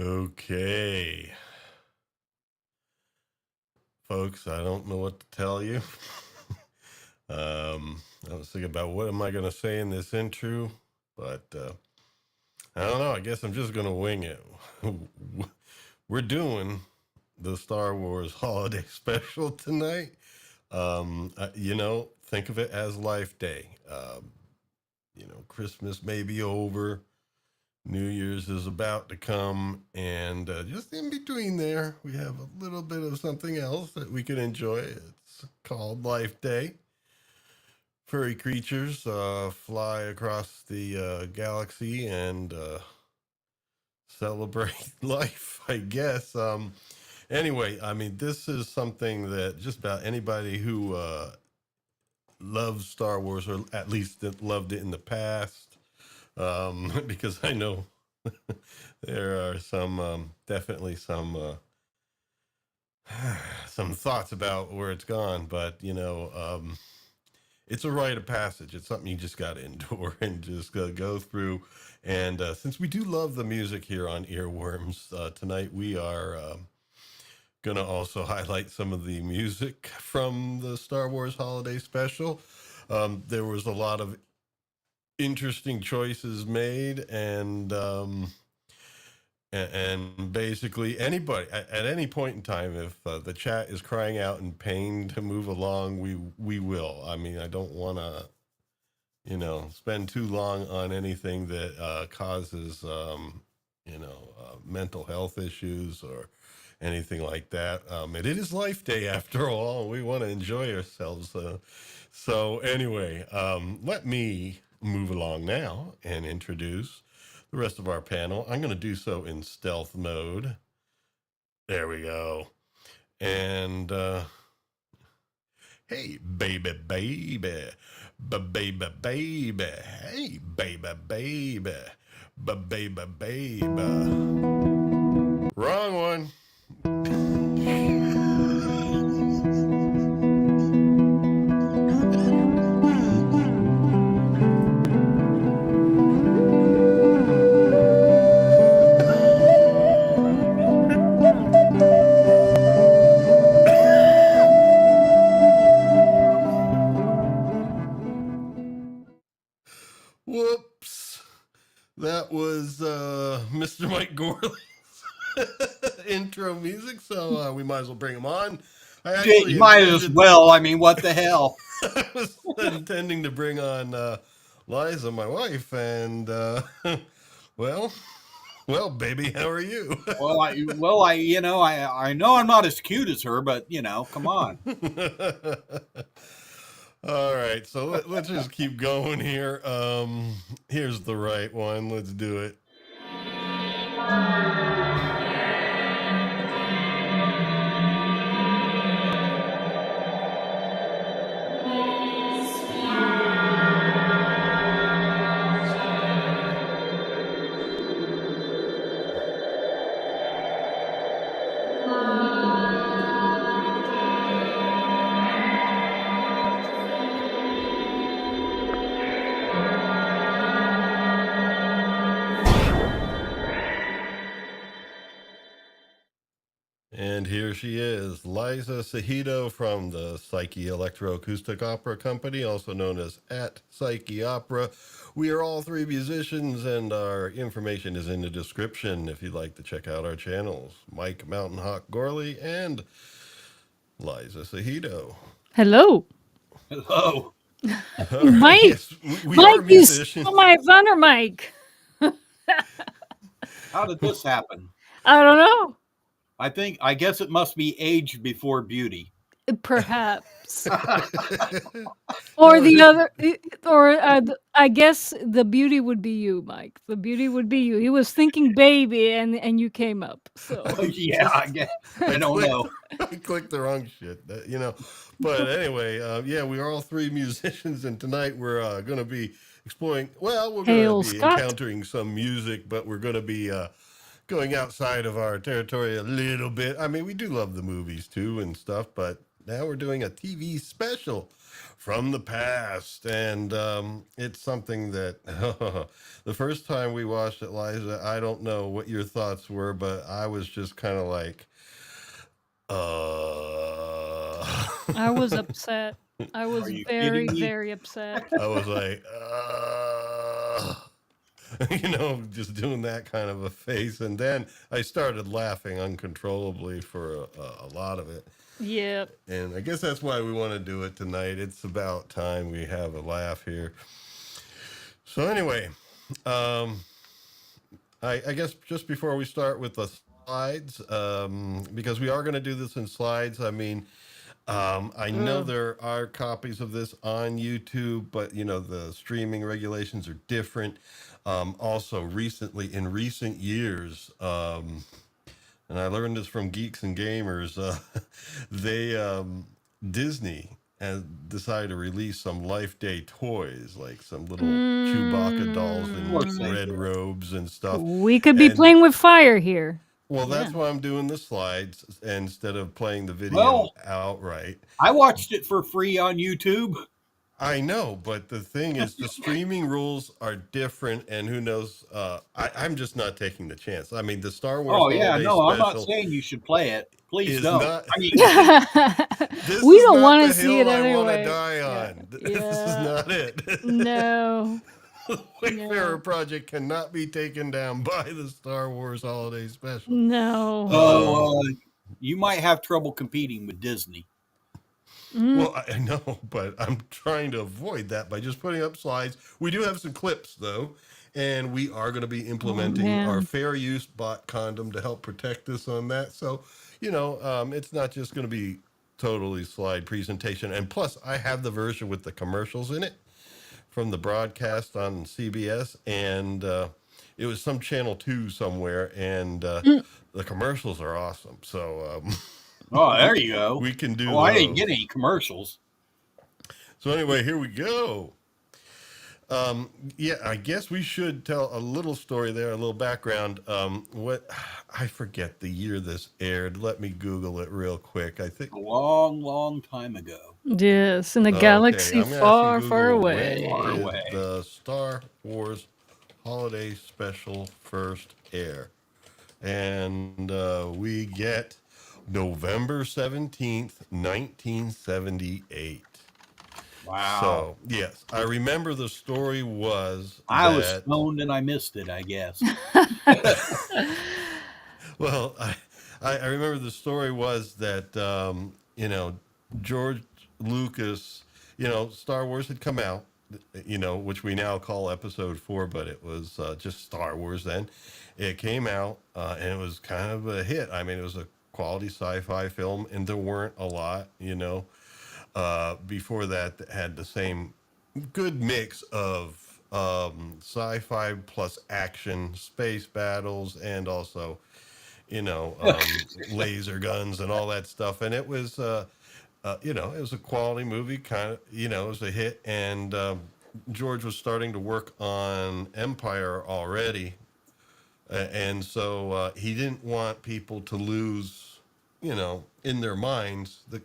Okay, folks, I don't know what to tell you. I was thinking about what am I going to say in this intro, but I don't know. I guess I'm just going to wing it. We're doing the Star Wars Holiday Special tonight. Think of it as Life Day. Christmas may be over. New Year's is about to come, and just in between there, we have a little bit of something else that we can enjoy. It's called Life Day. Furry creatures fly across the galaxy and celebrate life, I guess. Anyway, I mean, this is something that just about anybody who loves Star Wars, or at least that loved it in the past, because I know there are definitely some thoughts about where it's gone, but it's a rite of passage. It's something you just got to endure and just go through. And since we do love the music here on Earworms, tonight we are going to also highlight some of the music from the Star Wars Holiday Special. There was a lot of interesting choices made, and basically anybody at any point in time, if the chat is crying out in pain to move along, we will. I mean, I don't want to spend too long on anything that causes mental health issues or anything like that. It is Life Day after all, and we want to enjoy ourselves. So anyway, let me move along now and introduce the rest of our panel. I'm going to do so in stealth mode. There we go. And hey, baby, baby, baby, baby, hey, baby, baby, baby, baby. Wrong one. Whoops. That was Mr. Mike Gourley's intro music, so we might as well bring him on. You might as well. I mean, what the hell? I was intending to bring on Liza, my wife, and well, baby, how are you? I know I'm not as cute as her, but come on. All right, so let's just keep going here. Here's the right one. Let's do it. And here she is, Liza Sahido from the Psyche Electroacoustic Opera Company, also known as at Psyche Opera. We are all three musicians, and our information is in the description if you'd like to check out our channels. Mike Mountain Hawk Gourley and Liza Sahido. Hello. Hello. Mike. Yes, we Mike, are musicians. you stole my thunder, Mike. How did this happen? I don't know. I guess it must be age before beauty. Perhaps. Or the other, or I guess the beauty would be you, Mike. The beauty would be you. He was thinking baby, and you came up. So yeah, I guess. I don't know. I clicked the wrong shit, But anyway, we are all three musicians, and tonight we're going to be exploring. Well, we're going to be encountering some music, but we're going to be going outside of our territory a little bit. I mean, we do love the movies too and stuff, but now we're doing a TV special from the past. And it's something that the first time we watched it, Liza, I don't know what your thoughts were, but I was just kind of like, I was upset. I Are was you very, kidding me? very upset. I was like, just doing that kind of a face. And then I started laughing uncontrollably for a lot of it. Yep. And I guess that's why we want to do it tonight. It's about time we have a laugh here. So anyway, um, I guess just before we start with the slides, because we are going to do this in slides. I mean, I know Ugh. there are copies of this on YouTube, but the streaming regulations are different. Also, in recent years, and I learned this from Geeks and Gamers, they Disney has decided to release some Life Day toys, like some little Chewbacca dolls Of course in they Mm. red do. robes and stuff. We could be And playing with fire here. well, Yeah. that's why I'm doing the slides instead of playing the video Well, outright. I watched it for free on YouTube. I know, but the thing is, the streaming rules are different, and who knows? I'm just not taking the chance. I mean, the Star Wars Oh yeah, Holiday no, I'm not Special saying you should play it. Please is don't. not. I mean, This We is don't not want the to see it hill I want to anyway. die Yeah. on. This is Yeah. not it. No. Wayfarer No. Project cannot be taken down by the Star Wars Holiday Special. No. so you might have trouble competing with Disney. Mm. Well, I know, but I'm trying to avoid that by just putting up slides. We do have some clips, though, and we are going to be Oh implementing our man. fair use bot condom to help protect us on that. So, it's not just going to be totally slide presentation. And plus, I have the version with the commercials in it from the broadcast on CBS, and it was some channel 2 somewhere, and Mm. the commercials are awesome. So Oh, there you go. we can do Oh, I didn't those. get any commercials. So anyway, here we go. Yeah, I guess we should tell a little story there, a little background. What I forget the year this aired. Let me Google it real quick. I think. A long, long time ago. Yes, in a Okay, galaxy I'm asking far, far Google, away. Far when did away. the Star Wars Holiday Special first air? And we get November 17th, 1978. Wow. So, yes, I remember the story was I was that, stoned and I missed it, I guess. well, I remember the story was that, George Lucas, Star Wars had come out, which we now call Episode 4, but it was just Star Wars then. It came out and it was kind of a hit. I mean, it was a quality sci-fi film, and there weren't a lot, before that had the same good mix of sci-fi plus action, space battles, and also, laser guns and all that stuff. And it was, it was a quality movie, kind of, it was a hit. And George was starting to work on Empire already. And so he didn't want people to lose, in their minds, the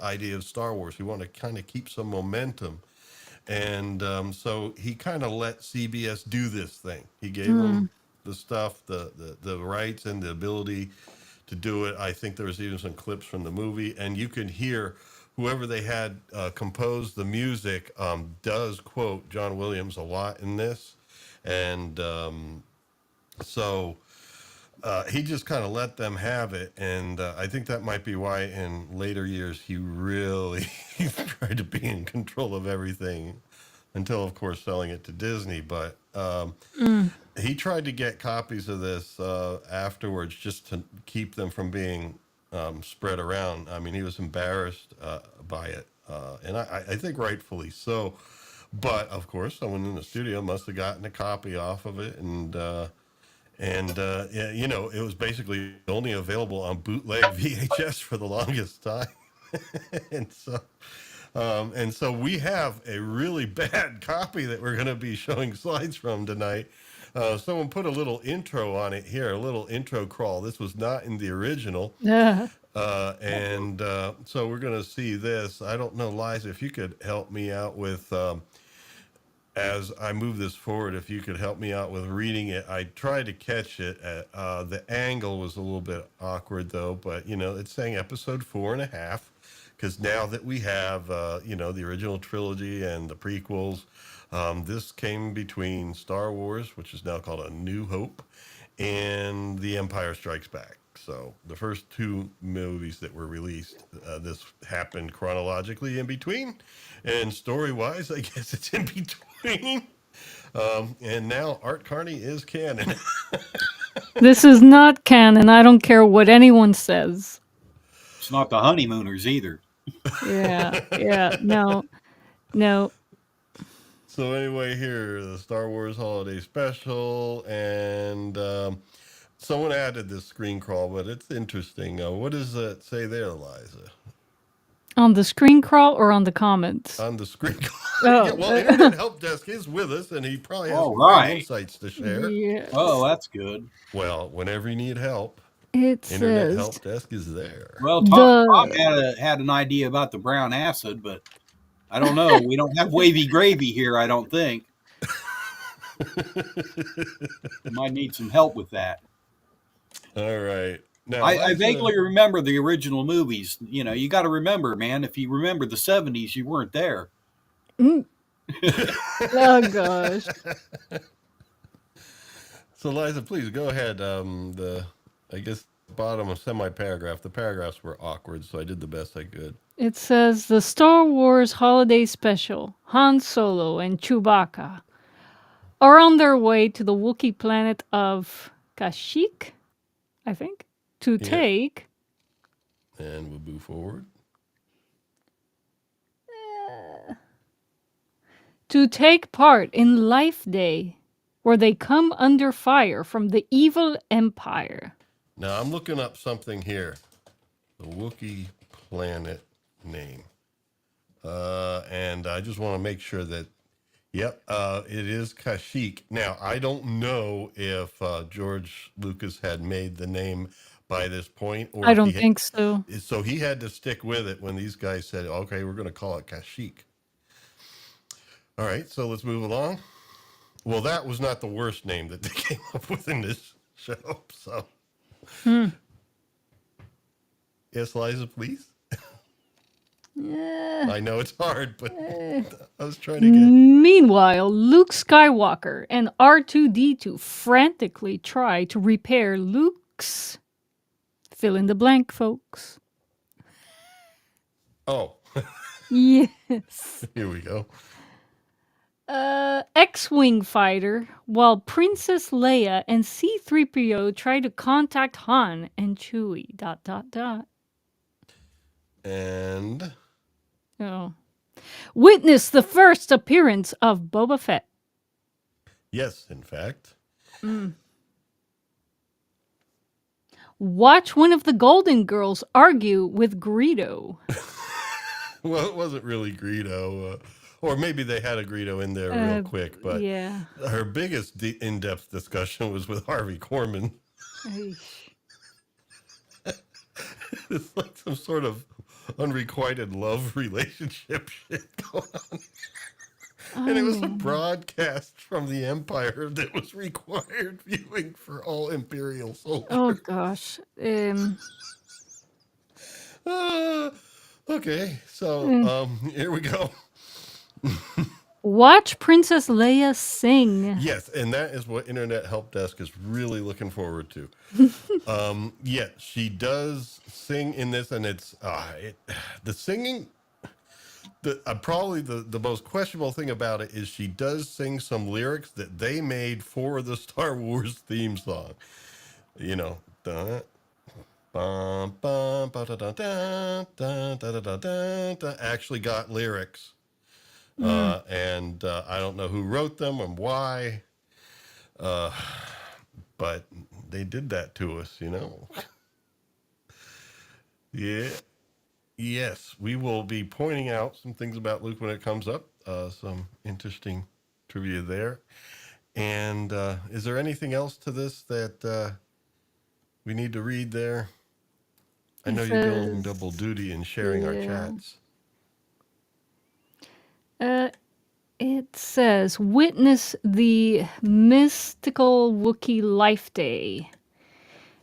idea of Star Wars. He wanted to kind of keep some momentum. And so he kind of let CBS do this thing. He gave them the stuff, the rights and the ability to do it. I think there was even some clips from the movie, and you can hear whoever they had compose the music does quote John Williams a lot in this. And so he just kind of let them have it, and I think that might be why in later years he really tried to be in control of everything until, of course, selling it to Disney. But he tried to get copies of this afterwards just to keep them from being spread around. I mean, he was embarrassed by it, and I think rightfully so. But, of course, someone in the studio must have gotten a copy off of it, and yeah, it was basically only available on bootleg VHS for the longest time. And so we have a really bad copy that we're going to be showing slides from tonight. Someone put a little intro on it here, a little intro crawl. This was not in the original. Yeah. So we're going to see this. I don't know, Liza, if you could help me out with, as I move this forward, if you could help me out with reading it. I tried to catch it. The angle was a little bit awkward, though, but, it's saying episode 4.5, because now that we have, the original trilogy and the prequels, this came between Star Wars, which is now called A New Hope, and The Empire Strikes Back. So the first two movies that were released, this happened chronologically in between, and story-wise, I guess it's in between. And now Art Carney is canon. This is not canon. I don't care what anyone says. It's not the honeymooners either. Yeah, no. So anyway, here, the Star Wars Holiday Special, and someone added this screen crawl, but it's interesting. What does it say there, Liza? On the screen crawl or on the comments? On the screen crawl. Oh. Yeah, well, Internet Help Desk is with us, and he probably has some great insights to share. Yes. Oh, that's good. Well, whenever you need help, It Internet says, Help Desk is there. Well, Tom had an idea about the brown acid, but I don't know. We don't have wavy gravy here, I don't think. You might need some help with that. All right. Now, I vaguely remember the original movies. You got to remember, man, if you remember the 70s, you weren't there. oh, gosh. So, Liza, please go ahead. I guess, bottom of semi-paragraph. The paragraphs were awkward, so I did the best I could. It says, the Star Wars Holiday Special, Han Solo and Chewbacca are on their way to the Wookiee planet of Kashyyyk, I think, to take... And we'll move forward. To take part in Life Day, where they come under fire from the evil Empire. Now, I'm looking up something here. The Wookiee planet name. And I just want to make sure that, it is Kashyyyk. Now, I don't know if George Lucas had made the name by this point. Or I don't think so. So he had to stick with it when these guys said, okay, we're going to call it Kashyyyk. All right, so let's move along. Well, that was not the worst name that they came up with in this show. So, Yes, Liza, please. I know it's hard, but I was trying to get... Meanwhile, Luke Skywalker and R2-D2 frantically try to repair Luke's... Fill in the blank, folks. Oh. Yes. Here we go. X-Wing fighter, while Princess Leia and C-3PO try to contact Han and Chewie... And... Oh. Witness the first appearance of Boba Fett. Yes, in fact. Watch one of the Golden Girls argue with Greedo. Well, it wasn't really Greedo. Or maybe they had a Greedo in there real quick. But her biggest in-depth discussion was with Harvey Korman. It's like some sort of unrequited love relationship shit going on. And it was a broadcast from the Empire that was required viewing for all Imperial soldiers. Oh, gosh. Okay, so here we go. Watch Princess Leia sing. Yes, and that is what Internet Help Desk is really looking forward to. She does sing in this, and it's the singing. Probably the most questionable thing about it is she does sing some lyrics that they made for the Star Wars theme song. You know, actually got lyrics. And I don't know who wrote them and why, but they did that to us, you know. Yes, we will be pointing out some things about Luke when it comes up, some interesting trivia there. And is there anything else to this that we need to read there? I It know you're doing double says, duty and sharing our yeah. chats. It says, witness the mystical Wookiee Life Day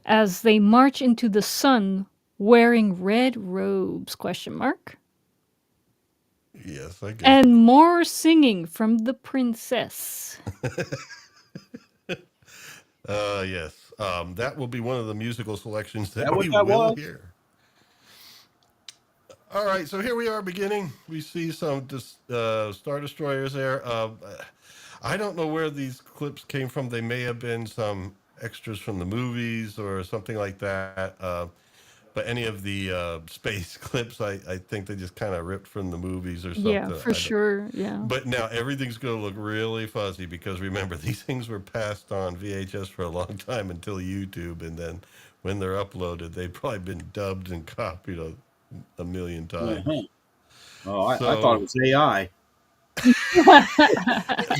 as they march into the sun wearing red robes, question mark. Yes, I guess. And more singing from the princess. Yes. That will be one of the musical selections Is that that what we that will was? hear. All right, so here we are beginning. We see some Star Destroyers there. I don't know where these clips came from. They may have been some extras from the movies or something like that. But any of the space clips, I think they just kind of ripped from the movies or Yeah, something. for sure. Yeah. But now everything's going to look really fuzzy because remember, these things were passed on VHS for a long time until YouTube. And then when they're uploaded, they've probably been dubbed and copied a million times. Uh-huh. Oh, I thought it So was AI.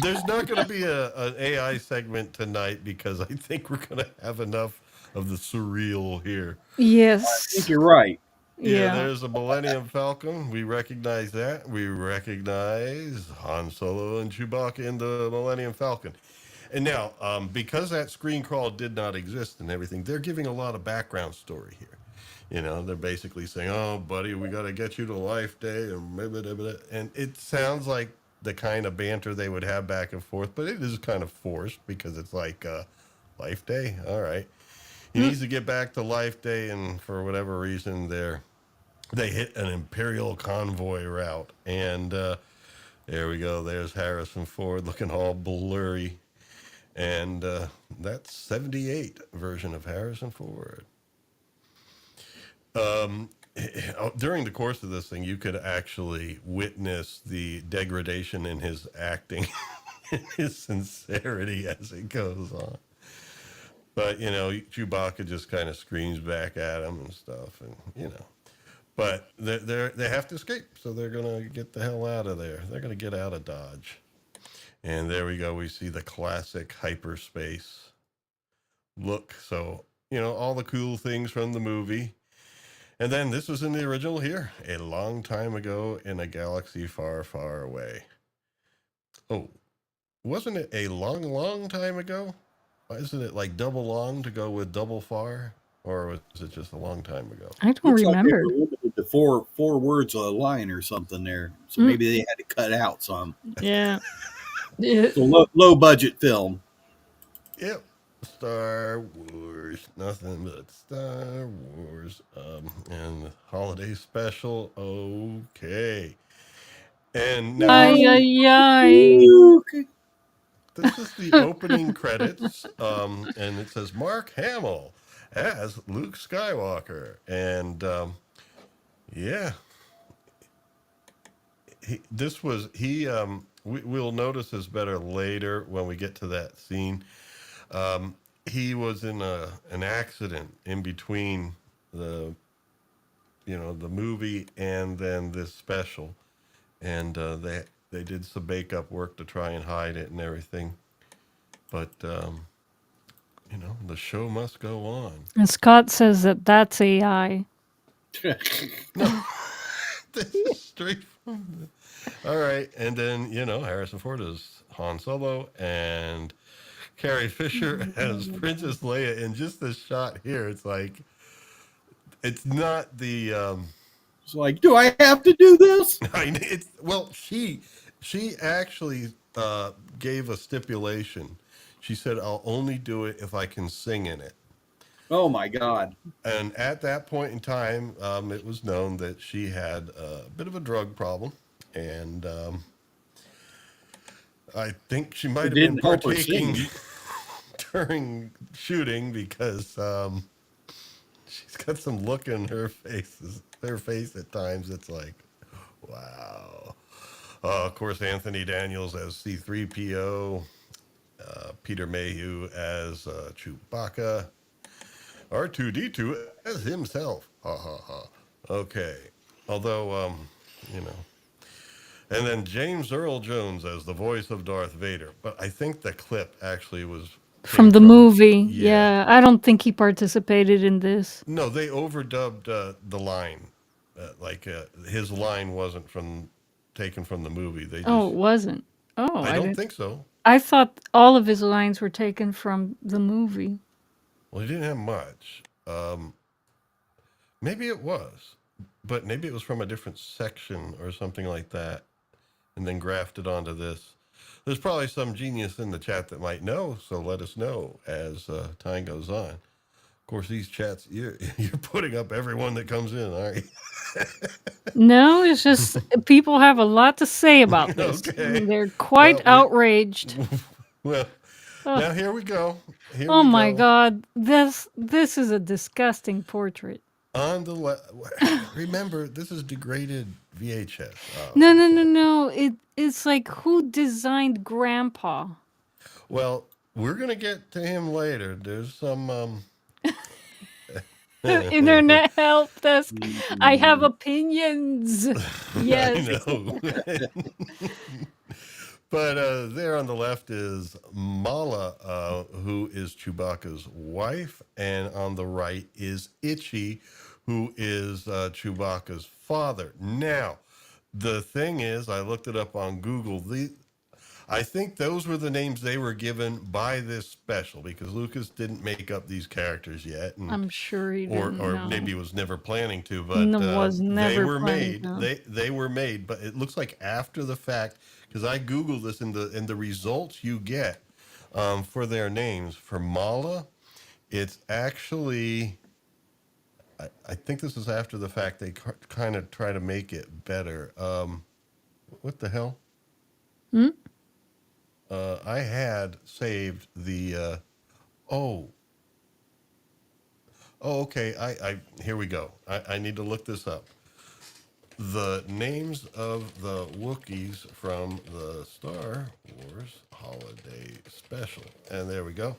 there's not going to be an AI segment tonight because I think we're going to have enough of the surreal here. I think Yes. you're right. Yeah, Yeah. there's a Millennium Falcon. We recognize that. We recognize Han Solo and Chewbacca in the Millennium Falcon. And now, because that screen crawl did not exist and everything, they're giving a lot of background story here. You know, they're basically saying, "Oh, buddy, we got to get you to Life Day," and blah, blah, blah, blah. And it sounds like the kind of banter they would have back and forth, but it is kind of forced because it's like Life Day. All right, he Mm. needs to get back to Life Day, and for whatever reason, they hit an Imperial convoy route, and there we go. There's Harrison Ford looking all blurry, and that's 78 version of Harrison Ford. During the course of this thing, you could actually witness the degradation in his acting, his sincerity as it goes on. But you know, Chewbacca just kind of screams back at him and stuff, and you know. But they have to escape, so they're gonna get the hell out of there. They're gonna get out of Dodge, and there we go. We see the classic hyperspace look. So you know all the cool things from the movie. And then this was in the original here, a long time ago in a galaxy far, far away. Oh, wasn't it a long, long time ago? Why isn't it like double long to go with double far? Or was it just a long time ago? I don't Looks like they remember. were limited to four words a line or something there. So Mm. maybe they had to cut out some. Yeah. Yeah. So low budget film. Yep. Star Wars, nothing but Star Wars. And the holiday special, okay. And now Ay, ay, ay. Okay. this is the opening credits, and it says Mark Hamill as Luke Skywalker, and yeah, we'll notice this better later when we get to that scene. He was in an accident in between the the movie and then this special, and they did some makeup work to try and hide it and everything, but the show must go on. And Scott says that that's AI. No, this is straight from all right, and then Harrison Ford is Han Solo and Carrie Fisher as Princess Leia. In just this shot here, it's like it's not the It's like, do I have to do this? she actually gave a stipulation. She said, "I'll only do it if I can sing in it." Oh my God. And at that point in time, it was known that she had a bit of a drug problem, and I think she might have been Didn't help her partaking sing. during shooting because she's got some look in her face at times. It's like, wow. Of course, Anthony Daniels as C-3PO, Peter Mayhew as Chewbacca, R2-D2 as himself. Ha ha ha. Okay. Although, and then James Earl Jones as the voice of Darth Vader. But I think the clip actually was From came the from. movie. Yeah. Yeah, I don't think he participated in this. No, they overdubbed the line. His line wasn't taken from the movie. They Oh, it just. wasn't. Oh, I I don't didn't. think so. I thought all of his lines were taken from the movie. Well, he didn't have much. Maybe it was, but maybe it was from a different section or something like that, and then grafted onto this. There's probably some genius in the chat that might know, so let us know as time goes on. Of course, these chats, you're putting up everyone that comes in, aren't you? No, it's just people have a lot to say about this. Okay. They're quite Well, outraged. well, Oh, now here we go. Here oh we my go. God, this is a disgusting portrait. On the remember, this is degraded VHS. No, no, no, no. It's like who designed Grandpa? Well, we're gonna get to him later. There's some. Internet help desk. I have Mm. opinions. I Yes. know. But there on the left is Mala, who is Chewbacca's wife, and on the right is Itchy, who is Chewbacca's father. Now, the thing is, I looked it up on Google. I think those were the names they were given by this special because Lucas didn't make up these characters yet, and I'm sure he didn't or know. maybe was never planning to, but Was they never were planning made. to. They were made, but it looks like after the fact because I googled this and the results you get for their names for Mala, it's actually. I think this is after the fact. They kind of try to make it better. What the hell? Hmm? I had saved the. Oh, okay. I here we go. I need to look this up. The names of the Wookiees from the Star Wars Holiday Special, and there we go.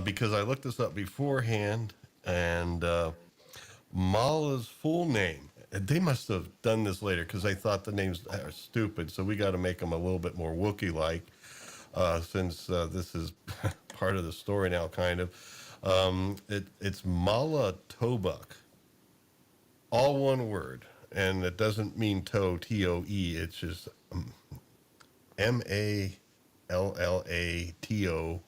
Because I looked this up beforehand, and Mala's full name. They must have done this later because they thought the names are stupid. So we got to make them a little bit more Wookiee-like, since this is part of the story now, kind of. It's Mala Tobuk, all one word, and it doesn't mean toe, T-O-E. It's just MallaTobuck.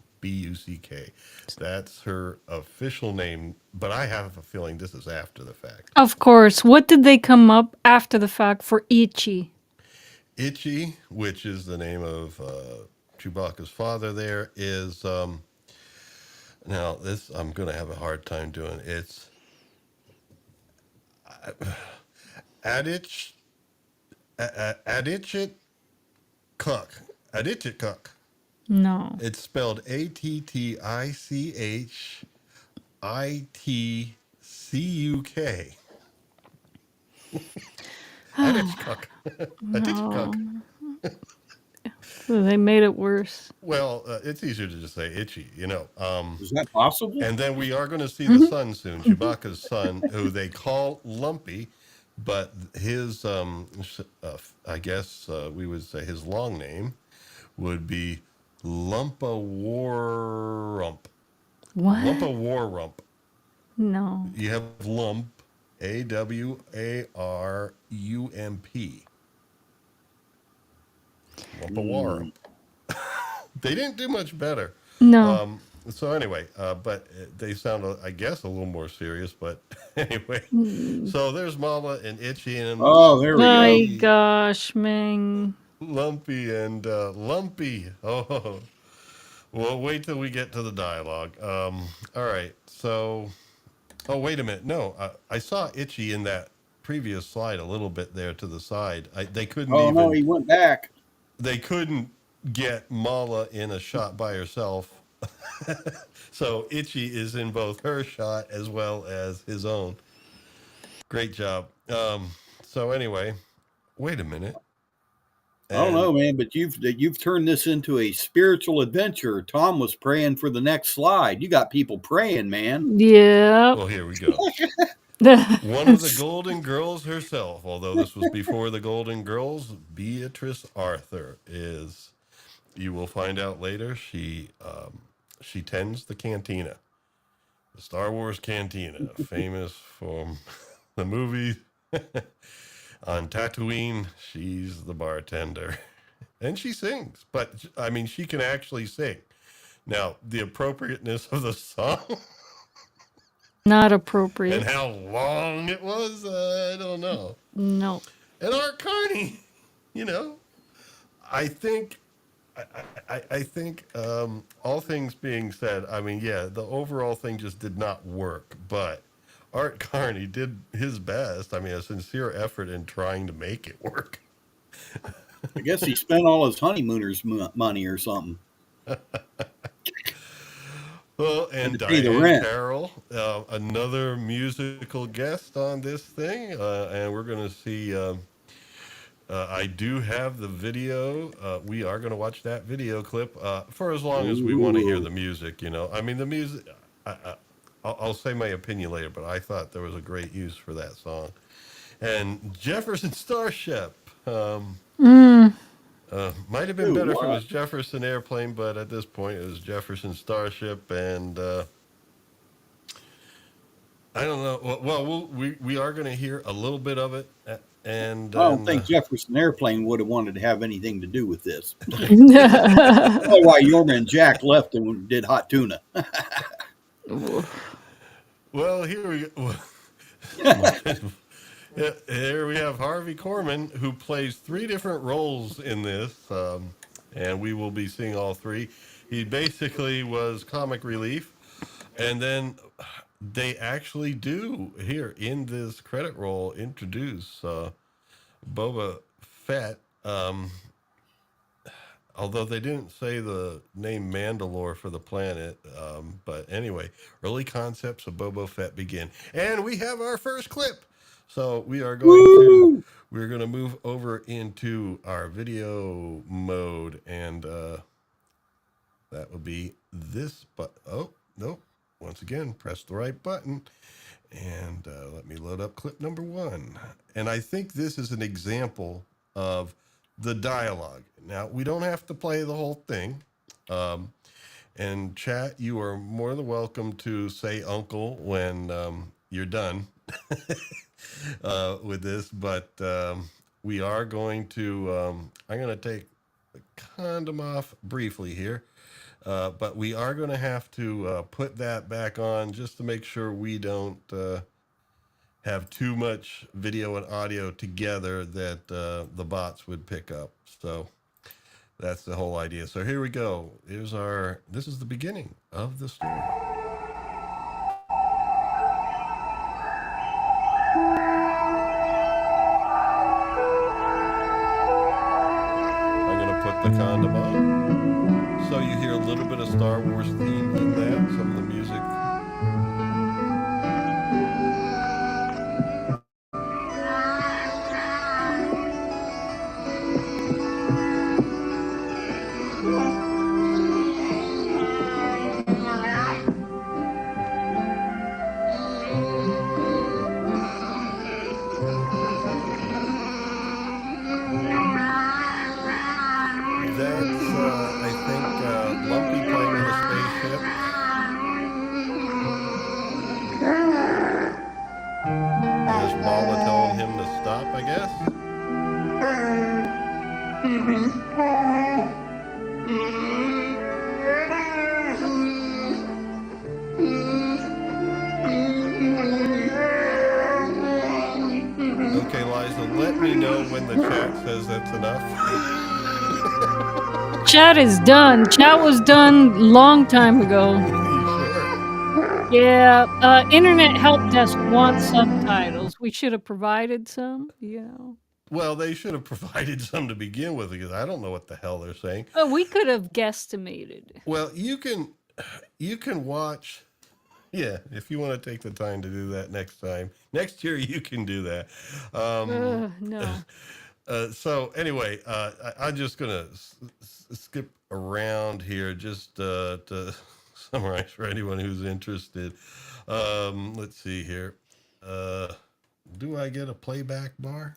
That's her official name, but I have a feeling this is after the fact. Of course. What did they come up after the fact for Ichi? Itchy, which is the name of Chewbacca's father, there is now this I'm gonna have a hard time doing. It's Adich Adichit Cook. Adichit Cook. No. It's spelled Atticuk. Adich Cook. Adich No. Cook. They made it worse. Well, it's easier to just say Itchy, you know. Is that possible? And then we are going to see the son soon, Chewbacca's son, who they call Lumpy, but his, I guess we would say his long name would be Lumpa-Warrump. What? Lumpa-Warrump. No. You have Lump, Awarump. Lumpa-Warrump. They didn't do much better. No. So anyway, but they sound, I guess, a little more serious. But anyway, so there's Mama and Itchy and Oh, there we go. My Lumpy, gosh, Ming. Lumpy and Lumpy. Oh, well, wait till we get to the dialogue. All right. So, oh, wait a minute. No, I saw Itchy in that previous slide a little bit there to the side. They couldn't Oh even. no, he went back. They couldn't get Mala in a shot by herself. So Itchy is in both her shot as well as his own. Great job. So anyway, wait a minute. I don't know, man, but you've turned this into a spiritual adventure. Tom was praying for the next slide. You got people praying, man. Yeah. Well, here we go. One of the Golden Girls herself, although this was before the Golden Girls, Beatrice Arthur is. You will find out later. She she tends the cantina, the Star Wars cantina, famous from the movie. On Tatooine, she's the bartender. And she sings, but I mean, she can actually sing. Now, the appropriateness of the song Not and appropriate. how long it was, I don't know. No. And Art Carney, you know, I think, I think, all things being said, I mean, yeah, the overall thing just did not work, but Art Carney did his best. I mean, a sincere effort in trying to make it work. I guess he spent all his honeymooners' money or something. Well, Had and to pay the Diane rent. Carroll, another musical guest on this thing, and we're going to see. I do have the video. We are going to watch that video clip for as long as we want to hear the Ooh. music. You know, I mean, the music. I'll say my opinion later, but I thought there was a great use for that song. And Jefferson Starship. Mm. Might have been Ooh, better if it what? was Jefferson Airplane, but at this point it was Jefferson Starship, and I don't know. Well, we are going to hear a little bit of it, and I don't then think Jefferson Airplane would have wanted to have anything to do with this. That's why Yorma and Jack left and did hot tuna. well, here we go. Yeah, here we have Harvey Korman, who plays three different roles in this, and we will be seeing all three. He basically was comic relief, and then they actually do here in this credit roll introduce Boba Fett. Although they didn't say the name Mandalore for the planet, but anyway, early concepts of Boba Fett begin, and we have our first clip. So Woo! we're going to move over into our video mode, and that will be this. But oh no, once again, press the right button, and let me load up clip number one. And I think this is an example of the dialogue. Now, we don't have to play the whole thing. And chat, you are more than welcome to say uncle when you're done with this. But we are going to, I'm going to take the condom off briefly here. But we are going to have to put that back on just to make sure we don't have too much video and audio together that the bots would pick up. So that's the whole idea. So here we go. This is the beginning of the story. I'm going to put the condom on. So you hear a little bit of Star Wars theme in that, some of the music. That's, I think, Lumpy playing with a spaceship. And this Mala telling him to stop, I guess. Okay, Liza, let me know when the chat says that's enough. Chat is done. Chat was done long time ago. You sure? Yeah. Internet help desk wants subtitles. We should have provided some. Well, they should have provided some to begin with because I don't know what the hell they're saying. Oh, we could have guesstimated. Well, you can watch. Yeah, if you want to take the time to do that next time, next year you can do that. No. So anyway, I'm just gonna skip around here just to summarize for anyone who's interested. Let's see here. Do I get a playback bar?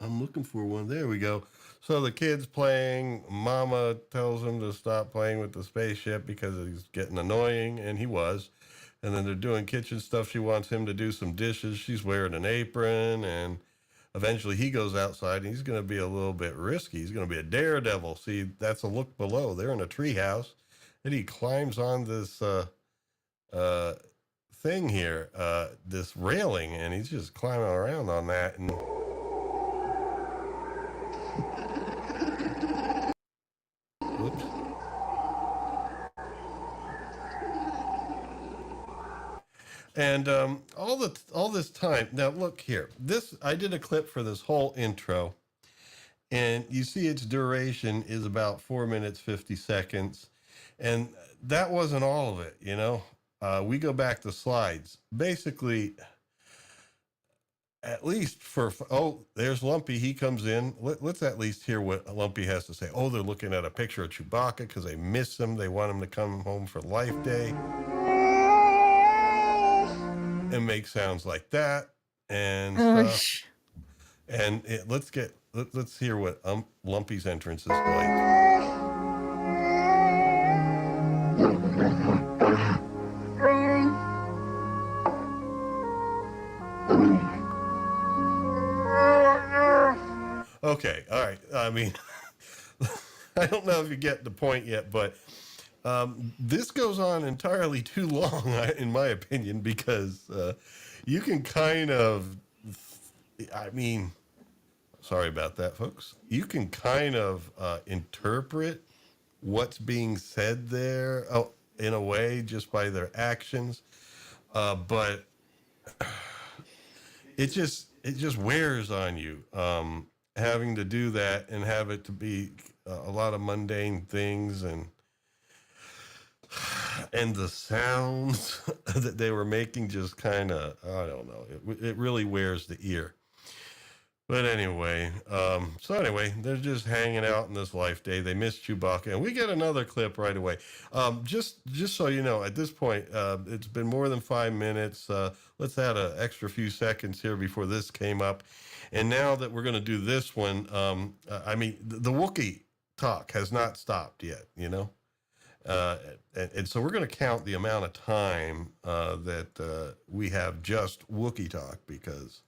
I'm looking for one. There we go. So the kid's playing. Mama tells him to stop playing with the spaceship because he's getting annoying, and he was. And then they're doing kitchen stuff. She wants him to do some dishes. She's wearing an apron, and eventually he goes outside, and he's going to be a little bit risky. He's going to be a daredevil. See, that's a look below. They're in a treehouse, and he climbs on this uh, thing here, this railing, and he's just climbing around on that. And whoops. And all this time. Now look here. This I did a clip for this whole intro, and you see its duration is about 4 minutes 50 seconds, and that wasn't all of it. We go back to slides. Basically, at least there's Lumpy. He comes in. Let's at least hear what Lumpy has to say. Oh, they're looking at a picture of Chewbacca because they miss him. They want him to come home for Life Day. And make sounds like that and stuff. And let's hear what Lumpy's entrance is like. Okay, all right. I mean, I don't know if you get the point yet, but this goes on entirely too long, in my opinion, because you can kind of, sorry about that, folks. You can kind of interpret what's being said there in a way just by their actions, but it just wears on you having to do that and have it to be a lot of mundane things and the sounds that they were making just kind of, I don't know, it really wears the ear. But anyway, they're just hanging out in this Life Day. They miss Chewbacca, and we get another clip right away. Just so you know, at this point, it's been more than 5 minutes. Let's add an extra few seconds here before this came up. And now that we're going to do this one, the Wookiee talk has not stopped yet, and so we're going to count the amount of time that we have just Wookiee talk because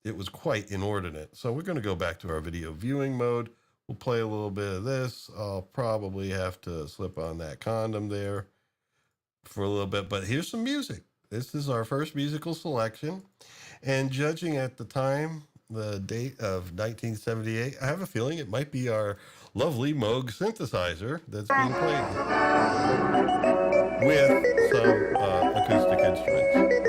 it was quite inordinate. So we're going to go back to our video viewing mode. We'll play a little bit of this. I'll probably have to slip on that condom there for a little bit, but here's some music. This is our first musical selection. And judging at the time, the date of 1978, I have a feeling it might be our lovely Moog synthesizer that's being played with some acoustic instruments.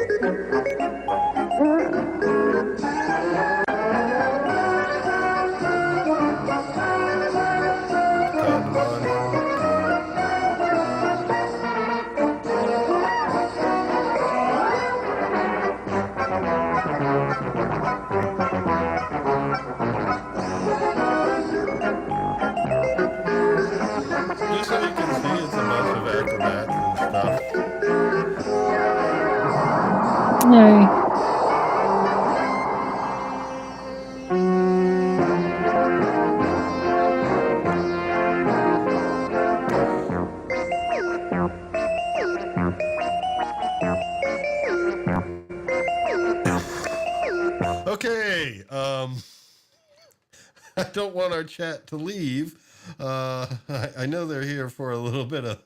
Just so you can see, it's a bunch of acrobats and stuff. No. Okay, I don't want our chat to leave. I know they're here for a little bit of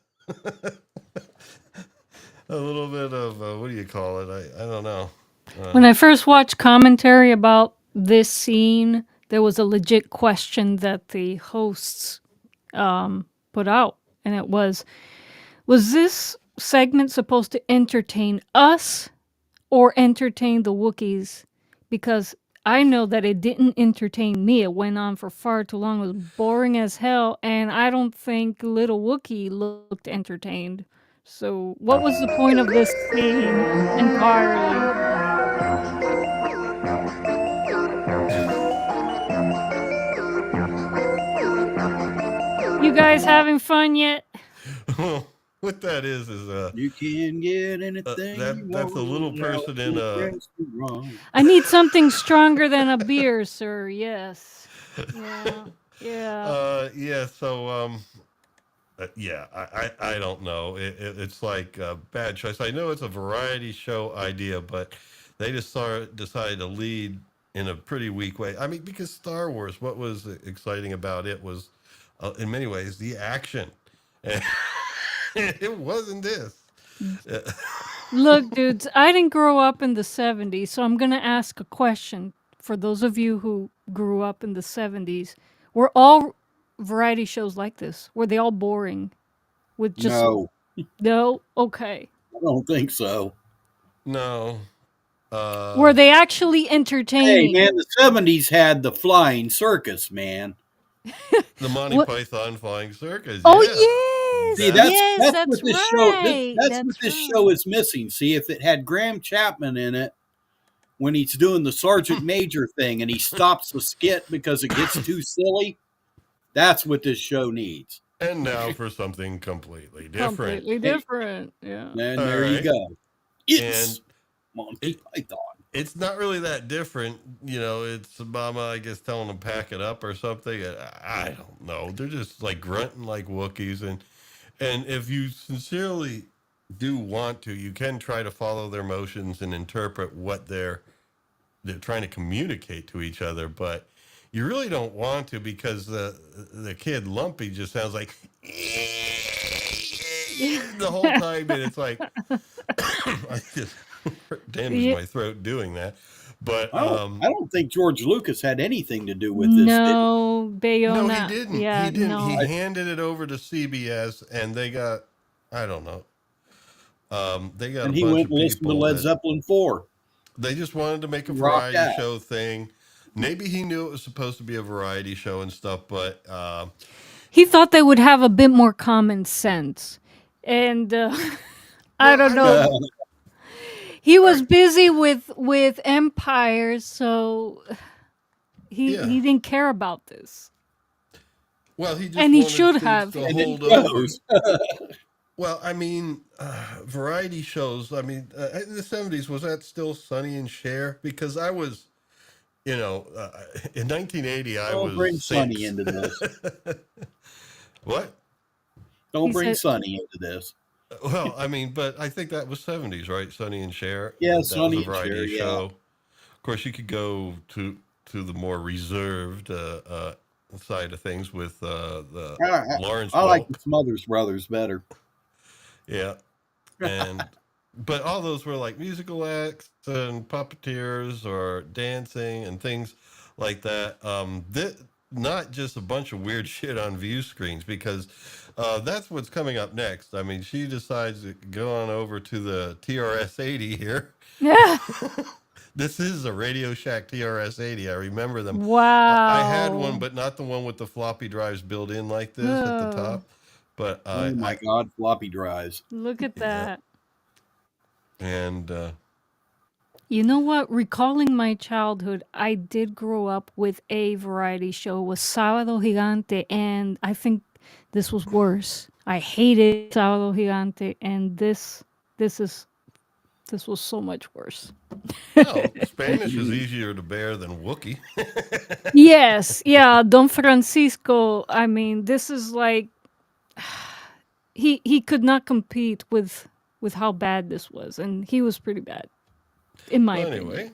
what do you call it? I don't know. When I first watched commentary about this scene, there was a legit question that the hosts put out, and it was this segment supposed to entertain us or entertain the Wookiees? Because I know that it didn't entertain me. It went on for far too long. It was boring as hell, and I don't think little Wookiee looked entertained. So what was the point of this scene entirely? You guys having fun yet? what that is You can get anything you that's a little want out person of in this a restaurant. I need something stronger than a beer, sir. Yes. Yeah. Yeah. yeah. So yeah, I don't know. It's like a bad choice. I know it's a variety show idea, but they just decided to lead in a pretty weak way. I mean, because Star Wars, what was exciting about it was, in many ways, the action. And it wasn't this. Look, dudes, I didn't grow up in the 70s, so I'm going to ask a question for those of you who grew up in the 70s. Were all variety shows like this? Were they all boring? With just No, no? Okay. I don't think so. No. Were they actually Hey, entertaining? man, the 70s had the flying circus, man. The Monty What? Python Flying Circus, Oh, yeah. yes. See, That's Yes, that's what that's this show right. that's what That's this right. show is missing. See, if it had Graham Chapman in it when he's doing the sergeant major thing and he stops the skit because it gets too silly, that's what this show needs. and now for something completely different. Completely Hey, different. Yeah. and All there you right. go. And It's Monty it, Python. it's not really that different. You know, it's Mama, I guess, telling them pack it up or something. I don't know. They're just like grunting like Wookiees. And if you sincerely do want to, you can try to follow their motions and interpret what they're trying to communicate to each other. But you really don't want to because the kid Lumpy just sounds like the whole time. And it's like, I just damaged Yeah. my throat doing that. But I don't think George Lucas had anything to do with this, did he? No, no, he Bayona. didn't. Yeah, He didn't. He no. handed it over to CBS, and they got, I don't know, they got a And he bunch went of and listened to people Led that Zeppelin 4. they just wanted to make a Rocked variety out. show thing. Maybe he knew it was supposed to be a variety show and stuff, but He thought they would have a bit more common sense. And I well, don't I know. mean, He was busy with Empire, so he yeah. didn't care about this. Well, he just And he wanted should things have. to And it hold over. shows. Well, I mean, variety shows. I mean, in the '70s, was that still Sonny and Cher? Because I was, you know, in 1980, I Don't was bring Sonny 6. into this. What? Don't He bring said Sonny into this. Well, I mean, but I think that was '70s, right? Sonny and Cher. Yeah, That was a Sonny and Cher, variety yeah. show. Of course, you could go to the more reserved side of things with the Lawrence I like the Welk. Smothers Brothers better. Yeah, and but all those were like musical acts and puppeteers or dancing and things like that. Not just a bunch of weird shit on view screens because that's what's coming up next. I mean, she decides to go on over to the TRS 80 here. yeah. This is a Radio Shack TRS 80. I remember them. I had one, Wow. but not the one with the floppy drives built in like this at the Oh, top. But Oh my God, floppy drives. look at yeah, that. and You know what? Recalling my childhood, I did grow up with a variety show. It was Sábado Gigante, and I think this was worse. I hated Sábado Gigante, and this was so much worse. well, Spanish is easier to bear than Wookiee. Yes, yeah, Don Francisco. I mean, this is like he could not compete with how bad this was, and he was pretty bad, in my Well, opinion. anyway,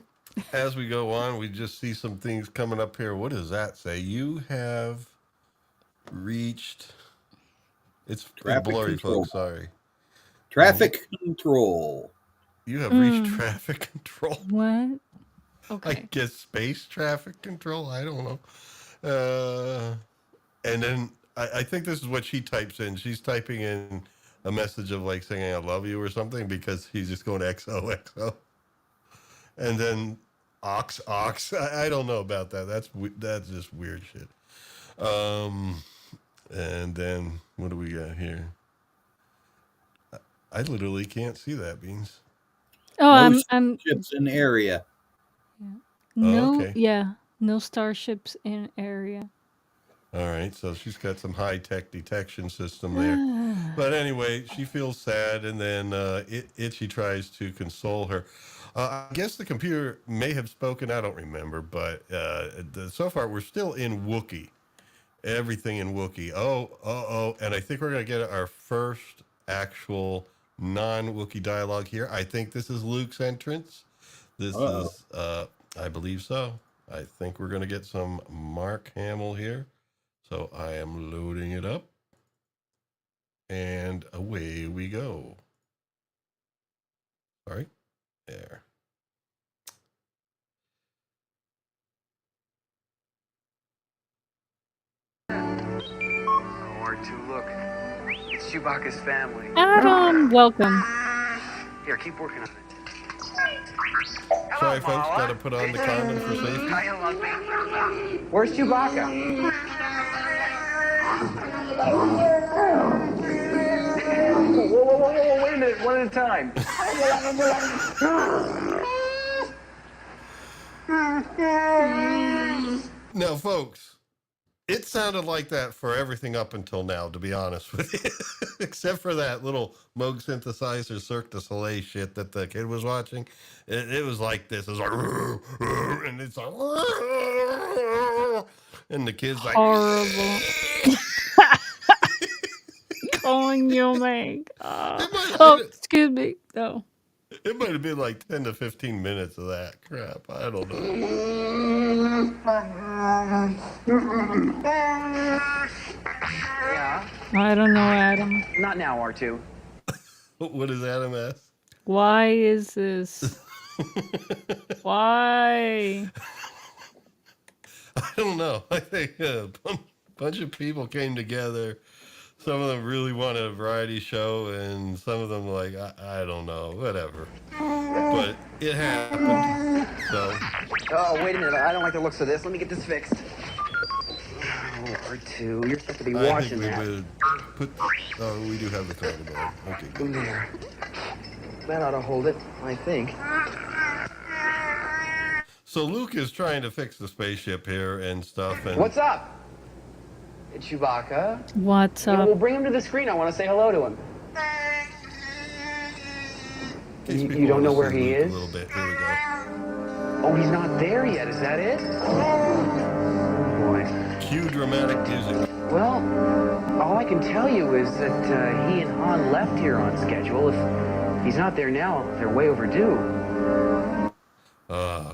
as we go on, we just see some things coming up here. What does that say? You have reached. It's Traffic blurry, control. folks. Sorry. Traffic control. You have reached Mm. traffic control. What? I Okay. guess space traffic control. I don't know. And then I think this is what she types in. She's typing in a message of like saying "I love you" or something because he's just going XOXO. And then ox. I don't know about that. That's just weird shit. And then what do we got here? I literally can't see that, Beans. Oh, No I'm ships in area. Oh, no, okay. yeah, no starships in area. All right, so she's got some high-tech detection system there. But anyway, she feels sad, and then Itchy tries to console her. I guess the computer may have spoken. I don't remember, but so far we're still in Wookiee. Everything in Wookiee. And I think we're going to get our first actual non-Wookiee dialogue here. I think this is Luke's entrance. This Uh-oh. is, I believe so. I think we're going to get some Mark Hamill here. So I am loading it up. And away we go. Sorry. There. R2, look. It's Chewbacca's family. Adam, welcome. Here, keep working on it. Sorry, folks. Got to put on the condom for safety. Hi, Lumpy. Where's Chewbacca? Whoa, wait a minute. One at a time. Now, folks, it sounded like that for everything up until now, to be honest with you. Except for that little Moog synthesizer Cirque du Soleil shit that the kid was watching. It was like this. It was like, and it's like, and the kid's like, Horrible. Calling you, Meg. Excuse me. No. It might have been like 10 to 15 minutes of that crap. I don't know. Yeah. I don't know, Adam. Not now, R2. What does Adam ask? Why is this? Why? I don't know. I think a bunch of people came together. Some of them really wanted a variety show, and some of them like, I don't know, whatever. But it happened. So. Oh, wait a minute. I don't like the looks of this. Let me get this fixed. Oh, R2, you're supposed to be watching that. I think we would put. Oh, we do have the condom on. Okay, good. There. That ought to hold it, I think. So Luke is trying to fix the spaceship here and stuff. And What's up? It's Chewbacca. What's We'll up? bring him to the screen. I want to say hello to him. in case people You don't know wanna where see he Luke is? A little bit. Here we go. Oh, he's not there yet. Is that it? Oh, boy. Cue dramatic music. Well, all I can tell you is that he and Han left here on schedule. If he's not there now, they're way overdue.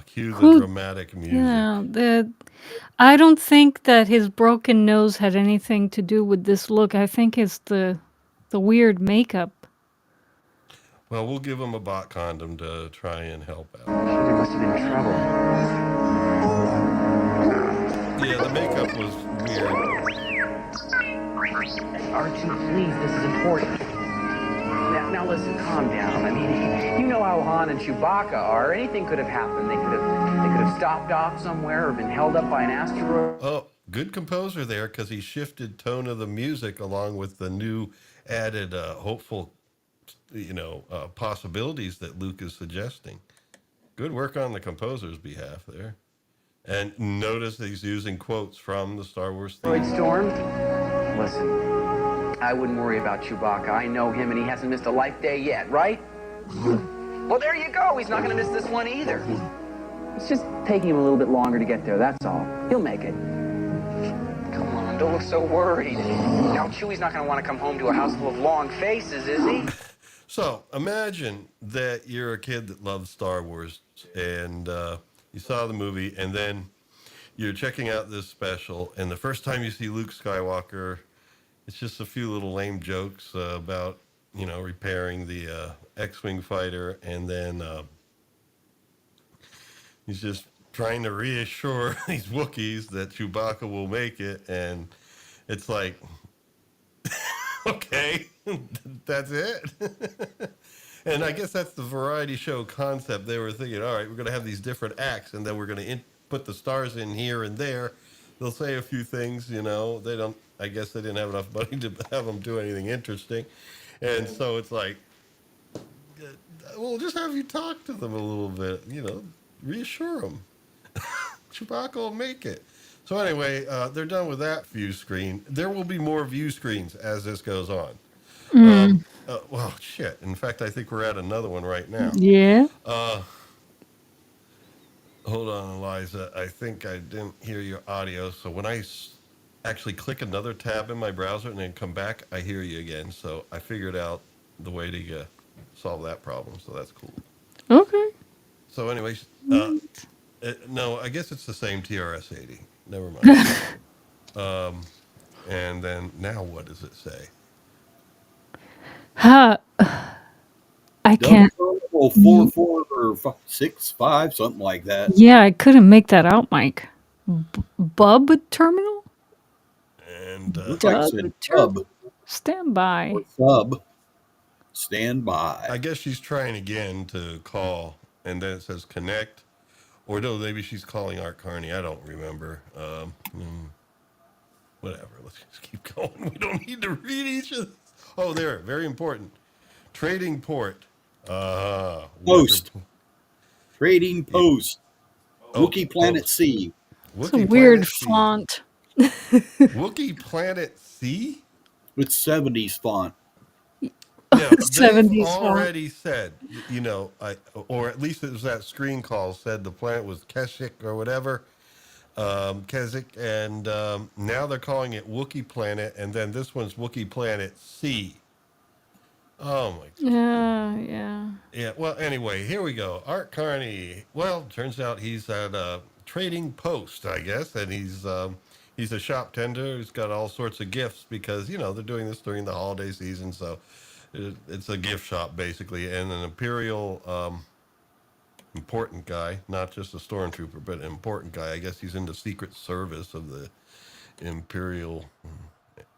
Cue the Who- dramatic music. Yeah, I don't think that his broken nose had anything to do with this look. I think it's the weird makeup. Well, we'll give him a bot condom to try and help out. They must have been in trouble. Yeah, the makeup was weird. R2, please, this is important. Now listen, calm down. I mean, you know how Han and Chewbacca are. Anything could have happened. They could have stopped off somewhere or been held up by an asteroid. Oh, good composer there, because he shifted tone of the music along with the new added hopeful, possibilities that Luke is suggesting. Good work on the composer's behalf there. And notice that he's using quotes from the Star Wars theme. Storm? Listen, I wouldn't worry about Chewbacca. I know him and he hasn't missed a life day yet, right? Well, there you go. He's not going to miss this one either. It's just taking him a little bit longer to get there, that's all. He'll make it. Come on, don't look so worried. Now, Chewie's not going to want to come home to a house full of long faces, is he? So imagine that you're a kid that loves Star Wars and you saw the movie and then you're checking out this special and the first time you see Luke Skywalker, it's just a few little lame jokes about, repairing the X-Wing fighter, and then he's just trying to reassure these Wookiees that Chewbacca will make it, and it's like, okay, that's it. And I guess that's the variety show concept. They were thinking, all right, we're going to have these different acts, and then we're going to put the stars in here and there. They'll say a few things, they don't, I guess they didn't have enough money to have them do anything interesting. And so it's like, well, just have you talk to them a little bit, reassure them. Chewbacca will make it. So anyway, they're done with that view screen. There will be more view screens as this goes on. Mm, Well, shit. In fact, I think we're at another one right now. yeah. Hold on, Eliza. I think I didn't hear your audio. So when I actually click another tab in my browser and then come back, I hear you again. So I figured out the way to solve that problem. So that's cool. Okay. So anyways, no, I guess it's the same TRS-80. Never mind. And then now what does it say? Huh. I Double can't. 44 or 65, something like that. Yeah, I couldn't make that out, Mike. Bub terminal? And Looks like it Dub said terminal? sub Stand by. or sub. Stand I by. guess she's trying again to call, and then it says connect. Or no, maybe she's calling Art Carney. I don't remember. Whatever. Let's just keep going. We don't need to read each of this. Oh, there. Very important. Trading port. Post. Trading post. Oh, Wookie Planet post. C. It's a Wookie weird Planet C. font. Wookie Planet C? With 70s font. Now, they've 70s font. already said, or at least it was that screen call said the planet was Keswick or whatever, Keswick, and now they're calling it Wookie Planet, and then this one's Wookie Planet C. Oh my God. Yeah. Yeah, well, anyway, here we go. Art Carney. Well, turns out he's at a trading post, I guess, and he's a shop tender. He's got all sorts of gifts because, they're doing this during the holiday season, so it's a gift shop, basically, and an Imperial important guy, not just a stormtrooper, but an important guy. I guess he's in the Secret Service of the Imperial,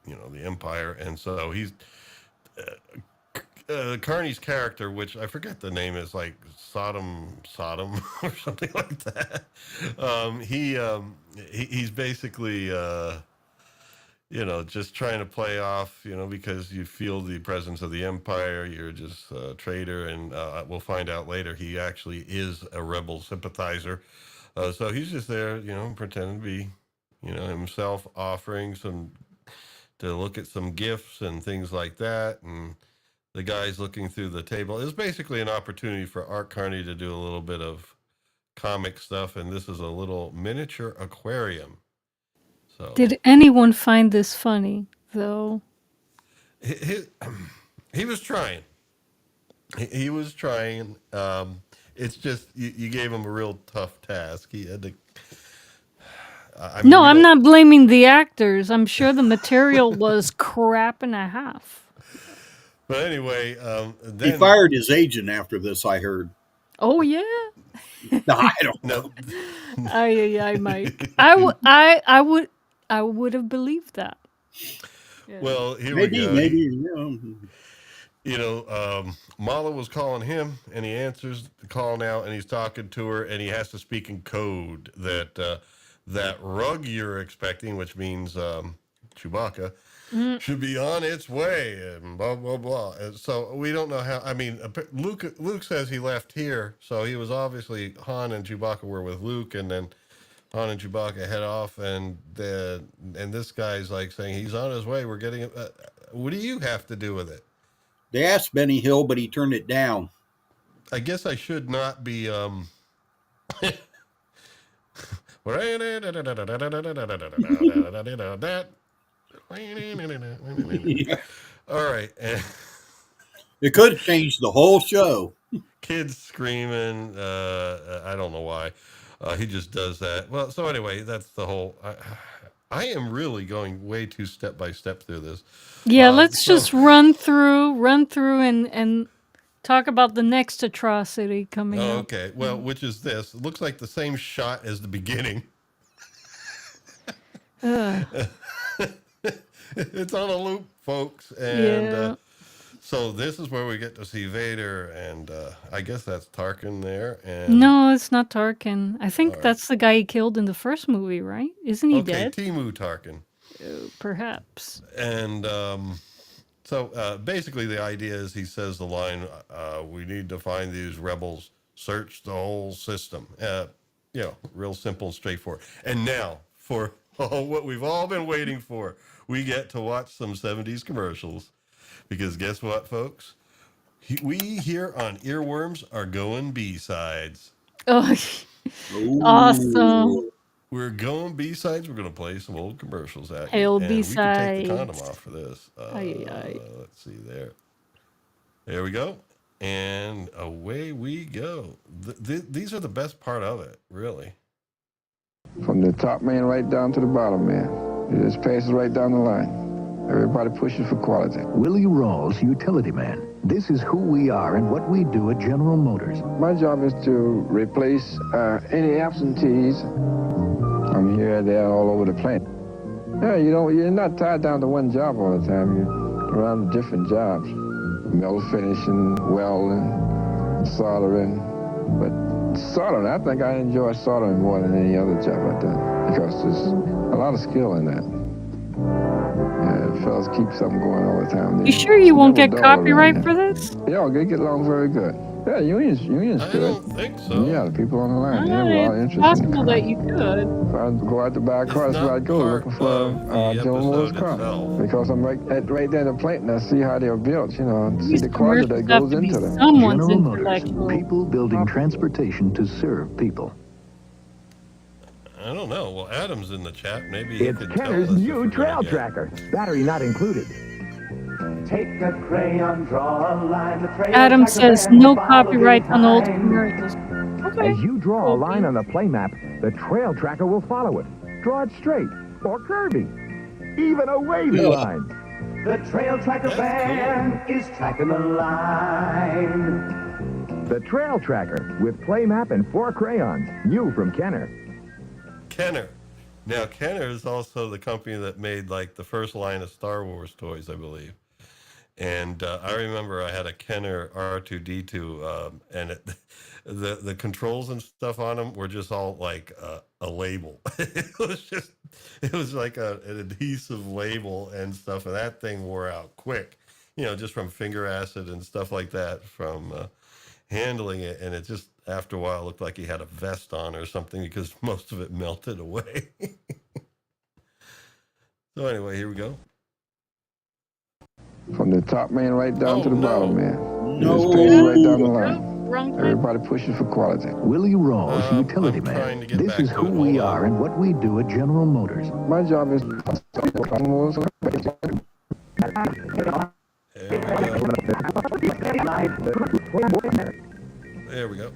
the Empire, and so he's... Carney's character, which I forget the name is, like Sodom or something like that. He's basically just trying to play off, because you feel the presence of the Empire. You're just a traitor, and we'll find out later he actually is a rebel sympathizer. So he's just there, pretending to be, himself, offering to look at some gifts and things like that, and the guy's looking through the table. It's basically an opportunity for Art Carney to do a little bit of comic stuff, and this is a little miniature aquarium. So Did anyone find this funny, though? he was trying. He was trying. It's just you gave him a real tough task. He had to. No, I'm not blaming the actors. I'm sure the material was crap and a half. But anyway, He fired his agent after this, I heard. Oh yeah. No, I don't no, know. I Mike. I would have believed that. Yeah. Well, here Maybe, we go. maybe. Mala was calling him, and he answers the call now, and he's talking to her, and he has to speak in code that rug you're expecting, which means Chewbacca, should be on its way, and blah blah blah. And so we don't know how. I mean, Luke says he left here, so he was obviously Han and Chewbacca were with Luke, and then Han and Chewbacca head off, and this guy's like saying he's on his way. We're getting. What do you have to do with it? They asked Benny Hill, but he turned it down. I guess I should not be. All right. It could have changed the whole show. Kids screaming. I don't know why. He just does that. Well, so anyway, that's the whole. I am really going way too step by step through this. Yeah, let's just run through and talk about the next atrocity coming up. Okay. Well, which is this? It looks like the same shot as the beginning. It's on a loop, folks, and so this is where we get to see Vader, and I guess that's Tarkin there. And no, it's not Tarkin. I think that's the guy he killed in the first movie, right? Isn't he dead? Timu Tarkin. Perhaps. And so basically the idea is he says the line, we need to find these rebels, search the whole system. Real simple and straightforward. And now, for what we've all been waiting for. We get to watch some 70s commercials because guess what, folks? We here on Earworms are going B-sides. Oh, awesome. Ooh. We're going B-sides. We're going to play some old commercials at Hail you. And we can take the condom B-sides. off for this. Ay, ay. Let's see there. There we go. And away we go. These are the best part of it, really. From the top man right down to the bottom man. It just passes right down the line. Everybody pushes for quality. Willie Rawls, utility man. This is who we are and what we do at General Motors. My job is to replace any absentees. I'm here, there, all over the plant. Yeah, you're not tied down to one job all the time. You're around different jobs. Metal finishing, welding, soldering. But soldering, I think I enjoy soldering more than any other job I've done because there's a lot of skill in that. Yeah, fellas keep something going all the time. You sure you won't never get dull copyright around for there. this? Yeah, they get along very good. Yeah, union's I good. don't think so. Yeah, the people on the line, they have a lot of It's interest in the possible car. that you could. If I go out to buy a car, It's that's where I not go, part looking for of the General Motors episode car. itself. Because I'm right there in the plant and I see how they're built, see These the quality that commercials have goes to be into them. someone's General Motors. intellectual. People building transportation to serve people. I don't know. Well, Adam's in the chat. Maybe he It's could tell Kenner's us if new we're gonna trail get- tracker. Battery not included. Take a crayon, draw a line. The trail Adam tracker says man no will follow copyright on old behind. commercials. Okay. As you draw a line on the play map, the trail tracker will follow it. Draw it straight or curvy. Even a wavy Yeah. line. The trail tracker That's van is tracking the line. The trail tracker with play map and 4 crayons. New from Kenner. Kenner. Now, Kenner is also the company that made like the first line of Star Wars toys, I believe. And I remember I had a Kenner R2D2, and the controls and stuff on them were just all like a label. It was like an adhesive label and stuff, and that thing wore out quick. Just from finger acid and stuff like that from handling it, and it just after a while looked like he had a vest on or something because most of it melted away. So anyway, here we go. From the top man right down to the bottom man. No. It just passes right down the line. Wrong thing. Everybody pushes for quality. Willie Rawls, utility I'm trying to man. get This back is to who it. we Hold are on. and what we do at General Motors. My job is There we go.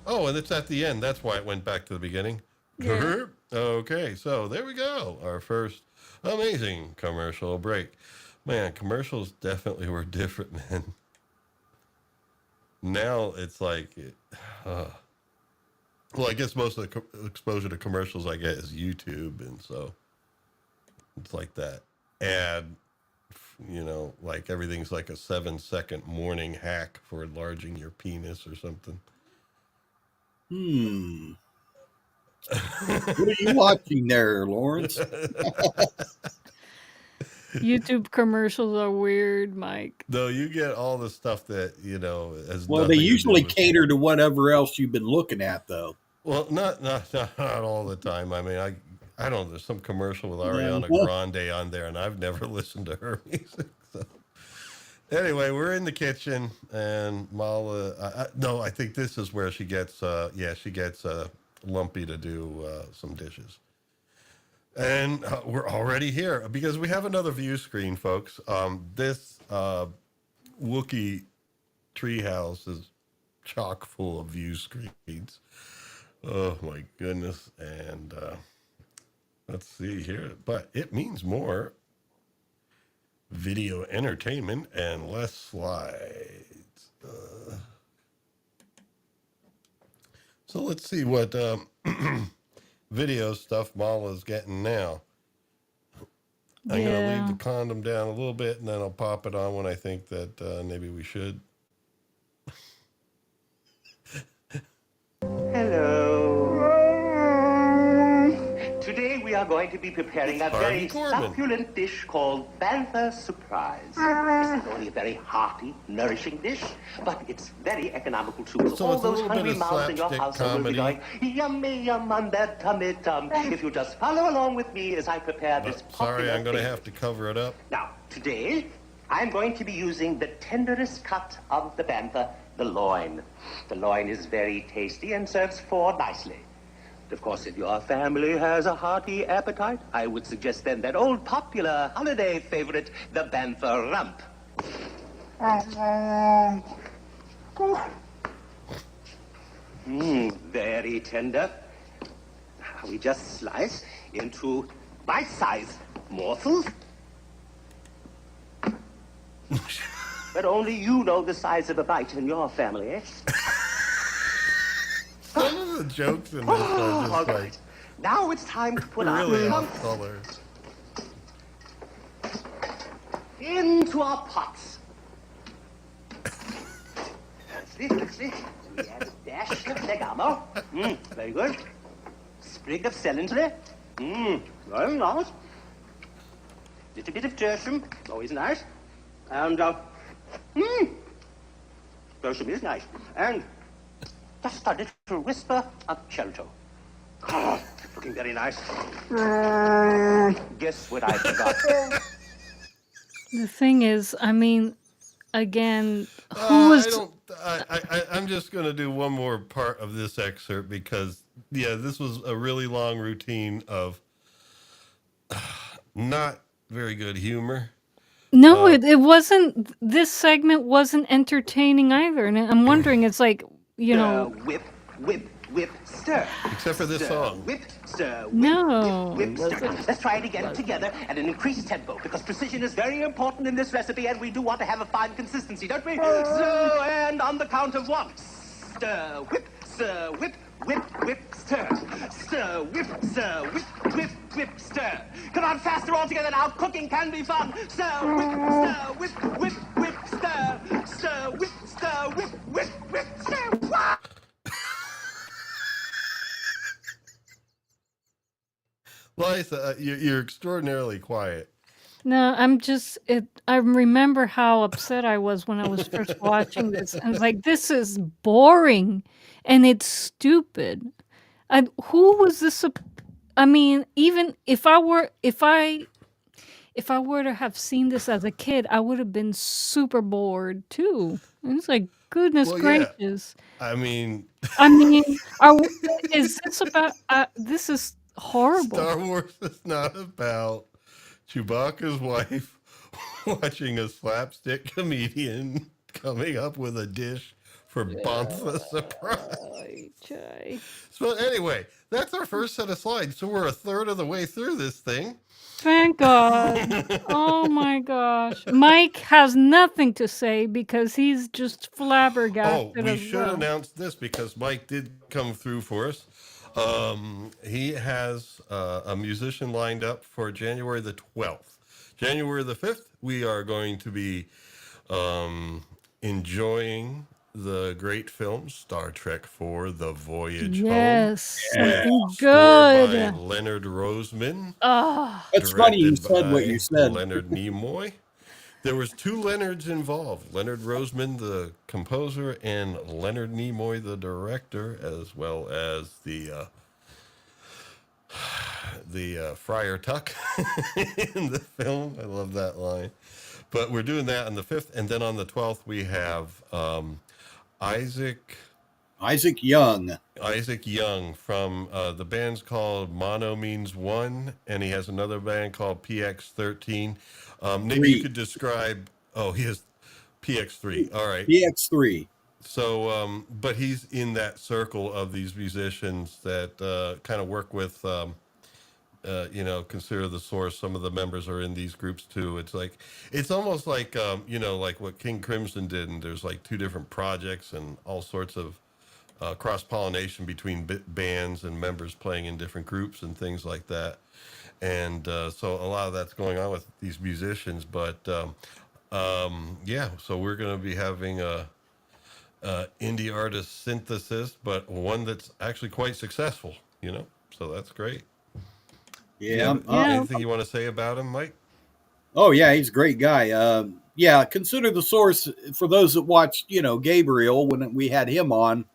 Oh, and it's at the end. That's why it went back to the beginning. Yeah. Okay, so there we go. Our first amazing commercial break. Man, commercials definitely were different, man. Now it's like, well, I guess most of the exposure to commercials I get is YouTube, and so it's like that ad, like everything's like a 7-second morning hack for enlarging your penis or something. What are you watching there, Lawrence? YouTube commercials are weird, Mike. Though you get all the stuff that, has Well, nothing they to do usually with- cater to whatever else you've been looking at, though. Well, not all the time. I mean, I don't know. There's some commercial with Ariana Yeah. Grande on there, and I've never listened to her music. So. Anyway, we're in the kitchen, and Mala. I think this is where she gets. She gets Lumpy to do some dishes, and we're already here because we have another view screen, folks. This Wookiee treehouse is chock full of view screens. Oh my goodness. And let's see here. But it means more video entertainment and less slides. So let's see what video stuff Mala's getting now. I'm going to leave the condom down a little bit, and then I'll pop it on when I think that maybe we should. Hello. Today we are going to be preparing a Harvey very Korman. succulent dish called Bantha Surprise. It's not only a very hearty, nourishing dish, but it's very economical too. So all it's a those little hungry bit of mouths in your slapstick house will be comedy. going, yummy, yum on that tummy tum. If you just follow along with me as I prepare this Sorry, popular I'm going to favorite. have to cover it up. Now, today, I'm going to be using the tenderest cut of the bantha, the loin. The loin is very tasty and serves four nicely. Of course, if your family has a hearty appetite, I would suggest then that old popular holiday favorite, the bantha rump. Very tender. Now we just slice into bite-sized morsels. But only you know the size of a bite in your family, eh? Some of the jokes in this are All just right. Now it's time to put our really chunks off color. into our pots. Let's see. We add a dash of legamo. Very good. Sprig of celery. Very nice. Little bit of tertium, always nice. And, tertium is nice. And just a little whisper of Chelto. Looking very nice. Guess what I forgot? The thing is, I mean, again, who was I'm just going to do one more part of this excerpt because, yeah, this was a really long routine of not very good humor. No, it wasn't. This segment wasn't entertaining either, and I'm wondering. It's like, you know, Whip, stir. Except for this Stir, song. Whip, stir, whip, No, whip, it stir. wasn't. Let's try it again together at an increased tempo because precision is very important in this recipe and we do want to have a fine consistency, don't we? So, and on the count of one. Stir, whip, stir. Stir, whip, stir. Come on, faster all together now. Cooking can be fun. Stir, whip, stir. Stir, whip, stir. Wah! Liza, you're extraordinarily quiet. No, I'm just. I remember how upset I was when I was first watching this. I was like, "This is boring, and it's stupid." And who was this? I mean, even if I were to have seen this as a kid, I would have been super bored too. And it's like, goodness Well, yeah. gracious. I mean, Is this about? This is horrible. Star Wars is not about Chewbacca's wife watching a slapstick comedian coming up with a dish for Bantha Surprise. So anyway, that's our first set of slides. So we're a third of the way through this thing. Thank God. Oh my gosh. Mike has nothing to say because he's just flabbergasted. We as should well. announce this because Mike did come through for us. He has a musician lined up for January the 12th. January the 5th, we are going to be enjoying the great film Star Trek IV: The Voyage Yes, Home. something Scored good. by Leonard Roseman. It's funny you directed said what by you said. Leonard Nimoy. There was two Leonards involved: Leonard Roseman, the composer, and Leonard Nimoy, the director, as well as the Friar Tuck in the film. I love that line. But we're doing that on the 5th, and then on the 12th we have Isaac Young from the band's called Mono Means One, and he has another band called PX13. Maybe you could describe. Oh, he has PX3. All right, PX3. So, but he's in that circle of these musicians that kind of work with, consider the source. Some of the members are in these groups too. It's almost like, like what King Crimson did. And there's like two different projects and all sorts of cross-pollination between bands and members playing in different groups and things like that. And so a lot of that's going on with these musicians. But so we're going to be having a indie artist synthesis, but one that's actually quite successful, so that's great. Yeah. Yeah. Anything you want to say about him, Mike? Oh yeah, he's a great guy. Yeah, consider the source for those that watched, Gabriel when we had him on.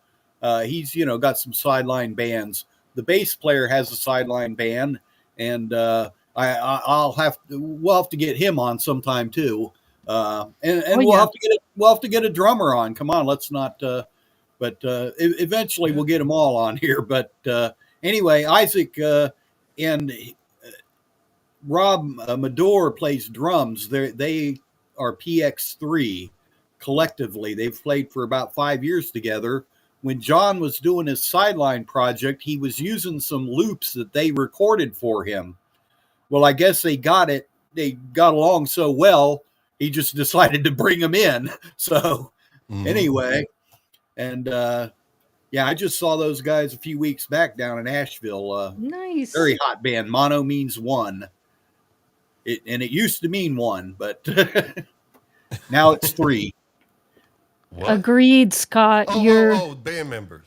He's got some sideline bands. The bass player has a sideline band, and we'll have to get him on sometime too. And Oh we'll yeah. have to get a drummer on. Come on, let's not. Eventually we'll get them all on here. But anyway, Isaac and Rob Mador plays drums. They are PX3 collectively. They've played for about 5 years together. When John was doing his sideline project, he was using some loops that they recorded for him. Well, I guess they got it. They got along so well, he just decided to bring them in. So anyway, and yeah, I just saw those guys a few weeks back down in Asheville. Nice. Very hot band. Mono means one. It used to mean one, but now it's three. What? Agreed, Scott. Oh, band members.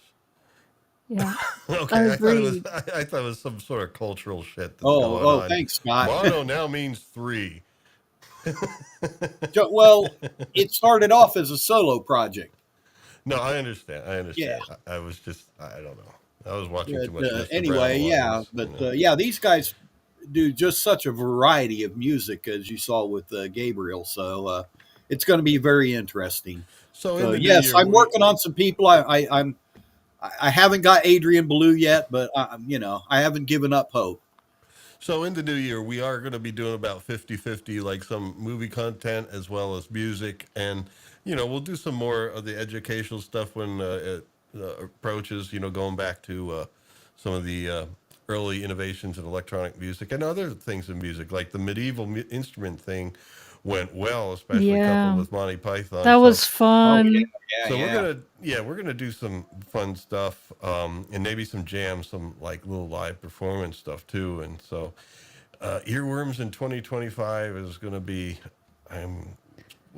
Yeah. Okay, Agreed. I thought it was some sort of cultural shit that's going on. Thanks, Scott. Mono now means three. Well, it started off as a solo project. No, I understand. Yeah. I was just, I don't know. I was watching too much. But, Mr. anyway, Brown yeah, Waters, but yeah, these guys do just such a variety of music as you saw with Gabriel. So it's going to be very interesting. So yes, I'm working on some people. I haven't got Adrian Ballou yet, but I haven't given up hope. So in the new year, we are going to be doing about 50-50, like some movie content as well as music. And, we'll do some more of the educational stuff when it approaches, going back to some of the early innovations in electronic music and other things in music, like the medieval instrument thing went well, especially coupled with Monty Python. That was fun. We're gonna do some fun stuff, and maybe some jams, some like little live performance stuff too. And so, Earworms in 2025 is gonna be.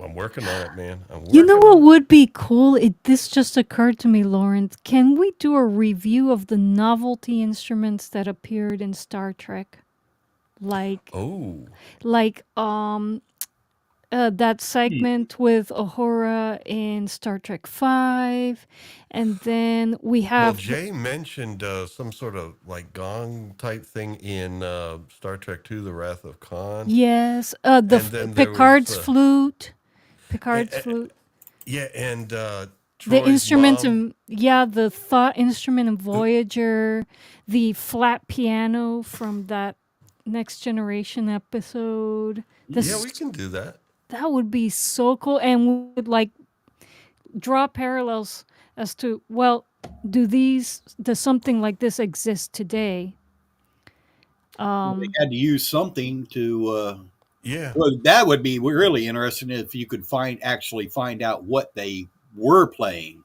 I'm working on it, man. You know what would be cool? This just occurred to me, Lawrence. Can we do a review of the novelty instruments that appeared in Star Trek? That segment with Uhura in Star Trek V, and then we have. Well, Jay mentioned some sort of like gong type thing in Star Trek II: The Wrath of Khan. Yes, Picard's flute. Picard's flute. Yeah, and the Troy's instruments mom. the thought instrument in Voyager, the flat piano from that Next Generation episode. We can do that. That would be so cool, and we would like draw parallels as to, well, does something like this exist today? They had to use something to. Yeah. Well, that would be really interesting if you could actually find out what they were playing.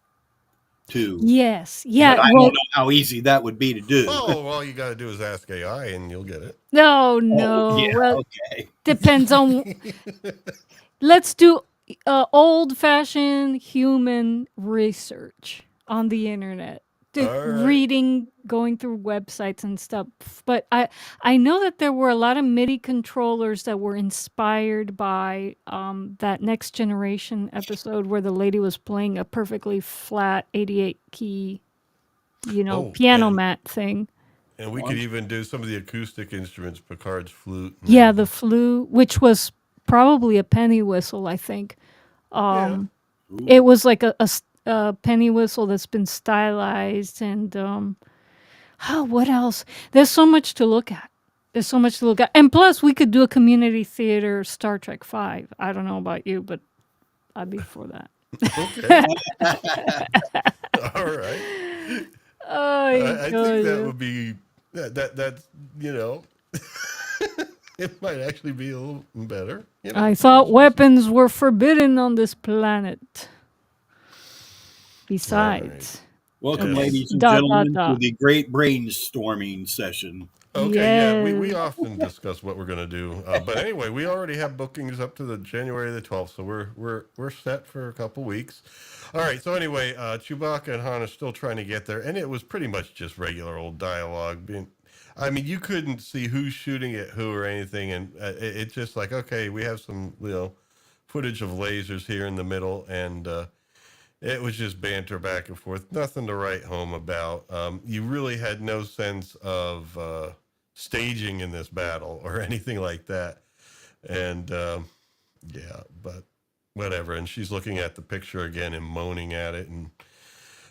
Too. Yes. Yeah. But I don't know how easy that would be to do. Oh, all you got to do is ask AI and you'll get it. No. Okay. Depends on. Let's do old-fashioned human research on the internet. Reading, going through websites and stuff. But I know that there were a lot of MIDI controllers that were inspired by that Next Generation episode where the lady was playing a perfectly flat 88 key, piano mat thing. And we could even do some of the acoustic instruments, Picard's flute. Yeah, the flute, which was probably a penny whistle, I think. It was like a penny whistle that's been stylized, and what else? There's so much to look at. And plus, we could do a community theater Star Trek V. I don't know about you, but I'd be for that. Okay. All right. I think that would be that's it might actually be a little better. I thought weapons were forbidden on this planet. Besides. Welcome, ladies and gentlemen, to the great brainstorming session. Okay, we often discuss what we're going to do. But anyway, we already have bookings up to the January the 12th, so we're set for a couple weeks. All right, so anyway, Chewbacca and Han are still trying to get there, and it was pretty much just regular old dialogue. I mean, you couldn't see who's shooting at who or anything, and it's just like, okay, we have some, footage of lasers here in the middle, and it was just banter back and forth, nothing to write home about. You really had no sense of staging in this battle or anything like that, and yeah, but whatever. And she's looking at the picture again and moaning at it, and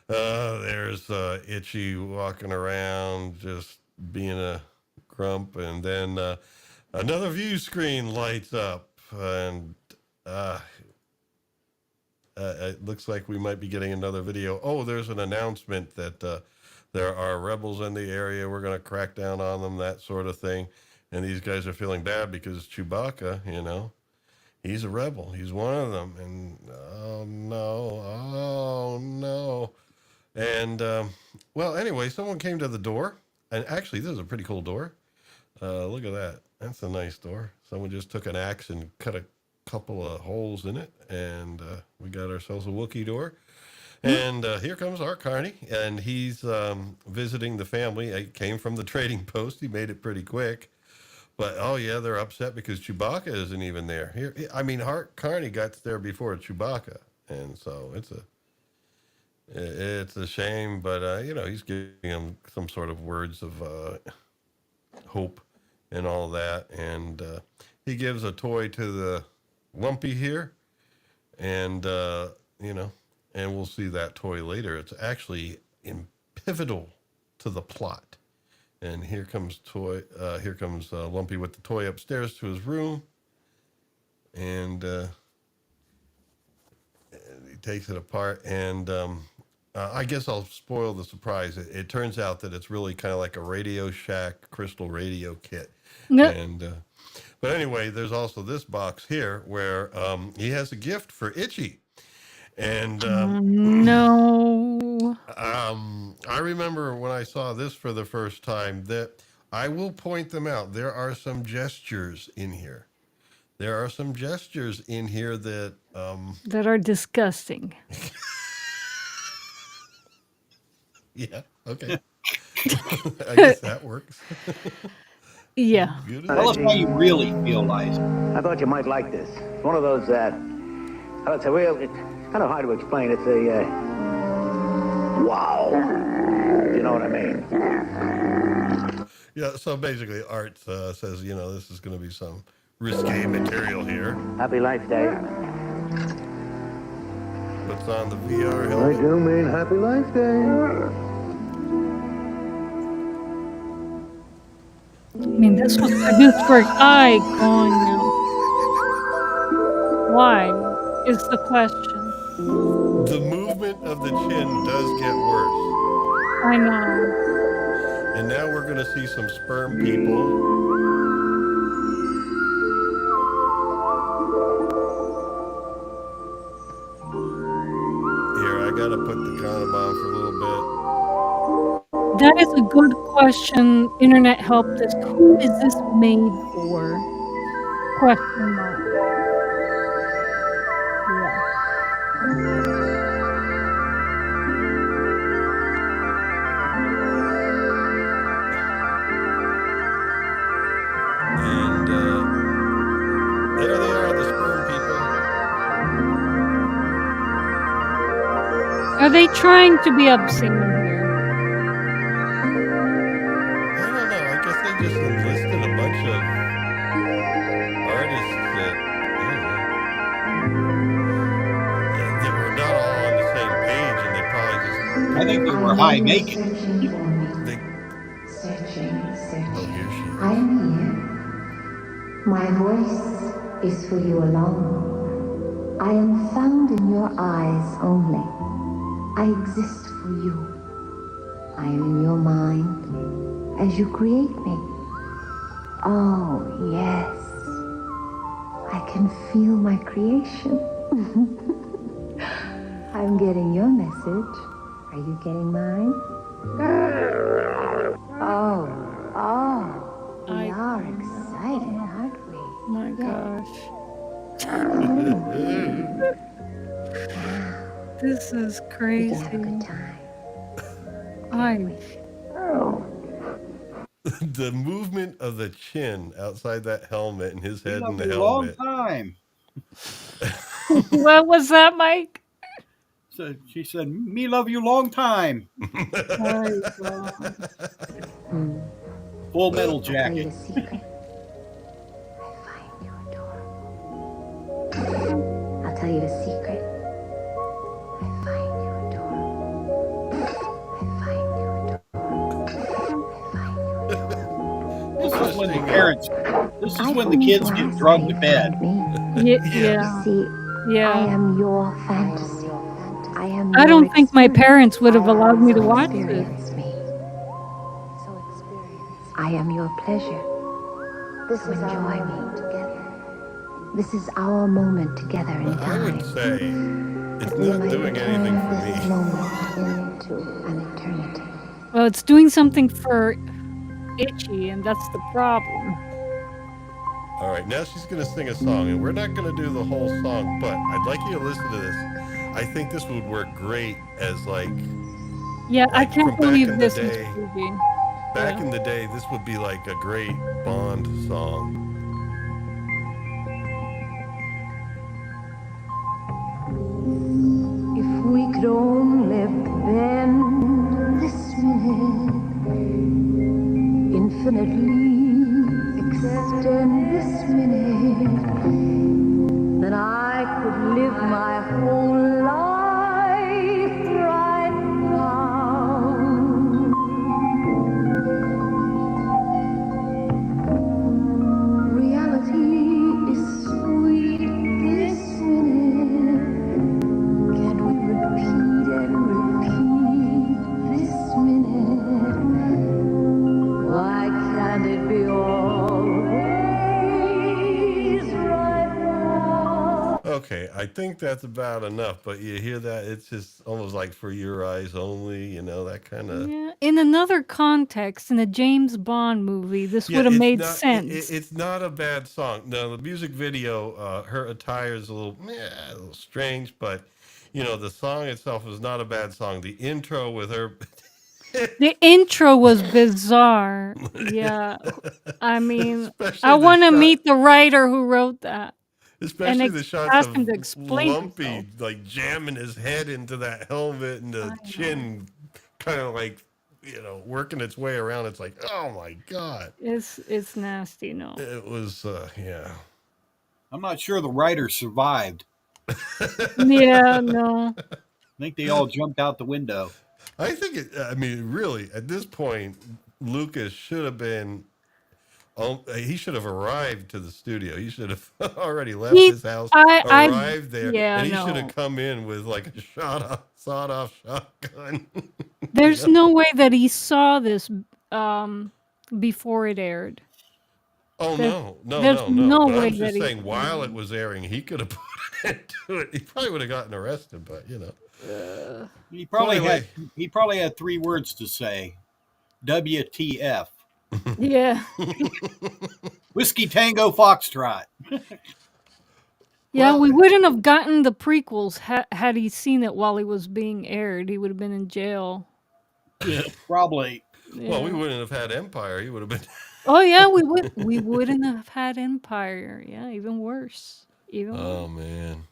there's Itchy walking around just being a grump, and then another view screen lights up, and it looks like we might be getting another video. Oh, there's an announcement that there are rebels in the area. We're going to crack down on them, that sort of thing. And these guys are feeling bad because Chewbacca, he's a rebel. He's one of them. And oh no. And well, anyway, someone came to the door. And actually, this is a pretty cool door. Look at that. That's a nice door. Someone just took an axe and cut a couple of holes in it. And we got ourselves a Wookiee door. And here comes Art Carney. And he's visiting the family. He came from the trading post. He made it pretty quick. But, oh, yeah, they're upset because Chewbacca isn't even there. Art Carney got there before Chewbacca. And so it's a shame, but, he's giving him some sort of words of hope and all that. And he gives a toy to the Lumpy here. And, and we'll see that toy later. It's actually pivotal to the plot. And here comes Lumpy with the toy upstairs to his room. And he takes it apart, and I guess I'll spoil the surprise. It turns out that it's really kind of like a Radio Shack crystal radio kit. Yep. And but anyway, there's also this box here where he has a gift for Itchy. And no. I remember when I saw this for the first time that I will point them out. There are some gestures in here. There are some gestures in here that that are disgusting. Yeah, okay. I guess that works. Yeah. Tell us how you really feel, Liza. I thought you might like this. It's one of those that, it's kind of hard to explain. It's a, wow. You know what I mean? Yeah, so basically Art says, this is going to be some risque material here. Happy Life Day. Puts on the VR I helmet. do mean Happy Life Day. This was produced for Icon now. Why is the question? The movement of the chin does get worse. I know. And now we're going to see some sperm people. Here, I got to put the condom on for a little bit. That is a good question. Internet help us. Who is this made for? Question mark. And there they are, the sperm people. Are they trying to be obscene here? I don't know. I guess they just enlisted a bunch of artists that, they were not all on the same page, and they probably just... I think they were high naked. Searching. Oh, here she is. I am here. My voice is for you alone. I am found in your eyes only. I exist for you. I am in your mind as you create me. Oh, yes. I can feel my creation. I'm getting your message. Are you getting mine? Oh. We are excited, aren't we? My gosh. This is crazy. We can have a good time. the movement of the chin outside that helmet and his head in the a long helmet. time. What was that, Mike? So she said, "Me love you long time." Oh, God. Full Metal Jacket. I'll tell you a secret. I find you adorable. I find you adorable. This is when the parents. This is when the kids get drugged to bed. Yeah. See, Yeah. I am your fantasy. I don't think my parents would have allowed me to watch this. I am your pleasure. This is enjoy me together. This is our moment together in time. I would say it's not doing anything for me. This moment into an eternity. Well, it's doing something for Itchy, and that's the problem. All right, now she's going to sing a song, and we're not going to do the whole song, but I'd like you to listen to this. I think this would work great as Yeah, I can't from back believe in this the is day. movie. Back in the day, this would be like a great Bond song. If we could only bend this minute, infinitely extend this minute, then I could live my whole life right now. Reality is sweet this minute. Can we repeat and repeat this minute? Why can't it be always right now? Okay, I think that's about enough, but you hear that? It's just almost like for your eyes only, that kind of... Yeah. In another context, in a James Bond movie, this would have made sense. It's not a bad song. Now, the music video, her attire is a little strange, but, the song itself is not a bad song. The intro with her... The intro was bizarre. Yeah. I mean, Especially I the want to shot- meet the writer who wrote that. Especially the shots ask of him to explain Lumpy, himself. jamming his head into that helmet and the chin kind of working its way around. It's like, oh my God. It's nasty, no. It was, yeah. I'm not sure the writer survived. Yeah, no. I think they all jumped out the window. I think really, at this point, Lucas should have been... he should have arrived to the studio. He should have already left his house, arrived there, and he should have come in with like a sawed-off shotgun. There's no way that he saw this before it aired. Oh, no. There's no But way I'm just that saying, while it was airing, he could have put it into it. He probably would have gotten arrested, but He probably had 3 words to say. WTF. Yeah. Whiskey Tango Foxtrot. Yeah, we wouldn't have gotten the prequels had he seen it while it was being aired. He would have been in jail. Yeah, probably. Yeah. Well, we wouldn't have had Empire. He would have been... Oh yeah, we wouldn't have had Empire. Yeah, even worse. Oh man.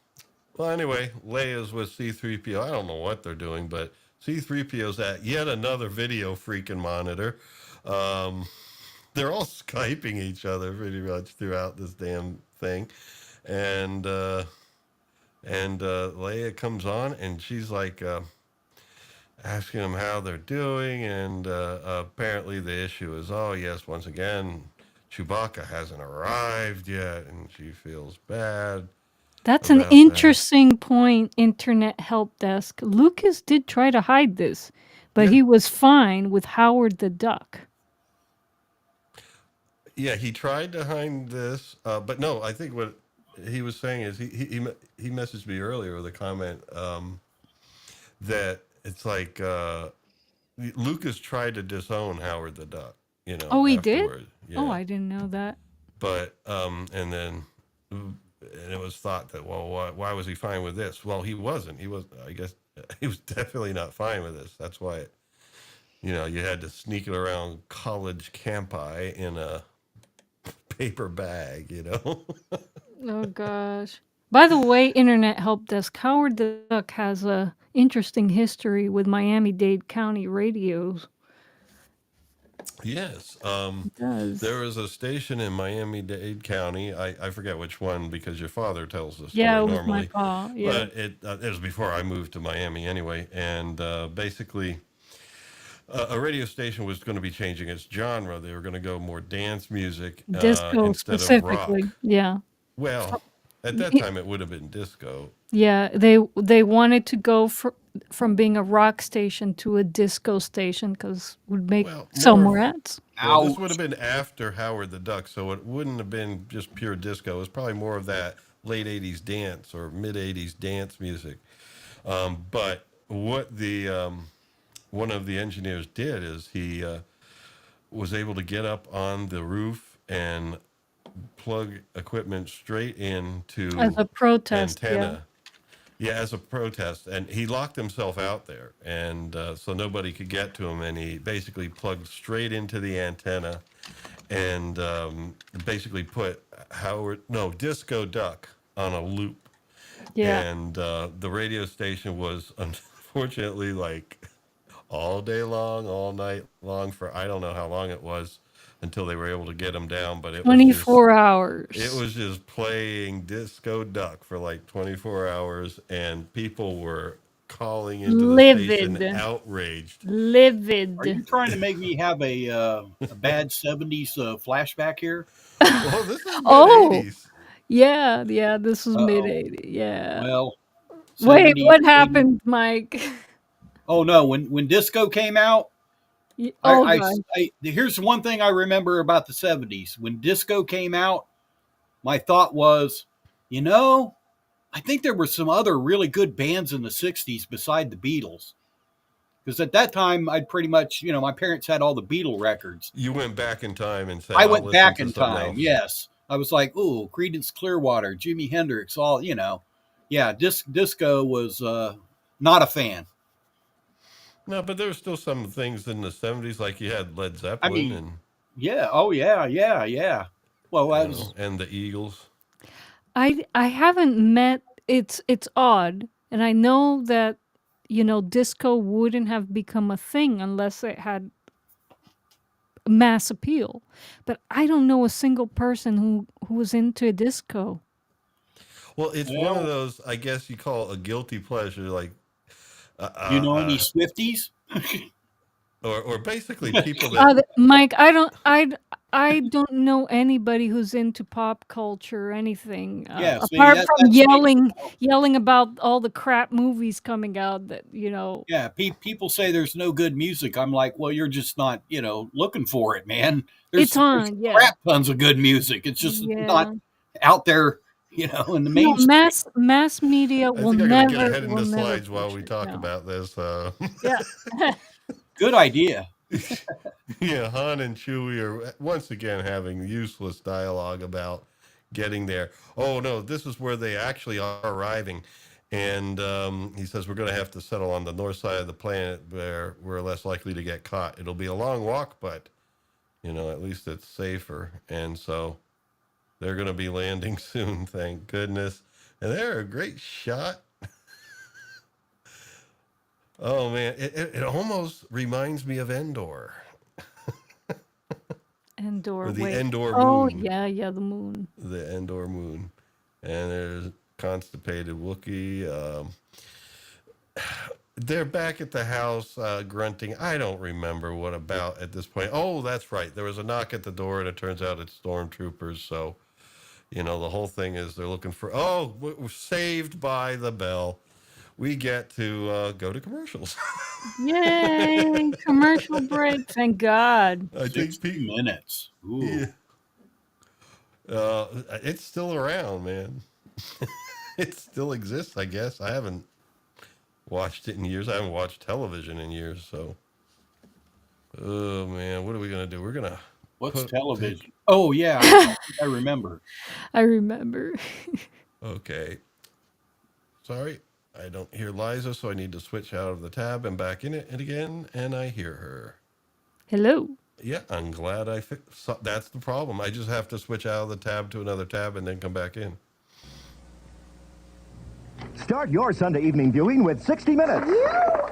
Well, anyway, Leia's with C-3PO. I don't know what they're doing, but C-3PO's at yet another video freaking monitor. They're all Skyping each other pretty much throughout this damn thing. And Leia comes on and she's like asking them how they're doing. And apparently the issue is, oh yes, once again, Chewbacca hasn't arrived yet, and she feels bad. That's an interesting point, Internet Help Desk. Lucas did try to hide this, but he was fine with Howard the Duck. Yeah, he tried to hide this, but no, I think what he was saying is he messaged me earlier with a comment that it's like Lucas tried to disown Howard the Duck, Oh, he afterward. did? Yeah. Oh, I didn't know that. But and it was thought that, well, why was he fine with this? Well, he wasn't. I guess he was definitely not fine with this. That's why You had to sneak it around college campi in a paper bag. Oh gosh. By the way, Internet Help Desk, Howard the Duck has a interesting history with Miami-Dade County radios. Yes. It does. There was a station in Miami-Dade County. I forget which one because your father tells the Yeah, story it was my normally. pa. Yeah. But it was before I moved to Miami anyway. And basically, a radio station was going to be changing its genre. They were going to go more dance music Disco instead of specifically. rock. Yeah. Well, at that It- time, it would have been disco. yeah, they wanted to go from being a rock station to a disco station because would make Well, sell more. more ads. Well, this would Ouch. have been after Howard the Duck, so it wouldn't have been just pure disco. It was probably more of that late '80s dance or mid '80s dance music. But what the one of the engineers did is he was able to get up on the roof and plug equipment straight As into a protest, yeah. antenna. Yeah, as a protest, and he locked himself out there, and so nobody could get to him. And he basically plugged straight into the antenna, and basically put Disco Duck on a loop. Yeah. And the radio station was unfortunately like all day long, all night long for I don't know how long it was until they were able to get him down. But it was just 24 hours. it was just playing Disco Duck for like 24 hours, and people were calling into the station Livid. outraged. Are you Livid. trying to make me have a bad 70s flashback here? Well, this is mid Oh, 80s. yeah, this was mid Uh-oh. 80s. Yeah. Well, Wait, 70s, what 80s. happened, Mike? Oh no, when disco came out, Oh here's one thing I remember about the 70s. When disco came out, my thought was, I think there were some other really good bands in the 60s beside the Beatles. Because at that time, I'd pretty much, my parents had all the Beatle records. You went back in time and said, I I'll went listen back to in something time, else. yes. I was like, ooh, Creedence Clearwater, Jimi Hendrix, all, Yeah, disco was not a fan. No, but there were still some things in the 70s, like you had Led I Zeppelin mean, yeah, oh yeah. Well, that was and the Eagles. I haven't met it's odd, and I know that disco wouldn't have become a thing unless it had mass appeal. But I don't know a single person who was into disco. Well, it's one of well, those, I guess you call it a guilty pleasure, like, you know any Swifties? or basically people that, Mike, I don't know anybody who's into pop culture or anything Yeah, see, apart from that's me. yelling about all the crap movies coming out that Yeah, people say there's no good music. I'm like, well, you're just not, looking for it, man. it's There's on. Yeah, crap tons of good music. It's just yeah. not out there, in the No, mainstream. mass media I will think I'm going to get never ahead in will the never slides while push we it. talk No. about this. Yeah. Good idea. Yeah, Han and Chewie are once again having useless dialogue about getting there. Oh no, this is where they actually are arriving, and he says we're going to have to settle on the north side of the planet where we're less likely to get caught. It'll be a long walk, but at least it's safer. And so they're going to be landing soon, thank goodness. And they're a great shot. Oh man, it almost reminds me of Endor. Endor. Or the Wait. Endor Oh moon. yeah, the moon. The Endor moon. And there's constipated Wookiee. They're back at the house grunting. I don't remember what about at this point. Oh, that's right. There was a knock at the door, and it turns out it's stormtroopers. So, the whole thing is they're looking for, we're saved by the bell. We get to go to commercials. Yay! Commercial break. Thank God. I think 60 minutes. Ooh. Yeah. It's still around, man. It still exists, I guess. I haven't watched it in years. I haven't watched television in years, so. Oh man, what are we gonna do? We're gonna. What's television? Oh yeah, I remember. I remember. Okay. Sorry. I don't hear Liza, so I need to switch out of the tab and back in it and again, and I hear her. Hello. Yeah, I'm glad so that's the problem. I just have to switch out of the tab to another tab and then come back in. Start your Sunday evening viewing with 60 Minutes. You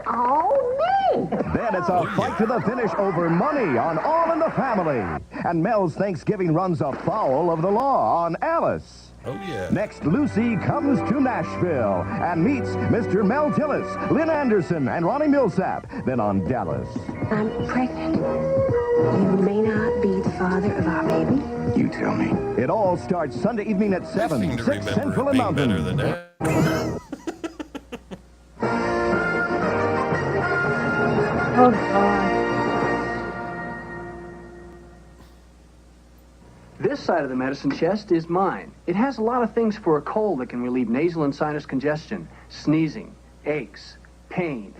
owe me. Then it's a fight to the finish over money on All in the Family. And Mel's Thanksgiving runs afoul of the law on Alice. Oh, yeah. Next, Lucy comes to Nashville and meets Mr. Mel Tillis, Lynn Anderson, and Ronnie Millsap. Then on Dallas. I'm pregnant. You may not be the father of our baby. You tell me. It all starts Sunday evening at 7, 6 Central and Mountain. Better than that. Oh, God. This side of the medicine chest is mine. It has a lot of things for a cold that can relieve nasal and sinus congestion, sneezing, aches, pain,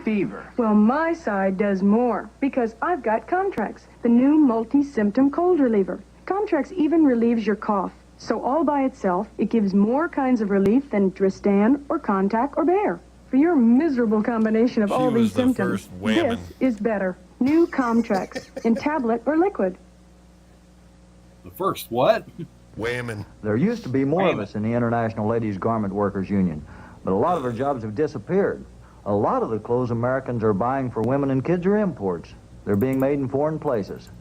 fever. Well, my side does more because I've got Contracts, the new multi-symptom cold reliever. Contracts even relieves your cough. So all by itself, it gives more kinds of relief than Dristan or Contac or Bayer. For your miserable combination of all these symptoms, this is better. New Contracts in tablet or liquid. The first what? Whamming. There used to be more of us in the International Ladies Garment Workers Union, but a lot of our jobs have disappeared. A lot of the clothes Americans are buying for women and kids are imports. They're being made in foreign places.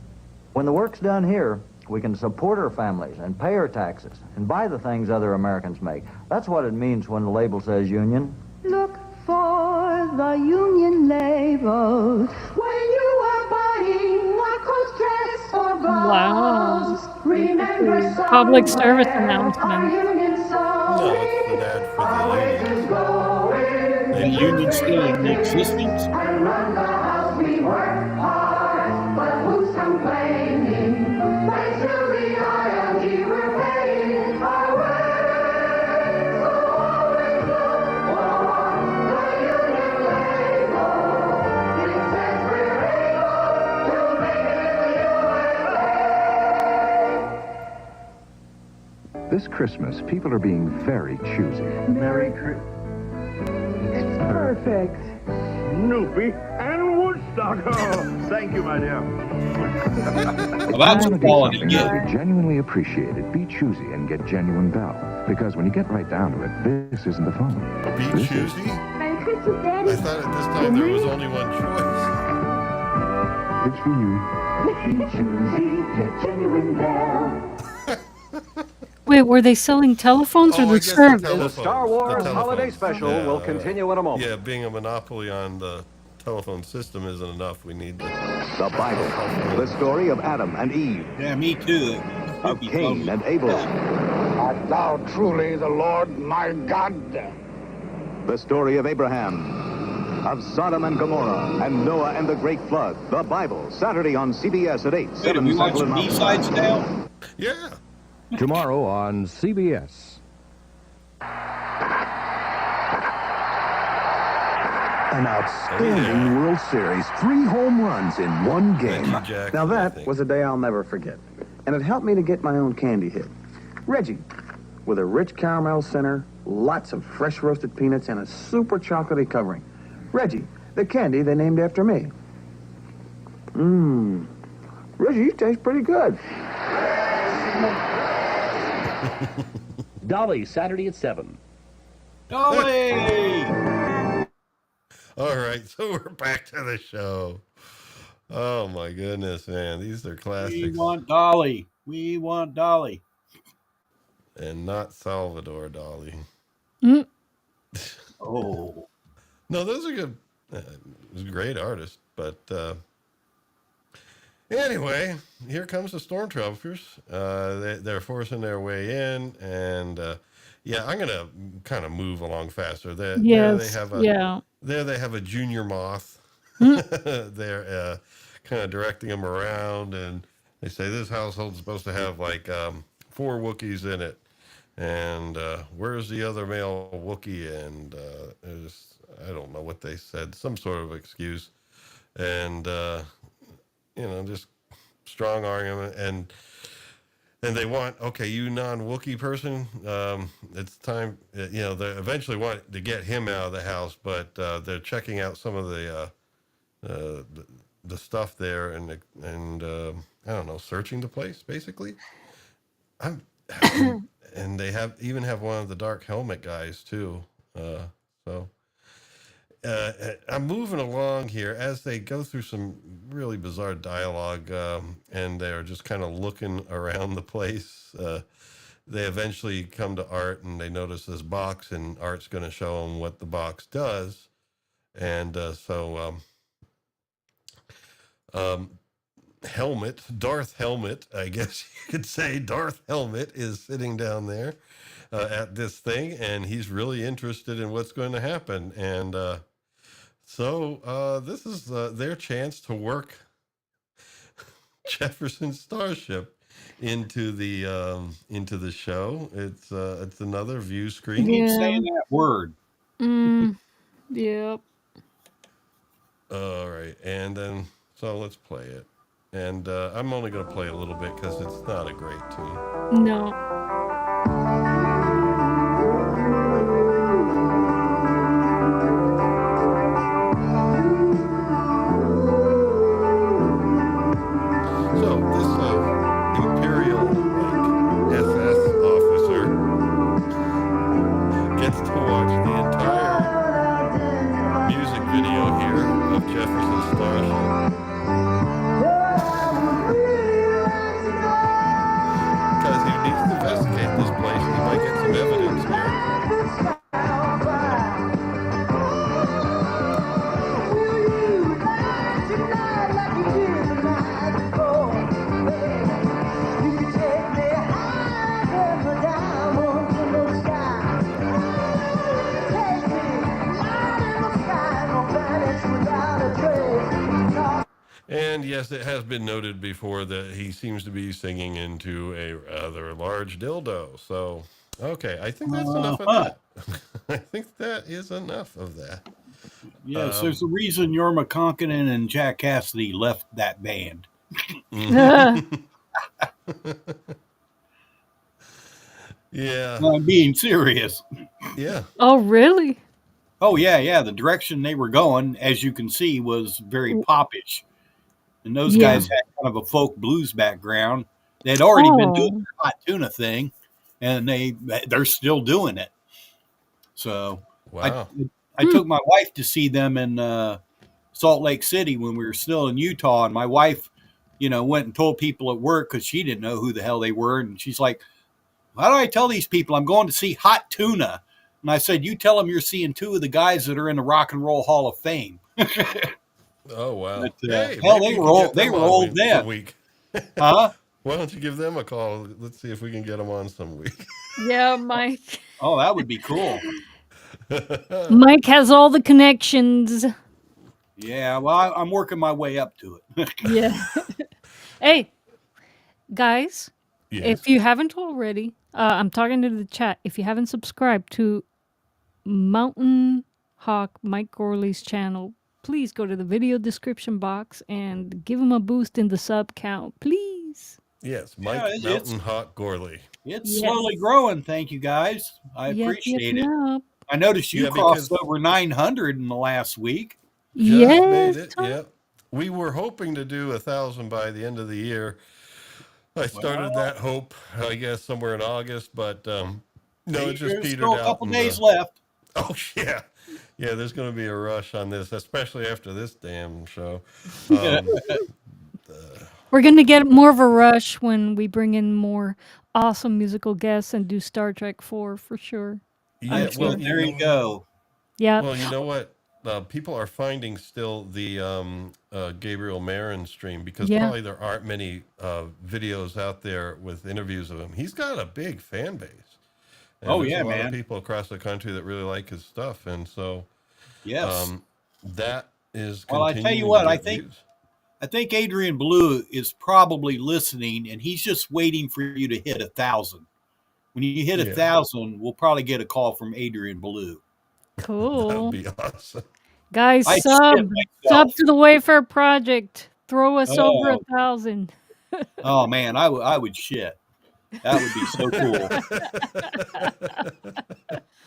When the work's done here, we can support our families and pay our taxes and buy the things other Americans make. That's what it means when the label says union. Look for the union label when you are buying a coat dress or blouse. Wow. Remember Public service announcement. No, it's an ad for the union. The union still in existence? And run the house we work hard, but who's complaining? Thanks to the IMG we're paying our way. So always look for the union label. It says we're able to make it in the USA. This Christmas, people are being very choosy. Merry Christmas. It's perfect. Snoopy and Woodstock. Oh, thank you, my dear. Well, that's quality. To be genuinely appreciated, be choosy and get genuine Bell. Because when you get right down to it, this isn't the phone. Be choosy? Merry Christmas, Daddy. I thought at this time there was only one choice. It's for you. Be choosy, get genuine Bell. Wait, were they selling telephones or the service? The Star Wars Holiday Special will continue in a moment. Yeah, being a monopoly on the telephone system isn't enough. We need The Bible, the story of Adam and Eve. Yeah, me too. Of Cain and Abel. Art thou truly the Lord my God? The story of Abraham, of Sodom and Gomorrah, and Noah and the Great Flood. The Bible, Saturday on CBS at 8, Wait, 7 are we Central watching Mountain. B-sides now? Yeah. Tomorrow on CBS. An outstanding World Series, 3 home runs in one game. Now that was a day I'll never forget. And it helped me to get my own candy hit. Reggie, with a rich caramel center, lots of fresh roasted peanuts, and a super chocolatey covering. Reggie, the candy they named after me. Reggie, you taste pretty good. Dolly, Saturday at 7. Dolly! All right, so we're back to the show. Oh my goodness, man. These are classics. We want Dolly. We want Dolly. And not Salvador Dali. Oh. No, those are good. He's a great artist. But anyway, here comes the Stormtroopers. They're forcing their way in. And yeah, I'm going to kind of move along faster. There they have a junior Moth. They're kind of directing them around. And they say this household's supposed to have like 4 Wookiees in it. And where's the other male Wookiee? And I don't know what they said, some sort of excuse. And, just strong argument. And and they want, okay, you non-Wookiee person, it's time. They eventually want to get him out of the house, but they're checking out some of the stuff there, and I don't know, searching the place basically. I'm, and they even have one of the dark helmet guys too. So I'm moving along here as they go through some really bizarre dialogue, and they're just kind of looking around the place. They eventually come to Art, and they notice this box, and Art's going to show them what the box does. And Darth Helmet, I guess you could say, Darth Helmet is sitting down there at this thing, and he's really interested in what's going to happen. And so this is their chance to work Jefferson Starship into the show. It's another view screen. Keep saying that word. Yep. All right, and then so let's play it. And I'm only going to play a little bit because it's not a great tune. No. So this Imperial SS officer gets to watch the entire music video here of Jefferson Starship. Because he needs to investigate this place. He might get some evidence here. And yes, it has been noted before that he seems to be singing into a rather large dildo. So, okay, I think that's enough of that. I think that is enough of that. Yes, there's a reason Jorma Kaukonen and Jack Cassidy left that band. Yeah. I'm being serious. Yeah. Oh, really? Oh, yeah. The direction they were going, as you can see, was very popish. And those guys had kind of a folk blues background. They had already been doing the hot tuna thing, and they're still doing it. So wow. I took my wife to see them in Salt Lake City when we were still in Utah, and my wife, went and told people at work because she didn't know who the hell they were, and she's like, "How do I tell these people I'm going to see hot tuna?" And I said, "You tell them you're seeing two of the guys that are in the Rock and Roll Hall of Fame." Oh wow! But, hey, hell, they were old then. Week. Huh? Why don't you give them a call? Let's see if we can get them on some week. Yeah, Mike. Oh, that would be cool. Mike has all the connections. Yeah, well, I'm working my way up to it. Yeah. Hey, guys, if you haven't already, I'm talking to the chat. If you haven't subscribed to Mountain Hawk Mike Gourley's channel, please go to the video description box and give him a boost in the sub count, please. Yes, Mike Mountain Hawk Gourley. It's slowly growing. Thank you, guys. I appreciate it. I noticed you crossed over 900 in the last week. Made it. Yeah, we were hoping to do 1,000 by the end of the year. I started that hope, I guess, somewhere in August, but no, it just petered out. A couple days left. Oh yeah. Yeah, there's going to be a rush on this, especially after this damn show. We're going to get more of a rush when we bring in more awesome musical guests and do Star Trek 4 for sure. Yeah, well, there you go. Yeah. Well, you know what? People are finding still the Gabriel Marin stream because probably there aren't many videos out there with interviews of him. He's got a big fan base. And there's a lot of people across the country that really like his stuff, and so that is. Well, I tell you what, I think Adrian Blue is probably listening, and he's just waiting for you to hit 1,000. When you hit 1,000, we'll probably get a call from Adrian Blue. Cool. That would be awesome. Guys, sub to the Wayfair Project. Throw us over 1,000. Oh man, I would shit. That would be so cool.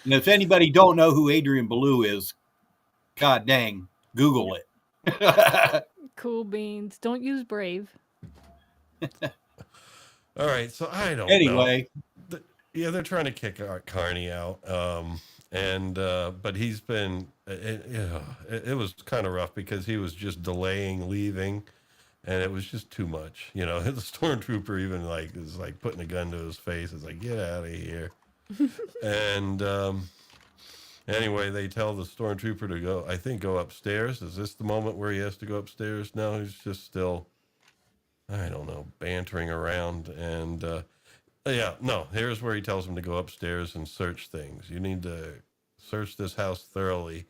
And if anybody don't know who Adrian Belew is, god dang, Google it. Cool beans. Don't use Brave. All right, so I don't Anyway. know. Yeah, they're trying to kick Carney out, but he's been. It was kind of rough because he was just delaying leaving, and it was just too much. You know, the stormtrooper even is putting a gun to his face. It's like, get out of here. And anyway, they tell the stormtrooper to go upstairs. Is this the moment where he has to go upstairs? No, he's just still, I don't know, bantering around. And here's where he tells him to go upstairs and search things. You need to search this house thoroughly.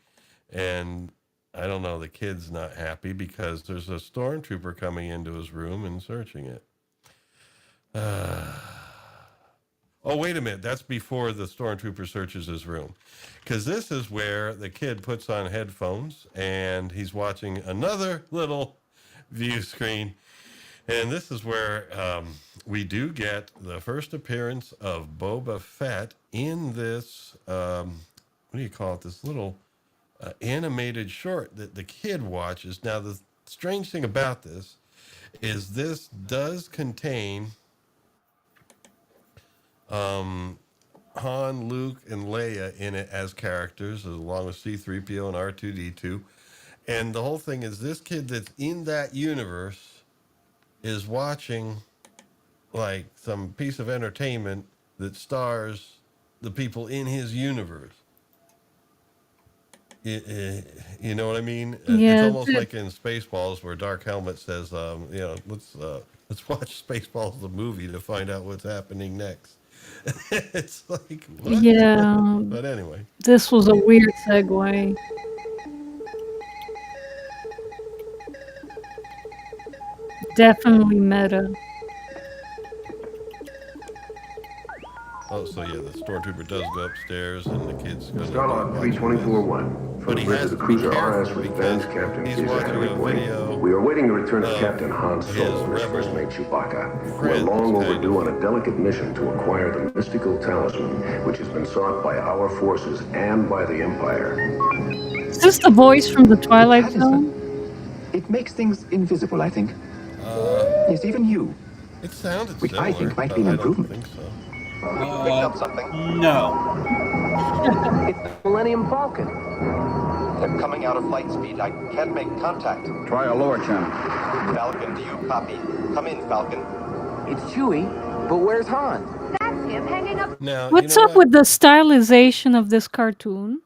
And I don't know, the kid's not happy because there's a stormtrooper coming into his room and searching it. Oh, wait a minute. That's before the stormtrooper searches his room. Because this is where the kid puts on headphones and he's watching another little view screen. And this is where we do get the first appearance of Boba Fett in this, what do you call it? This little animated short that the kid watches. Now, the strange thing about this is this does contain Han, Luke, and Leia in it as characters, along with C-3PO and R2-D2. And the whole thing is this kid that's in that universe is watching like some piece of entertainment that stars the people in his universe. You know what I mean? Yeah, it's almost like in Spaceballs where Dark Helmet says, let's watch Spaceballs the movie to find out what's happening next. It's like, what? Yeah. But anyway. This was a weird segue. Definitely meta. Oh, so yeah, the stormtrooper does go upstairs and the kids go. Starlog 324-1. From the the cruiser RS Revenge, Captain Kizar Henrik Wayne. We are waiting to return to Captain Han Solo and his first mate Chewbacca, who are long overdue on a delicate mission to acquire the mystical talisman, which has been sought by our forces and by the Empire. Is this the voice from the Twilight Zone? It makes things invisible, I think. Yes, even you. It sounded which similar, I think might be an improvement. I don't think so. We picked up something. No. It's the Millennium Falcon. They're coming out of flight speed. I can't make contact. Try a lower channel. Falcon, do you copy? Come in, Falcon. It's Chewie, but where's Han? That's him hanging up. Now, What's up with the stylization of this cartoon?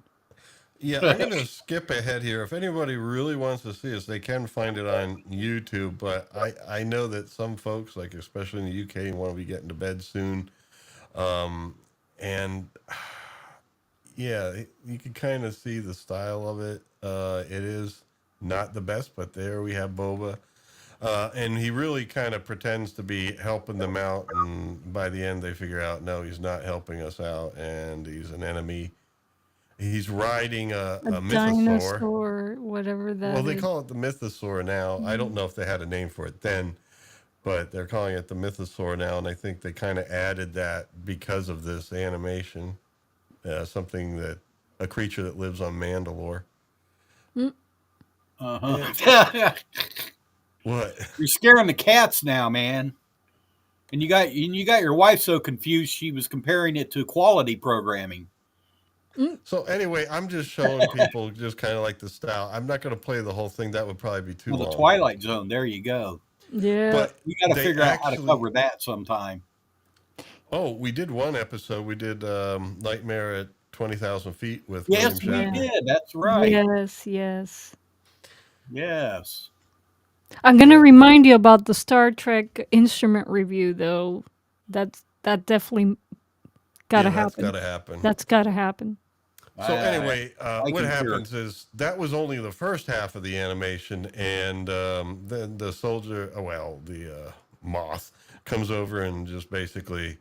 Yeah, I'm going to skip ahead here. If anybody really wants to see us, they can find it on YouTube. But I know that some folks, like especially in the UK, want to be getting to bed soon. And yeah, you can kind of see the style of it. It is not the best, but there we have Boba. And he really kind of pretends to be helping them out. And by the end, they figure out, no, he's not helping us out. And he's an enemy. He's riding a mythosaur. Dinosaur, whatever that Well, they is. call it the mythosaur now. I don't know if they had a name for it then, but they're calling it the mythosaur now. And I think they kind of added that because of this animation, something that a creature that lives on Mandalore. Uh-huh. What? You're scaring the cats now, man. And you got your wife so confused she was comparing it to quality programming. So anyway, I'm just showing people just kind of like the style. I'm not going to play the whole thing. That would probably be too long. The Twilight Zone. There you go. Yeah. But we got to figure out how to cover that sometime. Oh, we did one episode. We did Nightmare at 20,000 Feet with Yes, William we Shatner. did. That's right. Yes. I'm going to remind you about the Star Trek instrument review, though. That definitely got to happen. That's got to happen. That's got to happen. So anyway, what happens is that was only the first half of the animation, and then the soldier, the Moth, comes over and just basically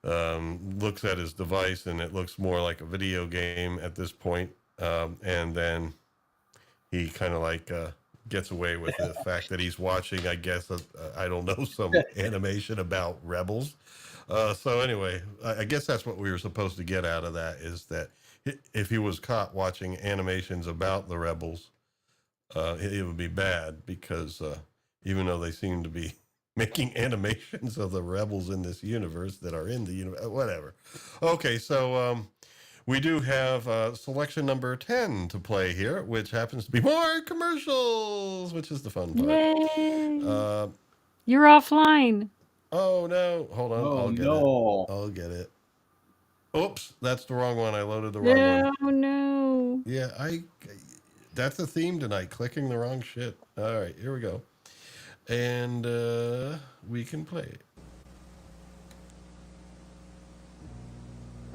looks at his device, and it looks more like a video game at this point. And then he kind of like gets away with the fact that he's watching, I guess, I don't know, some animation about rebels. So anyway, I guess that's what we were supposed to get out of that, is that if he was caught watching animations about the rebels, it would be bad, because even though they seem to be making animations of the rebels in this universe that are in the universe, whatever. Okay, so we do have selection number 10 to play here, which happens to be more commercials, which is the fun part. Yay! You're offline. Oh no! Hold on, Oh, I'll get no. it. I'll get it. Oops, that's the wrong one. I loaded the wrong one. Oh no! Yeah, that's a theme tonight. Clicking the wrong shit. All right, here we go, and we can play it.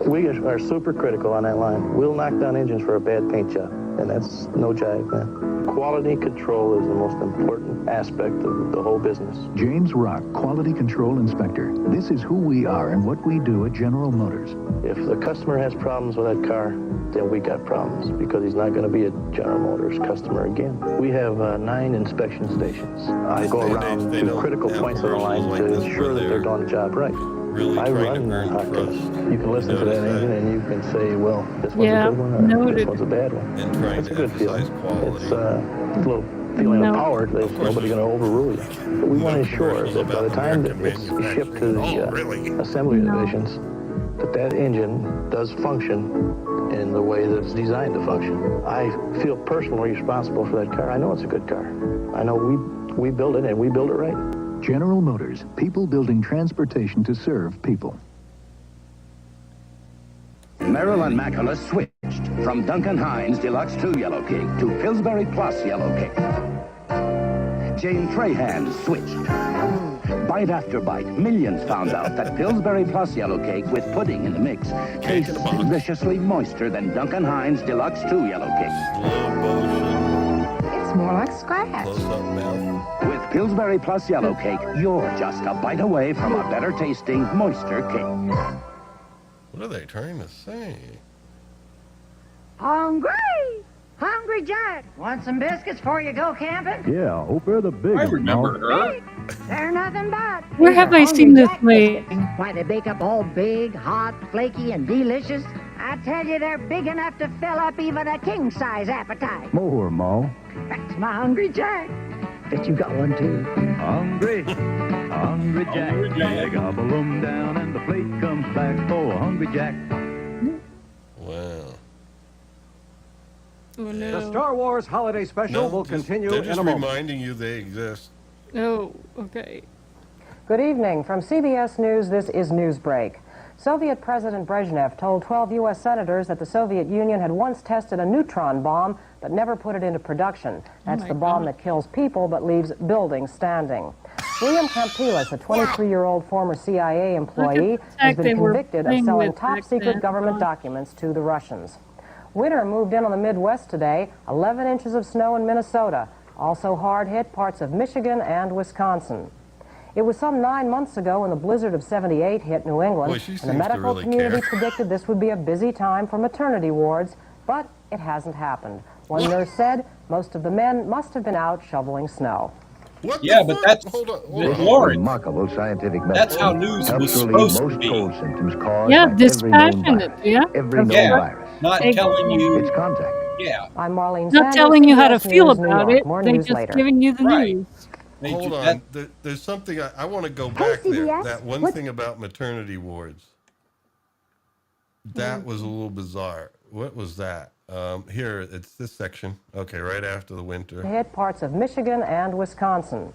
We are super critical on that line. We'll knock down engines for a bad paint job, and that's no jive, man. Quality control is the most important aspect of the whole business. James Rock, Quality Control Inspector. This is who we are and what we do at General Motors. If the customer has problems with that car, then we got problems, because he's not going to be a General Motors customer again. We have 9 inspection stations. I go around to critical points on the line to ensure that they're doing the job right. Really I run Hawkins. You can listen to that engine and you can say, well, this one's a good one, or this one's a bad one. That's a good feeling. It's a little feeling of power. There's nobody going to overrule you. But we want to ensure that by the time that it's shipped to the assembly divisions, that engine does function in the way that it's designed to function. I feel personally responsible for that car. I know it's a good car. I know we build it, and we build it right. General Motors, people building transportation to serve people. Marilyn Macula switched from Duncan Hines Deluxe 2 Yellow Cake to Pillsbury Plus Yellow Cake. Jane Trahan switched. Bite after bite, millions found out that Pillsbury Plus Yellow Cake with pudding in the mix tastes deliciously moister than Duncan Hines Deluxe 2 Yellow Cake. It's more like scratch. With Pillsbury Plus Yellow Cake, you're just a bite away from a better tasting, moister cake. What are they trying to say? Hungry! Hungry Jack! Want some biscuits before you go camping? Yeah, hope they're the big I ones, remember Mom. her. They're nothing but. Where These have are I seen Hungry this Jack lady? biscuits. Why, they bake up all big, hot, flaky, and delicious. I tell you, they're big enough to fill up even a king-size appetite. More, Ma. That's my Hungry Jack. Bet you got one, too. Hungry, Hungry Jack. You gobble 'em down and the plate comes back for a Hungry Jack. Wow. Oh, no. The Star Wars Holiday Special will continue They're in just a moment. reminding you they exist. Oh, okay. Good evening. From CBS News, this is Newsbreak. Soviet President Brezhnev told 12 U.S. senators that the Soviet Union had once tested a neutron bomb but never put it into production. That's the bomb that kills people but leaves buildings standing. William Campilas, a 23-year-old former CIA employee, has been convicted of selling top-secret government documents to the Russians. Winter moved in on the Midwest today, 11 inches of snow in Minnesota, also hard hit parts of Michigan and Wisconsin. It was some 9 months ago when the blizzard of 78 hit New England, and the medical community predicted this would be a busy time for maternity wards, but it hasn't happened. One nurse said most of the men must have been out shoveling snow. Yeah, but that's Lauren. Remarkable scientific That's how method news helps was to supposed relieve to most be. cold symptoms caused Yeah, by dispassionate, yeah. every known Yeah, virus. not telling you. It's contact. Yeah. I'm Marlene Not Sanders, telling you how to CBS feel News, New about York. it. More They're news just later. giving you the news. Hold on. There's something I want to go back there. CBS, That one thing about maternity wards. That was a little bizarre. What was that? Here, it's this section. Okay, right after the winter. Hit parts of Michigan and Wisconsin.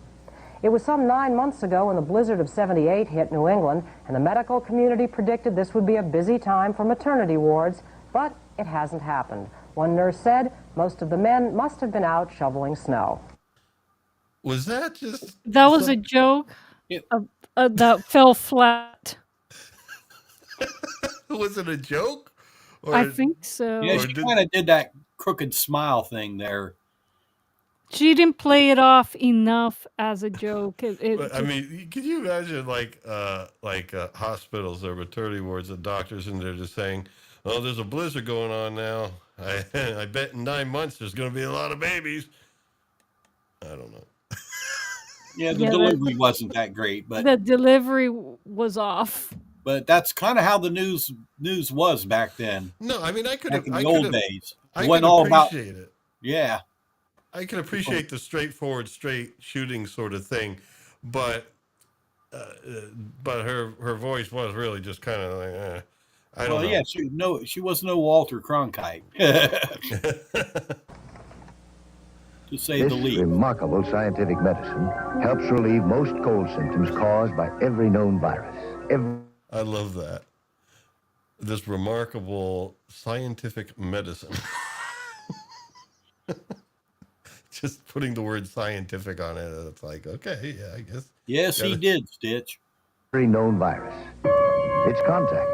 It was some 9 months ago when the blizzard of 78 hit New England, and the medical community predicted this would be a busy time for maternity wards, but it hasn't happened. One nurse said most of the men must have been out shoveling snow. Was that just... That was a joke that fell flat. Was it a joke? I think so. Yeah, she kind of did that crooked smile thing there. She didn't play it off enough as a joke. I mean, can you imagine like hospitals or maternity wards and doctors, and they're just saying, "Oh, there's a blizzard going on now. I bet in 9 months there's going to be a lot of babies." I don't know. Yeah, the delivery wasn't that great, but the delivery was off. But that's kind of how the news was back then. No, I mean, I could back have in the old days. I wasn't could all about appreciate it. Yeah, I can appreciate the straightforward, straight shooting sort of thing, but her voice was really just kind of like, I don't know. Yeah, she was no Walter Cronkite, to say the least. This remarkable scientific medicine helps relieve most cold symptoms caused by every known virus. I love that. This remarkable scientific medicine. Just putting the word scientific on it, it's like, okay, yeah, I guess. Yes, he did, Stitch. Every known virus. It's contact.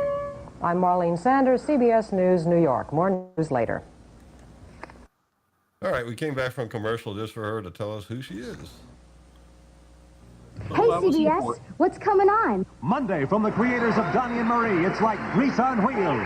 I'm Marlene Sanders, CBS News, New York. More news later. All right, we came back from commercial just for her to tell us who she is. Hey, CBS, what's coming on? Monday, from the creators of Donnie and Marie, it's like Grease on Wheels.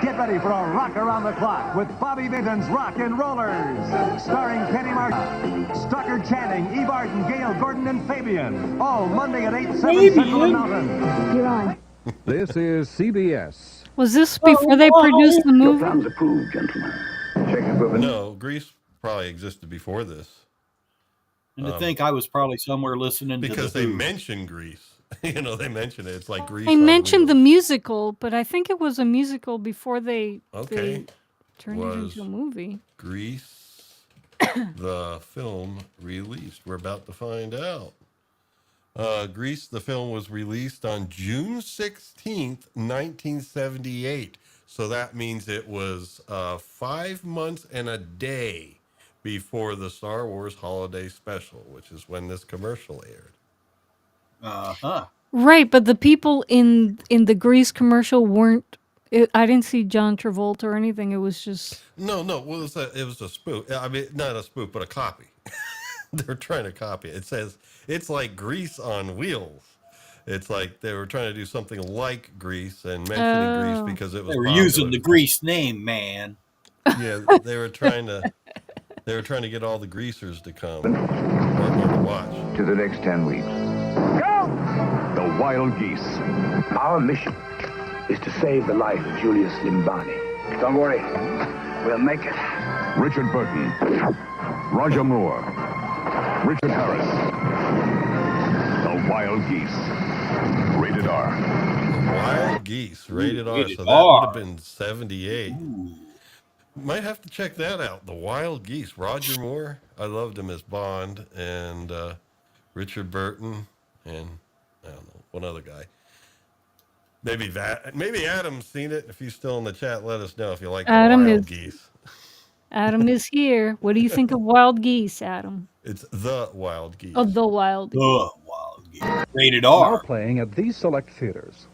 Get ready for a rock around the clock with Bobby Vinton's Rock and Rollers. Starring Penny Martin, Stucker Channing, Eve Arden, Gail Gordon, and Fabian. All Monday at 8, 7 Central and Mountain. You're on. This is CBS. Was this before they produced the movie? Your plans approved, gentlemen. Check equipment. No, Grease probably existed before this. And to think I was probably somewhere listening because to they mention Grease. They mention it. It's like Grease. They mentioned the musical, but I think it was a musical before they turned it into a movie. Grease, the film released. We're about to find out. Grease, the film, was released on June 16th, 1978. So that means it was 5 months and a day before the Star Wars Holiday Special, which is when this commercial aired. Right, but the people in the Grease commercial weren't. I didn't see John Travolta or anything. It was just No. Well, it was a spoof. I mean, not a spoof, but a copy. They're trying to copy it. It says it's like Grease on wheels. It's like they were trying to do something like Grease and mentioning Grease because it was. They were using the Grease name, man. Yeah, they were trying to get all the greasers to come or to watch. To the next 10 weeks. Go! The Wild Geese. Our mission is to save the life of Julius Limbani. Don't worry, we'll make it. Richard Burton, Roger Moore, Richard Harris. The Wild Geese. Rated R. Wild Geese, rated R. Rated So that R. would have been 78. Might have to check that out. The Wild Geese. Roger Moore. I loved him as Bond, and Richard Burton, and I don't know, one other guy. Maybe Adam's seen it. If he's still in the chat, let us know if you like the Wild Geese. Adam is here. What do you think of Wild Geese, Adam? It's The Wild Geese. Oh, The Wild Geese. The Wild Geese. Rated R. Now playing at these select theaters.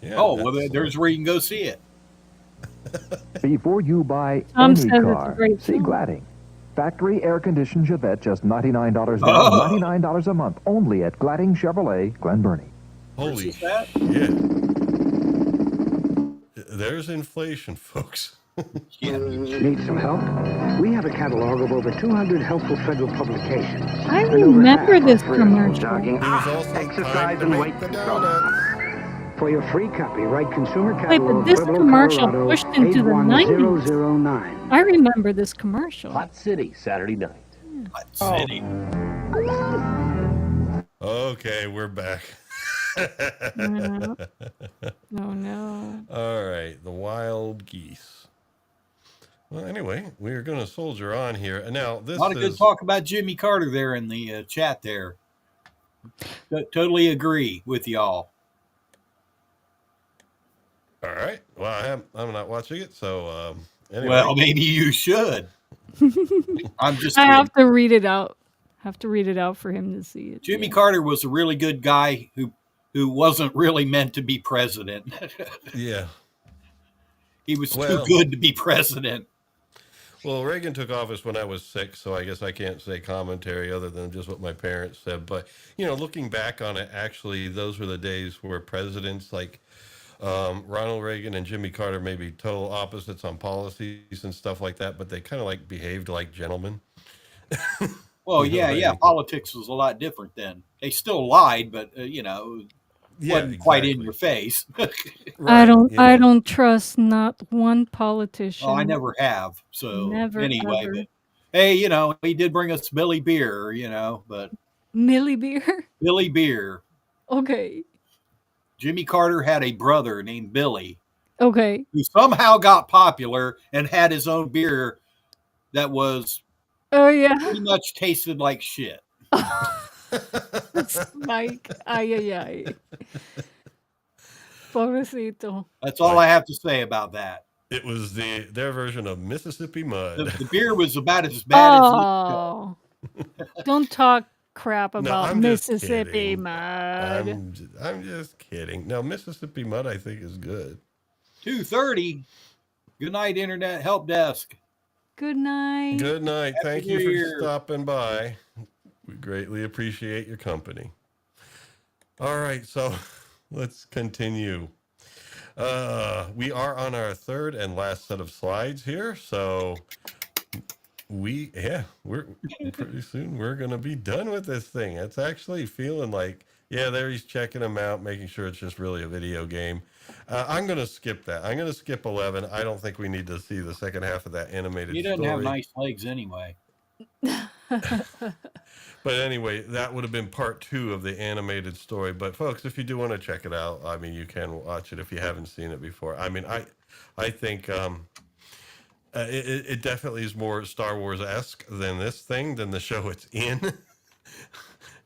Yeah, there's where you can go see it. Before you buy Tom any says it's a car, great see film. Gladding. Factory air-conditioned Chevette, just $99 down, $99 a month, only at Gladding Chevrolet, Glen Burnie. Holy shit. There's inflation, folks. Need some help? We have a catalog of over 200 helpful federal publications. I remember this commercial. Jogging, exercise, and weight control. For your free copy, write Consumer Wait, Catalog, but this Pueblo, commercial Colorado, pushed into the 90s. 81009. I remember this commercial. Hot City, Saturday night. Hot City. Okay, we're back. No. No. All right, the Wild Geese. Well, anyway, we're going to soldier on here. And now this A lot of good talk about Jimmy Carter there in the chat there. Totally agree with y'all. All right. Well, I'm not watching it, so anyway. Well, maybe you should. I'm just. I have to read it out. Have to read it out for him to see it. Jimmy Carter was a really good guy who wasn't really meant to be president. Yeah. He was too good to be president. Well, Reagan took office when I was 6, so I guess I can't say commentary other than just what my parents said. But, looking back on it, actually, those were the days where presidents like Ronald Reagan and Jimmy Carter may be total opposites on policies and stuff like that, but they kind of behaved like gentlemen. Well, yeah. Politics was a lot different then. They still lied, but wasn't quite in your face. I don't trust not one politician. Oh, I never have. So Never, anyway, ever. but hey, he did bring us Billy Beer, but Millie Beer? Billy Beer. Okay. Jimmy Carter had a brother named Billy. Okay. Who somehow got popular and had his own beer that was pretty much tasted like shit. Mike, ay. Pobrecito. That's all I have to say about that. It was their version of Mississippi Mud. The beer was about as bad as Don't talk crap about Mississippi Mud. I'm just kidding. No, Mississippi Mud I think is good. 2:30. Good night, Internet Help Desk. Good night. Good night. Happy Thank New you for Year. stopping by. We greatly appreciate your company. All right, so let's continue. We are on our third and last set of slides here, so we're pretty soon we're gonna be done with this thing. It's actually feeling like, there he's checking them out, making sure it's just really a video game. I'm gonna skip that. I'm gonna skip 11. I don't think we need to see the second half of that animated story. He doesn't have nice legs anyway. But anyway, that would have been part 2 of the animated story. But folks, if you do want to check it out, I mean, you can watch it if you haven't seen it before. I mean, I think it definitely is more Star Wars-esque than the show it's in.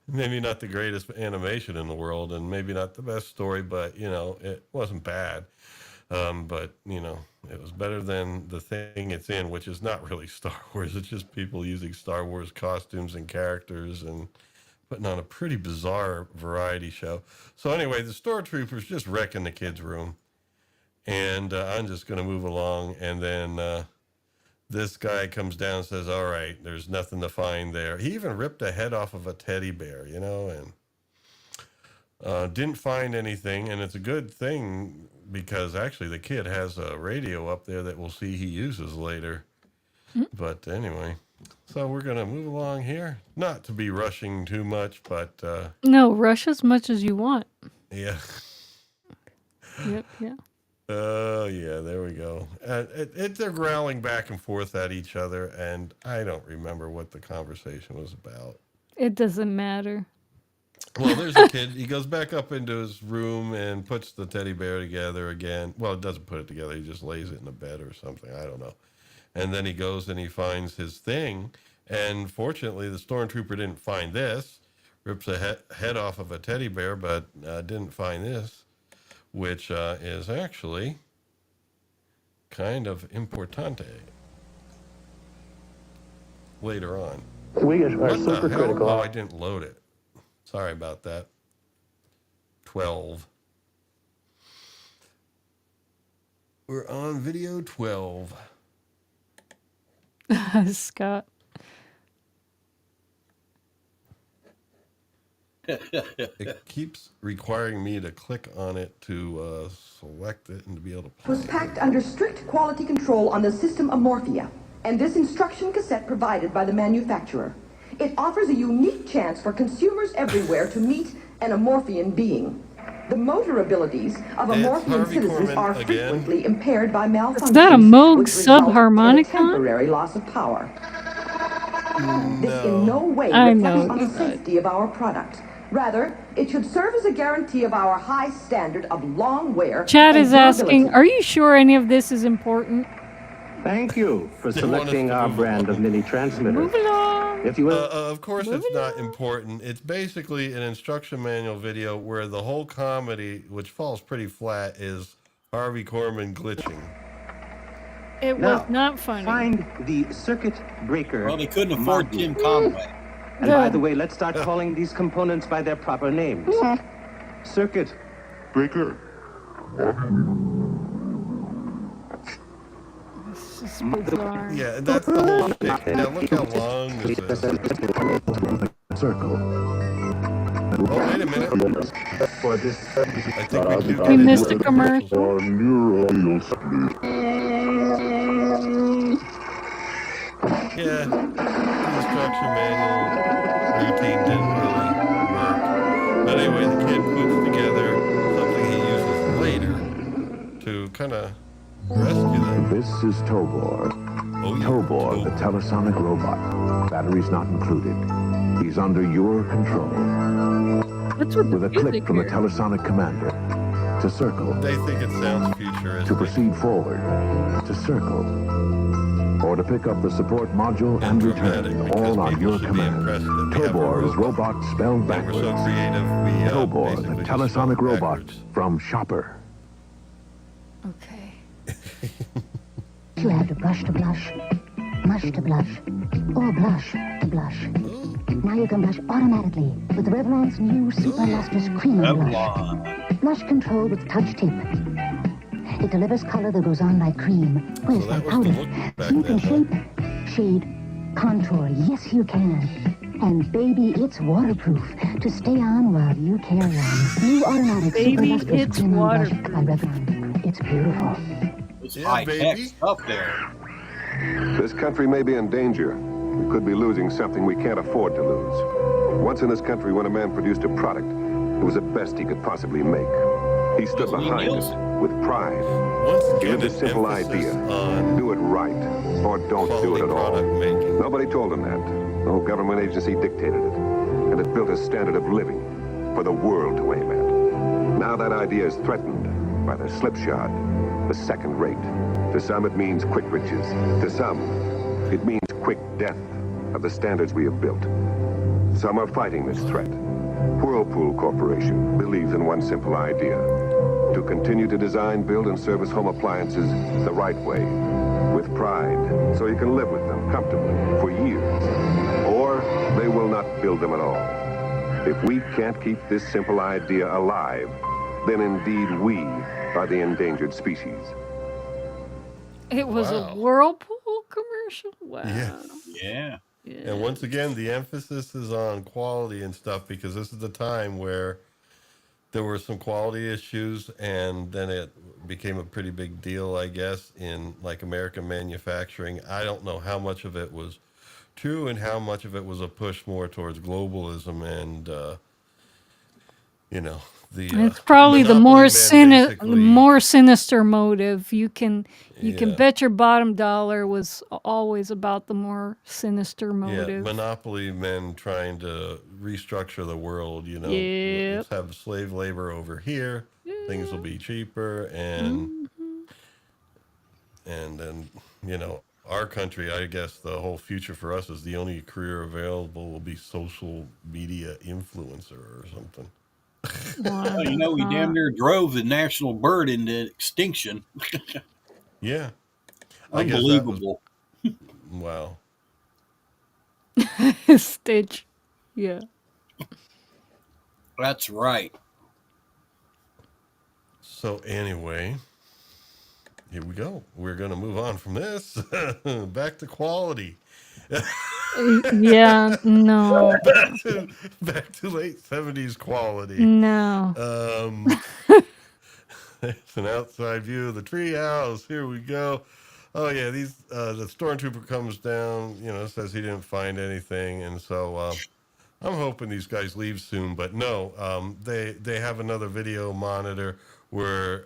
Maybe not the greatest animation in the world, and maybe not the best story, but it wasn't bad. But it was better than the thing it's in, which is not really Star Wars. It's just people using Star Wars costumes and characters and putting on a pretty bizarre variety show. So anyway, the stormtroopers just wrecking the kids' room, and I'm just going to move along, and then this guy comes down and says, all right, there's nothing to find there. He even ripped a head off of a teddy bear, and didn't find anything. And it's a good thing because actually the kid has a radio up there that we'll see he uses later. Mm-hmm. But anyway, so we're going to move along here. Not to be rushing too much, but... no, rush as much as you want. Yeah. Yep, yeah. Oh, yeah, there we go. They're growling back and forth at each other, and I don't remember what the conversation was about. It doesn't matter. Well, there's a kid. He goes back up into his room and puts the teddy bear together again. Well, it doesn't put it together. He just lays it in the bed or something. I don't know. And then he goes and he finds his thing, and fortunately, the stormtrooper didn't find this. Rips a head off of a teddy bear, but didn't find this, which is actually kind of importante later on. We are super critical. Oh, I didn't load it. Sorry about that. 12. We're on video 12. Scott. It keeps requiring me to click on it to select it and to be able to play. Was packed under strict quality control on the system Amorphia, and this instruction cassette provided by the manufacturer. It offers a unique chance for consumers everywhere to meet an Amorphian being. The motor abilities of Amorphian citizens are frequently impaired by malfunctions. Is that a Moog subharmonicon? Temporary loss of power. This in no way reflects on the safety of our product. Rather, it should serve as a guarantee of our high standard of long wear. Chad is asking, are you sure any of this is important? Thank you for selecting our brand of mini transmitter. Move along. If you will. Of course, it's not important. It's basically an instruction manual video where the whole comedy, which falls pretty flat, is Harvey Korman glitching. It was not funny. Find the circuit breaker. Well, they couldn't afford Tim Conway. And by the way, let's start calling these components by their proper names. Circuit breaker. This is bizarre. Yeah, that's the whole shit. Now look how long this is. Circle. Oh, wait a minute. For this, I think we do We missed a commercial. Yeah, he's instruction manual routine didn't really work. But anyway, the kid puts together something he uses later to kind of rescue them. This is Tobor. Tobor, the telesonic robot. Batteries not included. He's under your control. With a click from the telesonic commander. To circle. They think it sounds futuristic. To proceed forward. To circle. Or to pick up the support module and return. All on your command. Tobor is robot spelled backwards. We're so creative, Tobor, the telesonic robot from Shopper. Okay. You have to blush, mush to blush, or blush to blush. Now you can blush automatically with Revlon's new super lustrous creamy blush. Blush control with touch tip. It delivers color that goes on like cream. Where's my powder? So you can shape, shade, contour. Yes, you can. And baby, it's waterproof to stay on while you carry on. New automatic super lustrous creamy blush by Revlon. It's beautiful. It's high-tech stuff there. This country may be in danger. We could be losing something we can't afford to lose. Once in this country, when a man produced a product, it was the best he could possibly make. He stood behind it with pride. He had a simple idea. Do it right, or don't do it at all. Nobody told him that. No government agency dictated it. And it built a standard of living for the world to aim at. Now that idea is threatened by the slipshod, the second rate. To some, it means quick riches. To some, it means quick death of the standards we have built. Some are fighting this threat. Whirlpool Corporation believes in one simple idea: to continue to design, build, and service home appliances the right way, with pride, so you can live with them comfortably for years. Or they will not build them at all. If we can't keep this simple idea alive, then indeed we are the endangered species. It was a Whirlpool commercial? Wow. Yeah. And once again, the emphasis is on quality and stuff, because this is the time where there were some quality issues, and then it became a pretty big deal, I guess, in like American manufacturing. I don't know how much of it was true and how much of it was a push more towards globalism and, it's probably the more sinister motive. You can bet your bottom dollar was always about the more sinister motive. Yeah, monopoly men trying to restructure the world. Let's have slave labor over here. Things will be cheaper, and then our country. I guess the whole future for us is the only career available will be social media influencer or something. Well, we damn near drove the national bird into extinction. Yeah. Unbelievable. Wow. Stitch. Yeah. That's right. So anyway, here we go. We're going to move on from this. Back to quality. Yeah, no. Back to late 70s quality. No. It's an outside view of the treehouse. Here we go. Oh yeah, the stormtrooper comes down, says he didn't find anything, and so I'm hoping these guys leave soon, but no, they have another video monitor where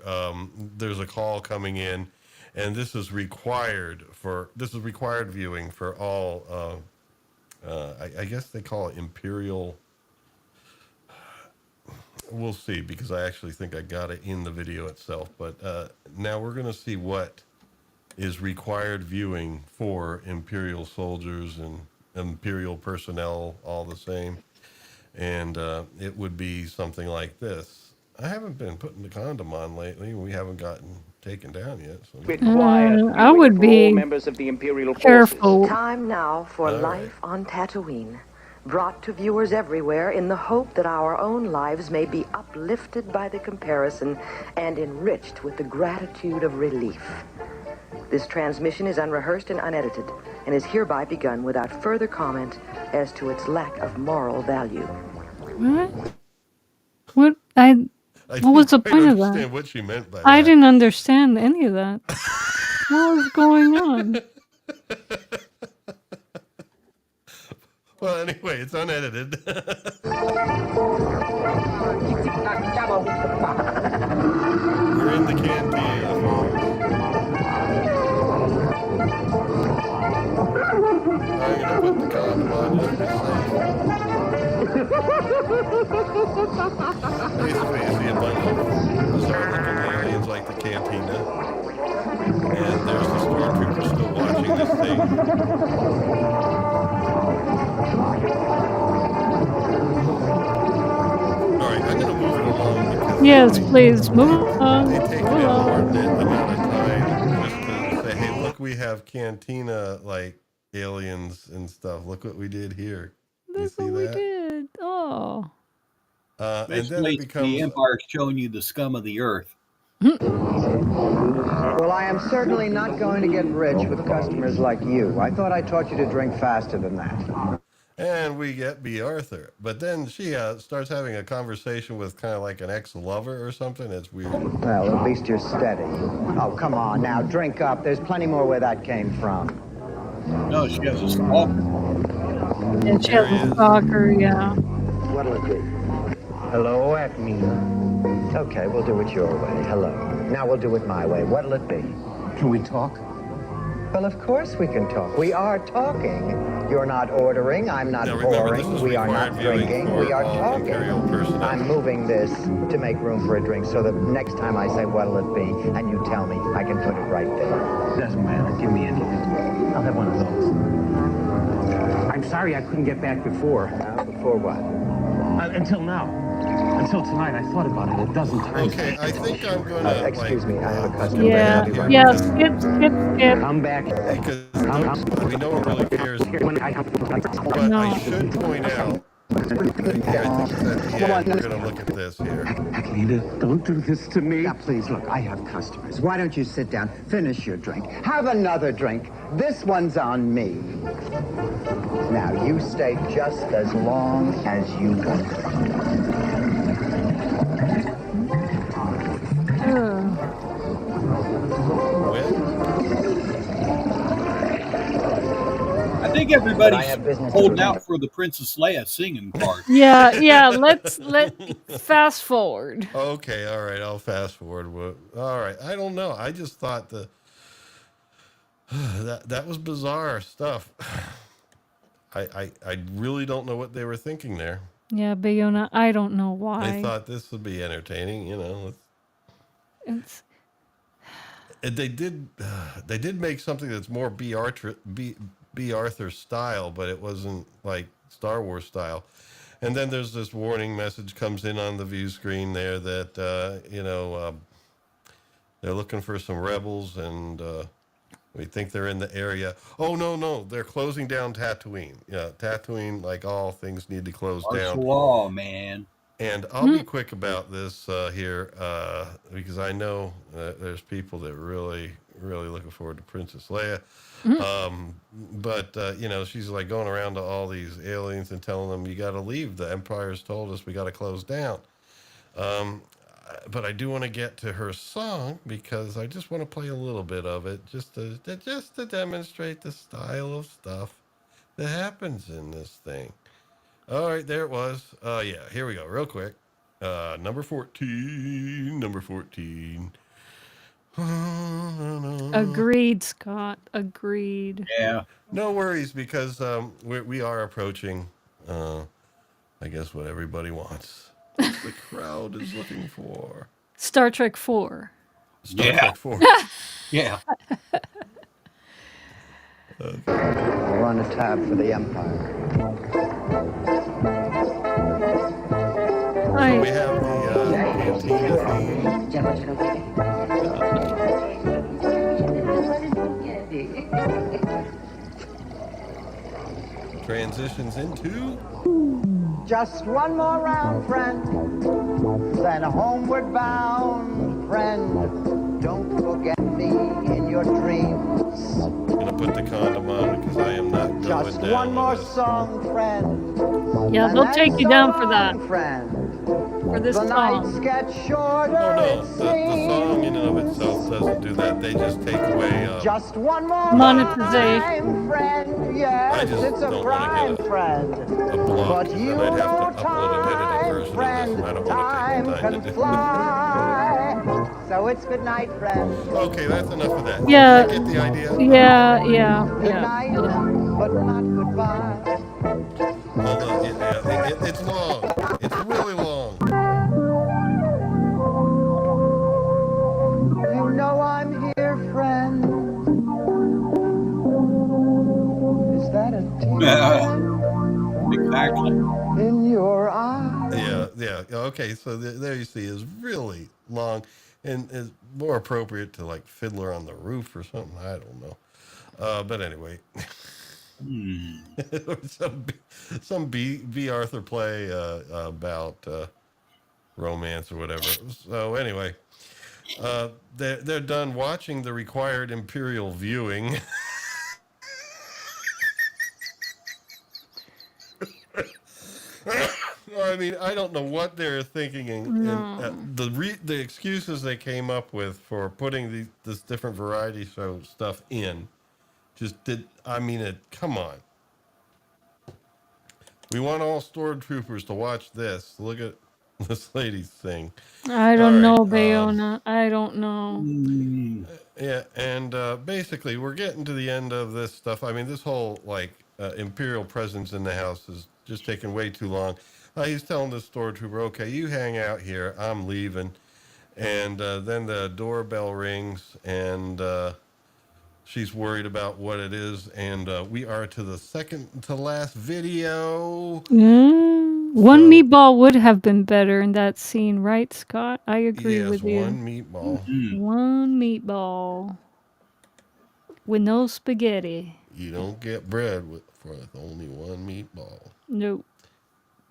there's a call coming in, and this is required viewing for all. I guess they call it Imperial. We'll see, because I actually think I got it in the video itself. But now we're going to see what is required viewing for Imperial soldiers and Imperial personnel, all the same. And it would be something like this. I haven't been putting the condom on lately. We haven't gotten taken down yet. So. I would be members of the Imperial careful. Time now for Life on Tatooine, brought to viewers everywhere in the hope that our own lives may be uplifted by the comparison and enriched with the gratitude of relief. This transmission is unrehearsed and unedited, and is hereby begun without further comment as to its lack of moral value. What was the point of that? What she meant by I that. didn't understand any of that. What was going on? Well, anyway, it's unedited. We're in the cantina. I'm gonna put the condom on just to be safe. Basically, you see a bunch of bizarre-looking aliens like the cantina, and there's the stormtrooper still watching this thing. All right, I'm gonna move it along because yes, please move on. They take an inordinate amount of time just to say, "Hey, look, we have cantina like aliens and stuff. Look what we did here." You see We that? did. Oh. And then Basically, it becomes the Empire showing you the scum of the earth. Well, I am certainly not going to get rich with customers like you. I thought I taught you to drink faster than that. And we get B. Arthur. But then she starts having a conversation with kind of like an ex-lover or something. It's weird. Well, at least you're steady. Oh, come on now, drink up. There's plenty more where that came from. No, she has a stalker. And she has a stalker, yeah. What'll it be? Hello, Acme. Okay, we'll do it your way. Hello. Now we'll do it my way. What'll it be? Can we talk? Well, of course we can talk. We are talking. You're not ordering. I'm not pouring. We are not drinking. We are talking. I'm moving this to make room for a drink so that next time I say, what'll it be? And you tell me, I can put it right there. Doesn't matter. Give me anything. I'll have one of those. I'm sorry I couldn't get back before. Before what? Until now. Until tonight, I thought about it a dozen times. Okay, I think I'm going to... excuse me, I have a customer. Yeah, yeah, skip. Come back. Because we no one really cares. But I should point out... I think it's at the end. We're going to look at this here. Aklina, don't do this to me. Now, please, look, I have customers. Why don't you sit down, finish your drink, have another drink. This one's on me. Now, you stay just as long as you want. I think everybody's holding out for the Princess Leia singing part. Yeah, let's fast forward. Okay, all right, I'll fast forward. All right, I don't know. I just thought that was bizarre stuff. I really don't know what they were thinking there. Yeah, Bayona, I don't know why. They thought this would be entertaining, you know. They did make something that's more B. Arthur style, but it wasn't like Star Wars style. And then there's this warning message comes in on the view screen there that they're looking for some rebels, and we think they're in the area. Oh no, they're closing down Tatooine. Yeah, Tatooine, like all things, need to close down. Law, man. And I'll be quick about this here because I know there's people that really looking forward to Princess Leia. But she's like going around to all these aliens and telling them, you got to leave. The Empire's told us we got to close down. But I do want to get to her song because I just want to play a little bit of it just to demonstrate the style of stuff that happens in this thing. All right, there it was. Yeah, here we go, real quick. Number 14. Agreed, Scott. Agreed. Yeah. No worries, because we are approaching, I guess, what everybody wants. The crowd is looking for. Star Trek 4. Trek 4. Yeah. Okay. We'll run a tab for the Empire. So we have the cantina theme. Transitions into... Just one more round, friend, then homeward bound, friend. Don't forget me in your dreams. I'm gonna put the condom on because I am not going Just down. one more song, friend. Yeah, they'll take you down for that. Friend. For this the song. nights get shorter. Oh no, the song in and of itself doesn't do that. They just take away just one more monetization. Time, friend. Yeah. I Yes, it's a crime, friend. But you know time, friend. Time can fly. So it's good night, friend. Okay, that's enough of that. Yeah. I get the idea. Good night, but not goodbye. Although, it's long. It's really long. You know I'm here, friend. Is that a tear? Exactly. In your eyes. Yeah. Okay, so there you see is really long and is more appropriate to like Fiddler on the Roof or something. I don't know. But anyway. some B. Arthur play about romance or whatever. So anyway, they're done watching the required imperial viewing. I mean, I don't know what they're thinking, and the excuses they came up with for putting this different variety show stuff in, come on. We want all stormtroopers to watch this. Look at this lady's thing. I don't know, Bayona. I don't know. Yeah, and basically, we're getting to the end of this stuff. I mean, this whole imperial presence in the house is just taking way too long. He's telling the stormtrooper, "Okay, you hang out here. I'm leaving." And then the doorbell rings, and she's worried about what it is. And we are to the second to last video. One meatball would have been better in that scene, right, Scott? I agree with you. One meatball. One meatball with no spaghetti. You don't get bread for only one meatball. Nope.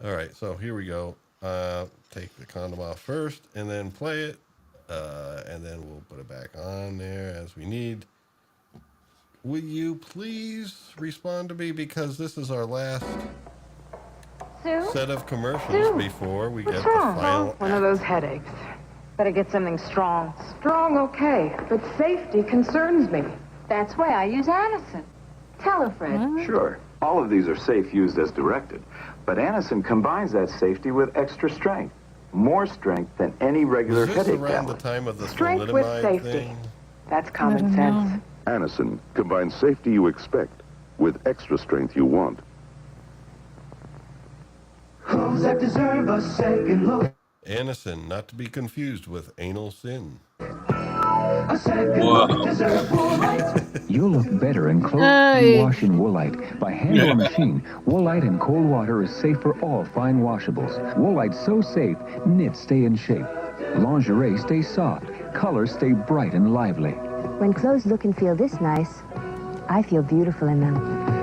All right, so here we go. Take the condom off first and then play it. And then we'll put it back on there as we need. Will you please respond to me, because this is our last set of commercials before we get the final One of those headaches. Better get something strong. Strong, okay, but safety concerns me. That's why I use Anacin. Tell her, Fred. Sure. All of these are safe used as directed, but Anacin combines that safety with extra strength. More strength than any regular headache around tablet. the time of the Strength with safety. thing? That's common sense. Anacin combines safety you expect with extra strength you want. Clothes that deserve a second look. Anacin, not to be confused with anal sin. A second look deserves Woolite. You'll look better in clothes you wash in Woolite. By hand or machine, Woolite in cold water is safe for all fine washables. Woolite's so safe, knits stay in shape. Lingerie stays soft. Colors stay bright and lively. When clothes look and feel this nice, I feel beautiful in them.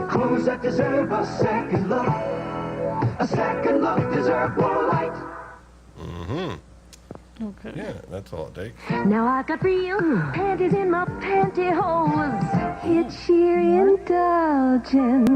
Clothes that deserve a second look. A second look deserve Woolite. Mm-hmm. Okay. Yeah, that's all it takes. Now I got real panties in my pantyhose. It's sheer indulgence.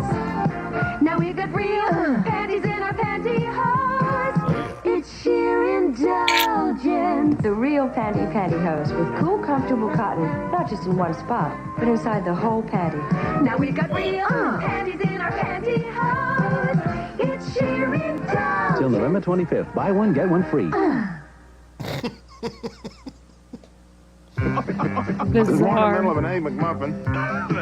Now we got real panties in our pantyhose. It's sheer indulgence. The real pantyhose with cool, comfortable cotton, not just in one spot, but inside the whole panty. Now we got real panties in our pantyhose. It's sheer indulgence. Till November 25th. Buy one, get one free. There's one in the middle of an egg McMuffin.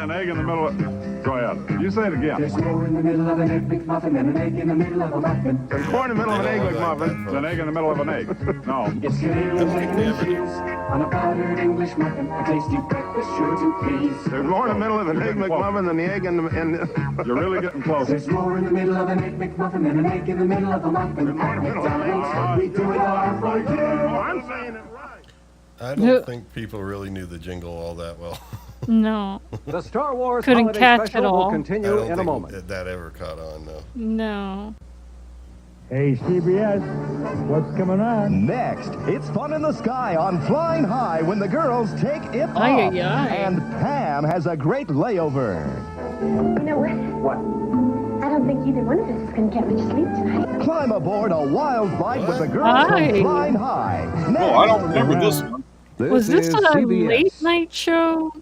An egg in the middle of... Go ahead. You say it again. There's more in the middle of an egg McMuffin than an egg in the middle of a muffin. There's corn in the middle of an egg McMuffin. There's an egg in the middle of an egg. No. It's cereal and bacon and cheese on a powdered English muffin. A tasty breakfast sure to please. There's more in the middle of an egg McMuffin than the egg in the... You're really getting close. There's more in the middle of an egg McMuffin than an egg in the middle of a muffin. At McDonald's, we do it all for you. I'm saying it right. I don't think people really knew the jingle all that well. No. The Star Wars Couldn't holiday catch it special all. will continue in a moment. That ever caught on, though. No. Hey, CBS, what's coming on? Next, it's fun in the sky on Flying High when the girls take it off. And Pam has a great layover. You know what? I don't think either one of us is going to get much sleep tonight. Climb aboard a wild flight with the girls from Flying High. Next, I don't remember this one. Was this a late night show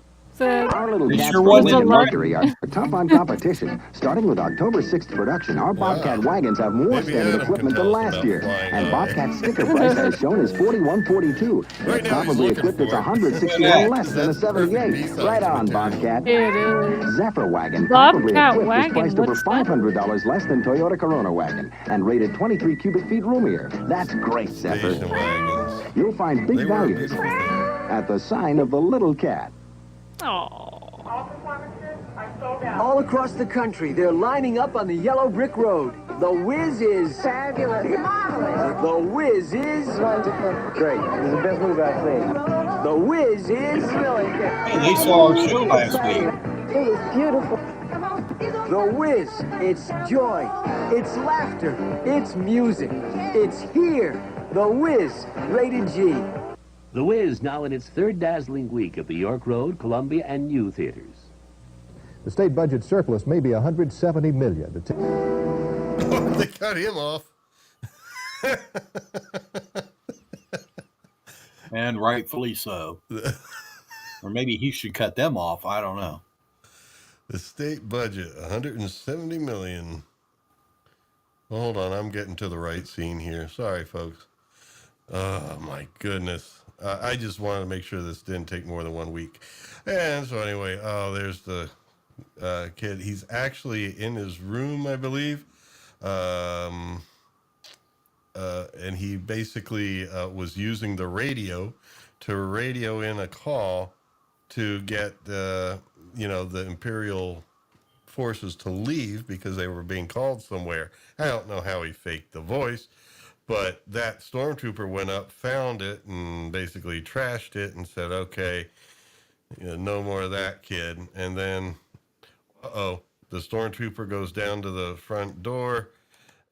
that. Our little They cats sure for wasn't Wind and right. Mercury are tough on competition. Starting with October 6th production, our Bobcat wagons have more Maybe standard Adam equipment can than tell us last about year. flying And high. Bobcat's sticker price as shown is $41.42. Right It now he's probably looking equipped it's for it. $161 less Is than a that the perfect 78. B-sides Right on, material? Bobcat. It is. Zephyr wagon, comparably Bobcat equipped, is wagon, priced over what's that? $500 less than Toyota Corona wagon and rated 23 cubic feet roomier. That's great, Zephyr. Station wagons. You'll find They big were a values beautiful thing. at the sign of the little cat. All across the country, they're lining up on the yellow brick road. The Whiz is fabulous, marvelous. The Whiz is wonderful, great. This is the best movie I've seen. The Whiz is really good. Hey, they saw our show last week. It is beautiful. The Whiz, it's joy, it's laughter, it's music, it's here. The Whiz, rated G. The Wiz, now in its third dazzling week at the York Road, Columbia, and New theaters. The state budget surplus may be $170 million. They cut him off. And rightfully so. Or maybe he should cut them off. I don't know. The state budget, $170 million. Hold on, I'm getting to the right scene here. Sorry, folks. Oh, my goodness. I just wanted to make sure this didn't take more than 1 week. And so anyway, there's the kid. He's actually in his room, I believe. And he basically was using the radio to radio in a call to get the Imperial forces to leave because they were being called somewhere. I don't know how he faked the voice, but that stormtrooper went up, found it, and basically trashed it and said, okay, no more of that, kid. And then, the stormtrooper goes down to the front door,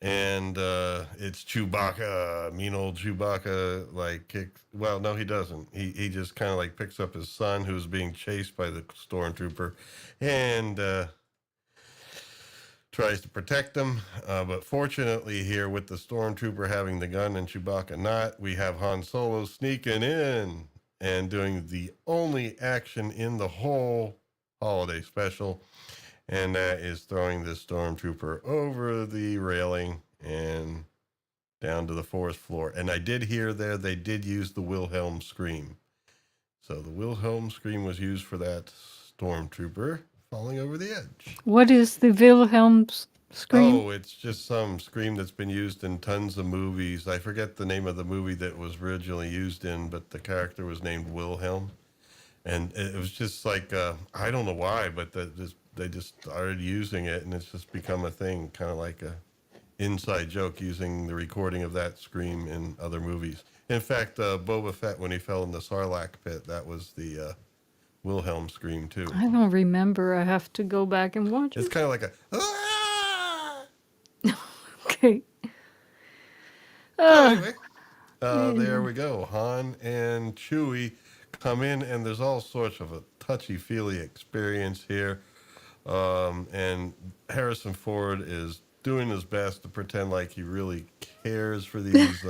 and it's Chewbacca, mean old Chewbacca, no, he doesn't. He just kind of like picks up his son who's being chased by the stormtrooper and tries to protect him. But fortunately here, with the stormtrooper having the gun and Chewbacca not, we have Han Solo sneaking in and doing the only action in the whole holiday special. And that is throwing this stormtrooper over the railing and down to the fourth floor. And I did hear there they did use the Wilhelm scream. So the Wilhelm scream was used for that stormtrooper falling over the edge. What is the Wilhelm scream? Oh, it's just some scream that's been used in tons of movies. I forget the name of the movie that was originally used in, but the character was named Wilhelm. And it was just like, I don't know why, but they just started using it, and it's just become a thing, kind of like a inside joke, using the recording of that scream in other movies. In fact, Boba Fett, when he fell in the Sarlacc pit, that was the Wilhelm scream too. I don't remember. I have to go back and watch It's it. kind of like a Okay. anyway, there we go. Han and Chewie come in, and there's all sorts of a touchy-feely experience here. And Harrison Ford is doing his best to pretend like he really cares for these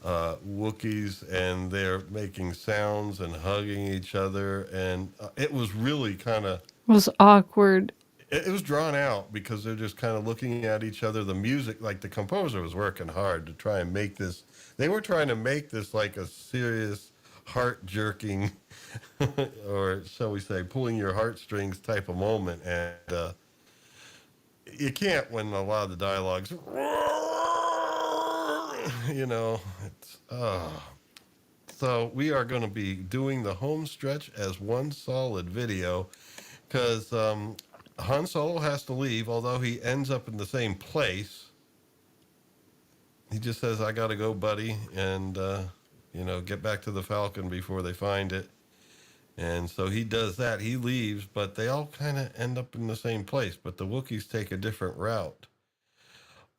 Wookiees, and they're making sounds and hugging each other, and it was really kind of... It was awkward. It was drawn out because they're just kind of looking at each other. The music, like the composer was working hard to try and make this... They were trying to make this like a serious, heart-jerking, or shall we say, pulling your heartstrings type of moment, and you can't when a lot of the dialogue's... it's... So we are going to be doing the home stretch as one solid video, because Han Solo has to leave, although he ends up in the same place. He just says, I got to go, buddy, and, get back to the Falcon before they find it. And so he does that. He leaves, but they all kind of end up in the same place, but the Wookiees take a different route.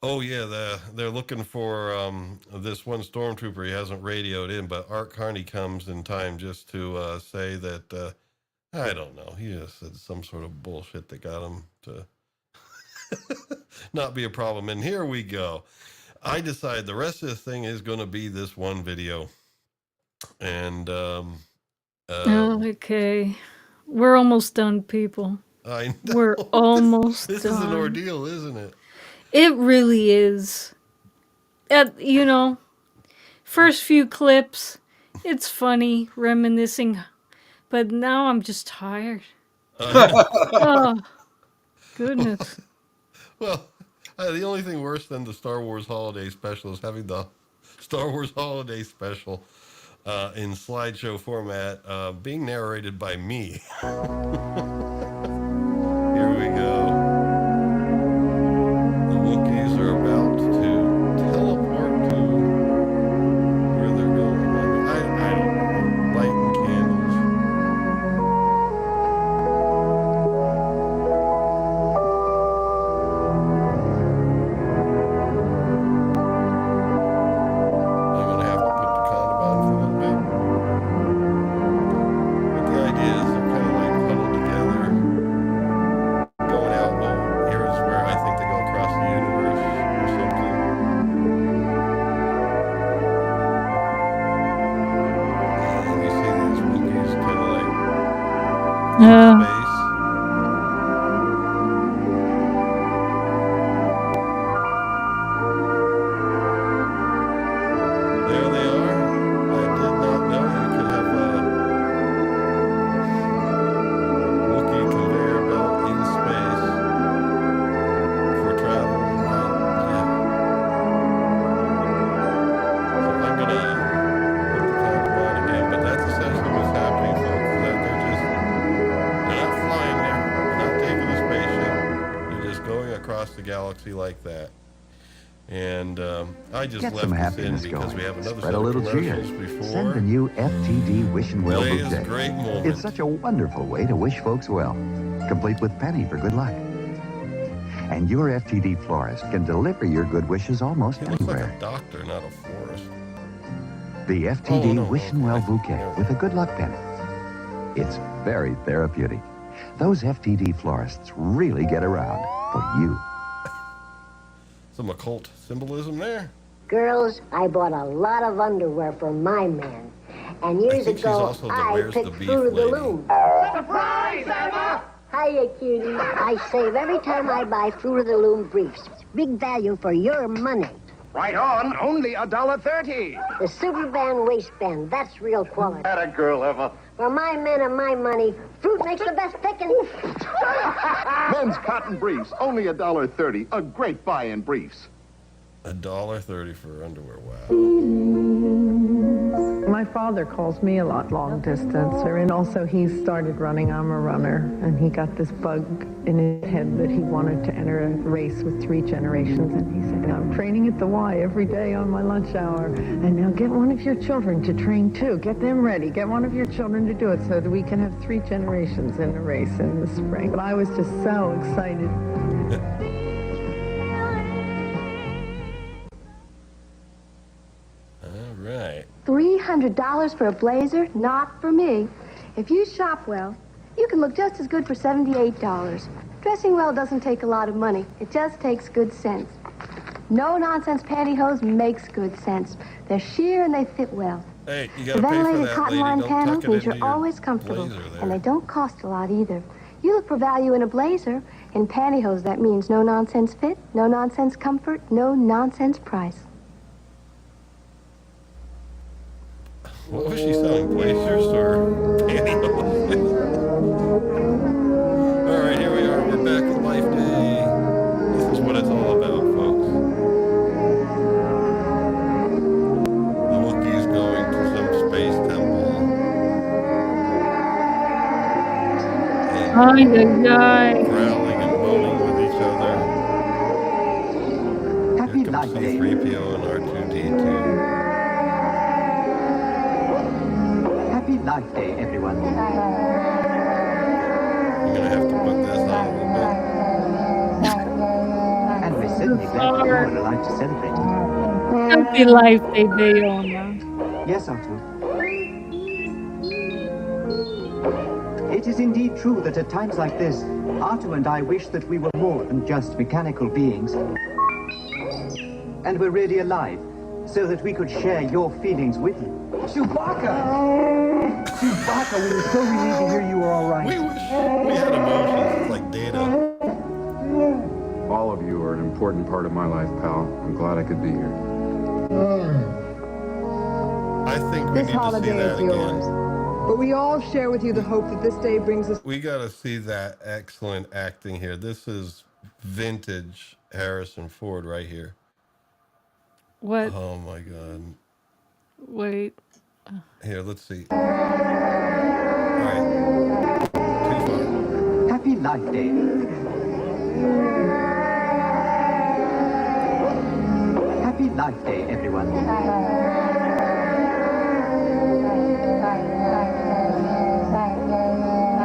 Oh, yeah, they're looking for this one stormtrooper. He hasn't radioed in, but Art Carney comes in time just to say that... I don't know. He just said some sort of bullshit that got him to not be a problem. And here we go. I decide the rest of the thing is going to be this one video. And okay. We're almost done, people. I know. We're almost this done. This is an ordeal, isn't it? It really is. You know, first few clips, it's funny, reminiscing, but now I'm just tired. Oh, goodness. Well, the only thing worse than the Star Wars Holiday Special is having the Star Wars Holiday Special in slideshow format being narrated by me. Here we go. The Wookiees are about to teleport to where they're going. I don't know. Lighting candles. I'm going to have to put the condom on for a little bit. But the idea is they're kind of like huddled together. Going out, well, here's where I think they go across the universe or something. And you see these Wookiees kind of like in space. There they are. I did not know you could have a Wookiee conveyor belt in space for travel. Yeah. So I'm going to put the condom on again, but that's essentially what's happening, folks. They're not flying there. They're not taking a spaceship. They're just going across the galaxy like that. And I just Get left some this in happiness because going. we have another Spread set a of little cheer. commercials before. Send the new FTD Wish and Well Today's bouquet. great moment. It's such a wonderful way to wish folks well, complete with penny for good luck. And your FTD florist can deliver your good wishes almost He looks anywhere. like a doctor, not a florist. The FTD no, Wish and Well bouquet with a good luck penny. It's very therapeutic. Those FTD florists really get around for you. Some occult symbolism there. Girls, I bought a lot of underwear for my man. And years think she's ago, also the I Where's the picked Beef Fruit of the lady. Loom. Surprise, Emma! Hiya, cutie. I save every time I buy Fruit of the Loom briefs. Big value for your money. Right on, only $1.30. The Superband waistband, that's real quality. Had a girl, Emma. For my men and my money, Fruit makes the best picking. Men's cotton briefs, only $1.30. A great buy in briefs. $1.30 for underwear. Wow. My father calls me a lot long distance, and also he started running. I'm a runner, and he got this bug in his head that he wanted to enter a race with 3 generations, and he said, I'm training at the Y every day on my lunch hour, and now get one of your children to train too. Get them ready. Get one of your children to do it so that we can have 3 generations in a race in the spring. But I was just so excited. Right. $300 for a blazer? Not for me. If you shop well, you can look just as good for $78. Dressing well doesn't take a lot of money. It just takes good sense. No-nonsense pantyhose makes good sense. They're sheer and they fit well. Hey, you The gotta pay for ventilated that, cotton lady. line Don't panel tuck it means into you're your always comfortable, blazer there. and they don't cost a lot either. You look for value in a blazer. In pantyhose, that means no-nonsense fit, no-nonsense comfort, no-nonsense price. What was she selling? Blazers or pantyhose? All right, here we are. We're back at Life Day. This is what it's all about, folks. The Wookiees going to some space temple. Ay, ay, ay. Growling and moaning with each other. Happy Here comes C-3PO and R2-D2. Happy Life Day, everyone. I'm gonna have to put this on a little And we're certainly glad that you are alive to celebrate. Happy Life Day, Bayona. Yes, Artu. It is indeed true that at times like this, Artu and I wish that we were more than just mechanical beings. And were really alive, so that we could share your feelings with you. Chewbacca! Chewbacca, we were so relieved to hear you were all right. We had emotions. It's like Data. All of you are an important part of my life, pal. I'm glad I could be here. I think we need to see that again. But we all share with you the hope that this day brings us. We got to see that excellent acting here. This is vintage Harrison Ford right here. What? Oh my God. Wait. Here, let's see. All right. Too far. Happy Life Day. Happy Life Day, everyone.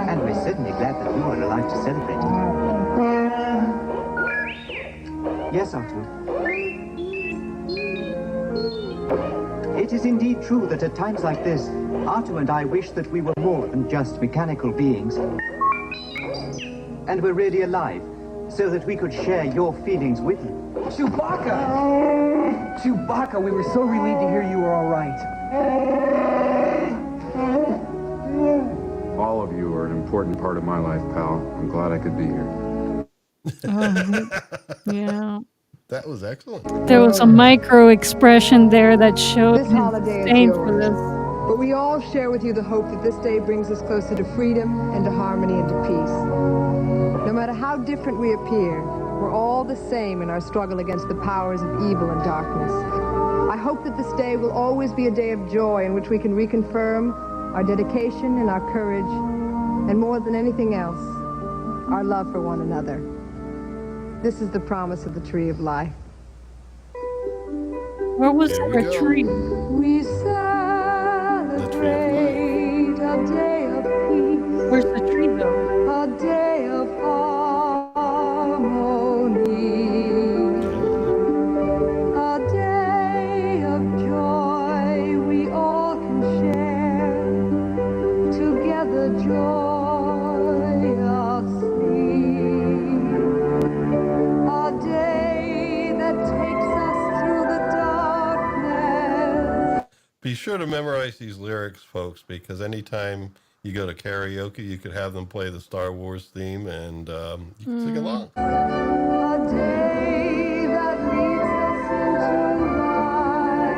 And we're certainly glad that you are alive to celebrate it. Yes, Artu. It is indeed true that at times like this, Artu and I wish that we were more than just mechanical beings. And were really alive, so that we could share your feelings with you. Chewbacca! Chewbacca, we were so relieved to hear you were all right. All of you are an important part of my life, pal. I'm glad I could be here. Yeah. That was excellent. There was a micro expression there that showed This his holiday is disdain for yours. this. But we all share with you the hope that this day brings us closer to freedom and to harmony and to peace. No matter how different we appear, we're all the same in our struggle against the powers of evil and darkness. I hope that this day will always be a day of joy in which we can reconfirm our dedication and our courage, and more than anything else, our love for one another. This is the promise of the Tree of Life. Where was our tree? We celebrate a day of peace. Where's the tree though? A day of harmony. A day of joy we all can share. Together joyously. A day that takes us through the darkness. Be sure to memorize these lyrics, folks, because anytime you go to karaoke, you could have them play the Star Wars theme, and you can sing along. A day that leads us into life.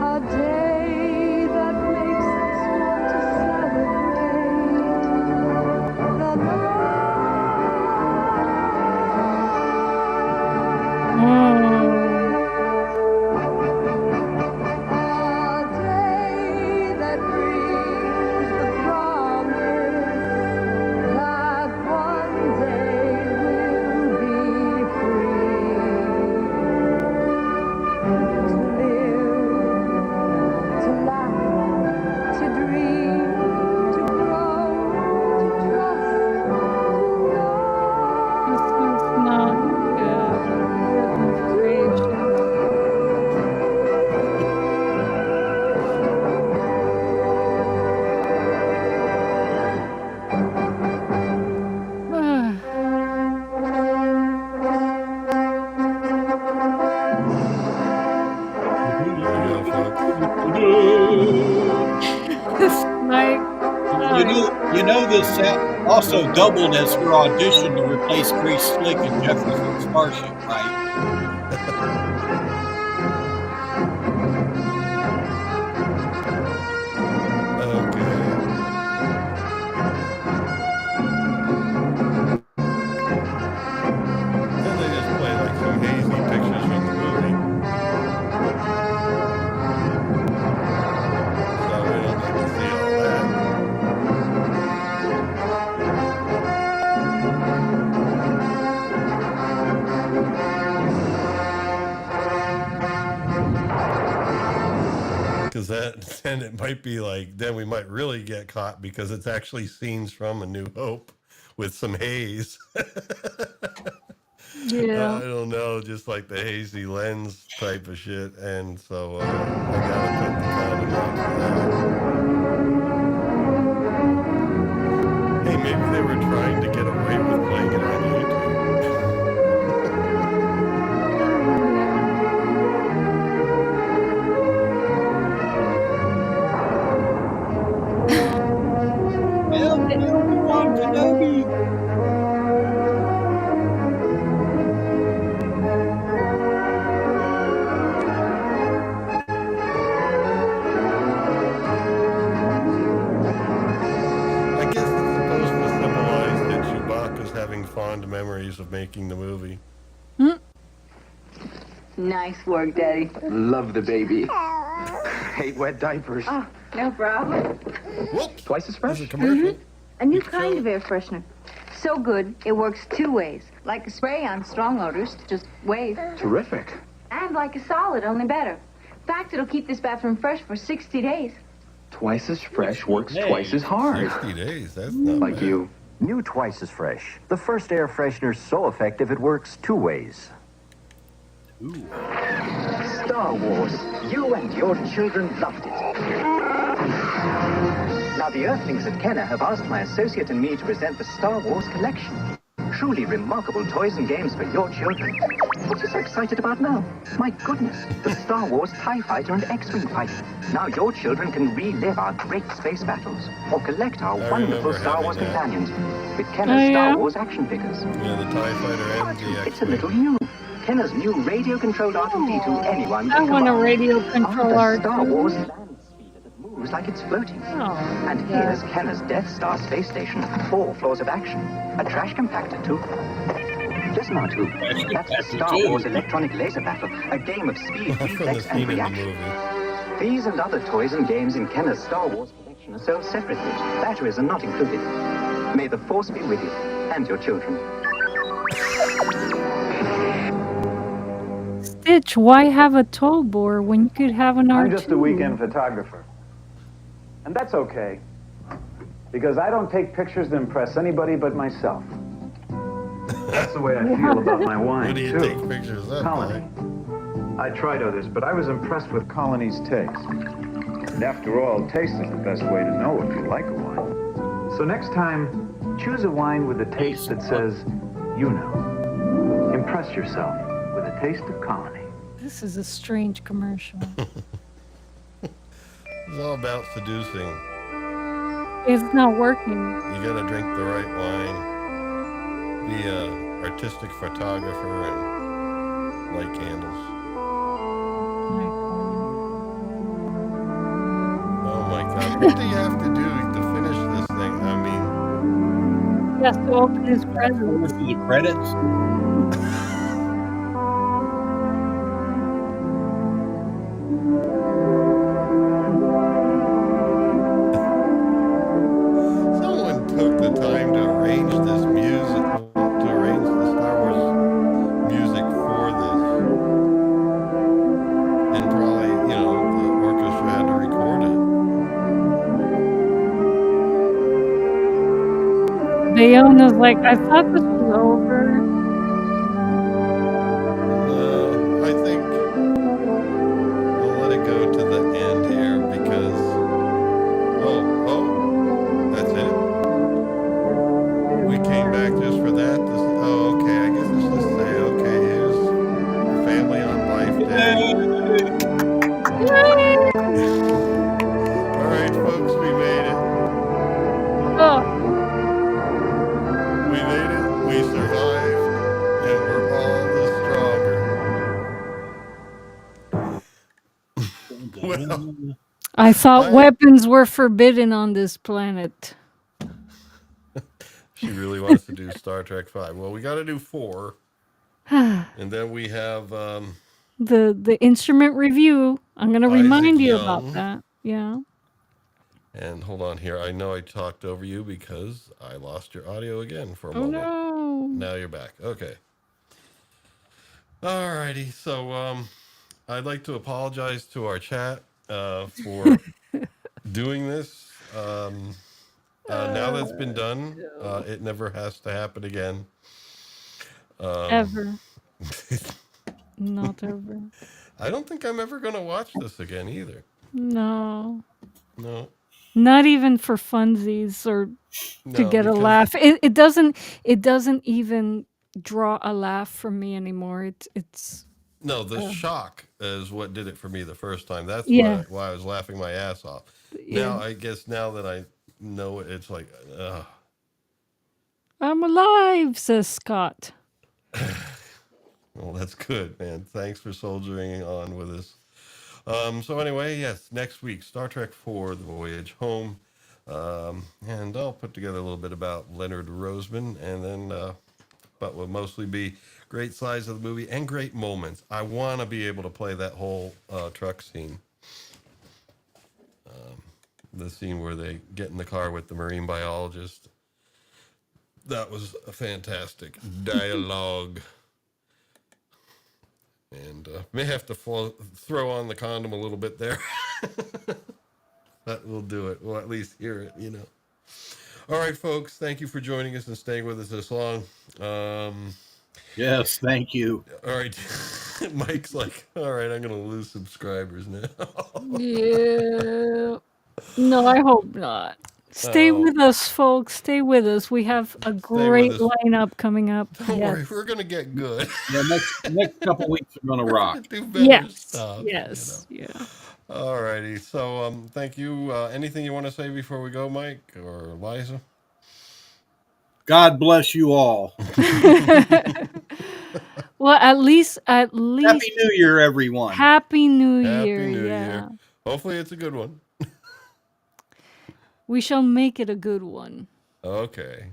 A day that makes us want to celebrate the You know this also doubled as her audition to replace Grace Slick in Jefferson Starship, right? Then they just play like some hazy pictures from the movie. So we don't need to see all that. Because then it might be like, then we might really get caught because it's actually scenes from A New Hope with some haze. Yeah. I don't know, just like the hazy lens type of shit. And so I gotta put the condom on for that. Hey, maybe they were trying to get away with playing it on YouTube. of making the movie. Nice work, Daddy. Love the baby. Hate wet diapers. Oh, no problem. Whoops. Twice as fresh? Commercial. A new kind of air freshener. So good, it works 2 ways. Like a spray on strong odors, just wave. Terrific. And like a solid, only better. In fact, it'll keep this bathroom fresh for 60 days. Twice as fresh works twice as hard. 60 days, that's not Like bad. you. New Twice as Fresh. The first air freshener so effective it works 2 ways. Star Wars. You and your children loved it. Now, the Earthlings at Kenner have asked my associate and me to present the Star Wars collection. Truly remarkable toys and games for your children. What are you so excited about now? My goodness, the Star Wars TIE Fighter and X-Wing fighter. Now your children can relive our great space battles or collect our wonderful Star Wars companions with Kenner's Star Wars action figures. Yeah, the TIE Fighter and the X-Wing. It's a little new. Kenner's new radio-controlled R2-D2 anyone I can want a command. radio control Under Star R2. Wars land speed that moves like it's floating. And here's Kenner's Death Star space station, 4 floors of action. A trash compactor too. Listen, R2. That's the Star Wars electronic laser battle, a game of speed, reflex, and reaction. These and other toys and games in Kenner's Star Wars collection are sold separately. Batteries are not included. May the Force be with you and your children. Stitch, why have a tow bore when you could have an R2? I'm just a weekend photographer. And that's okay. Because I don't take pictures to impress anybody but myself. That's the way I feel about my wine, Who do you too. take pictures of? Colony. I tried others, but I was impressed with Colony's taste. And after all, taste is the best way to know if you like a wine. So next time, choose a wine with a taste that says, you know. Impress yourself with a taste of Colony. This is a strange commercial. It's all about seducing. It's not working. You gotta drink the right wine, be a artistic photographer, and light candles. Oh my God! What do you have to do to finish this thing? I mean, He has to open his presents. The credits. someone took the time to arrange this music, to arrange the Star Wars music for this, and probably, you know, the orchestra had to record it. Bayona's like, I thought this was over. I think we'll let it go to the end here because, that's it. We came back just for that. Okay, I guess it's just say, okay, here's Family on Life Day. All right, folks, we made it. Oh. We made it. We survived, and we're all the stronger. Well, I thought weapons were forbidden on this planet. she really wants to do Star Trek 5. Well, we got to do 4, and then we have The instrument review. I'm going to Isaac remind you Young. about that. Yeah. And hold on here. I know I talked over you because I lost your audio again for a Oh moment. no. Now you're back. Okay. All righty. So I'd like to apologize to our chat for doing this. Now that's been done, it never has to happen again. Ever. Not ever. I don't think I'm ever going to watch this again either. No. No. Not even for funsies or to No, get a because- laugh. It doesn't even draw a laugh from me anymore. It's No, the shock is what did it for me the first time. That's Yeah. why I was laughing my ass off. Yeah. Now, I guess now that I know it, it's like, I'm alive, says Scott. well, that's good, man. Thanks for soldiering on with us. So anyway, yes, next week, Star Trek IV, The Voyage Home. And I'll put together a little bit about Leonard Roseman, and then but will mostly be great size of the movie and great moments. I want to be able to play that whole truck scene. The scene where they get in the car with the marine biologist. That was a fantastic dialogue. And may have to throw on the condom a little bit there. That will do it. We'll at least hear it, you know. All right, folks. Thank you for joining us and staying with us this long. Yes, thank you. All right. Mike's like, all right, I'm going to lose subscribers now. Yeah. No, I hope not. Stay with us, folks. Stay with us. We have a great lineup coming up. Don't worry, we're going to get good. Yeah, next couple weeks are going to rock. Do better stuff. Yes. You know? Yeah. All righty. So, thank you. Anything you want to say before we go, Mike or Liza? God bless you all. Well, at least. Happy New Year, everyone. Happy New Year. Happy New yeah. Year. Hopefully, it's a good one. We shall make it a good one. Okay.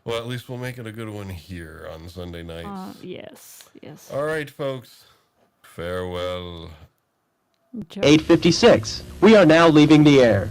Well, at least we'll make it a good one here on Sunday nights. Yes. All right, folks. Farewell. 8:56. We are now leaving the air.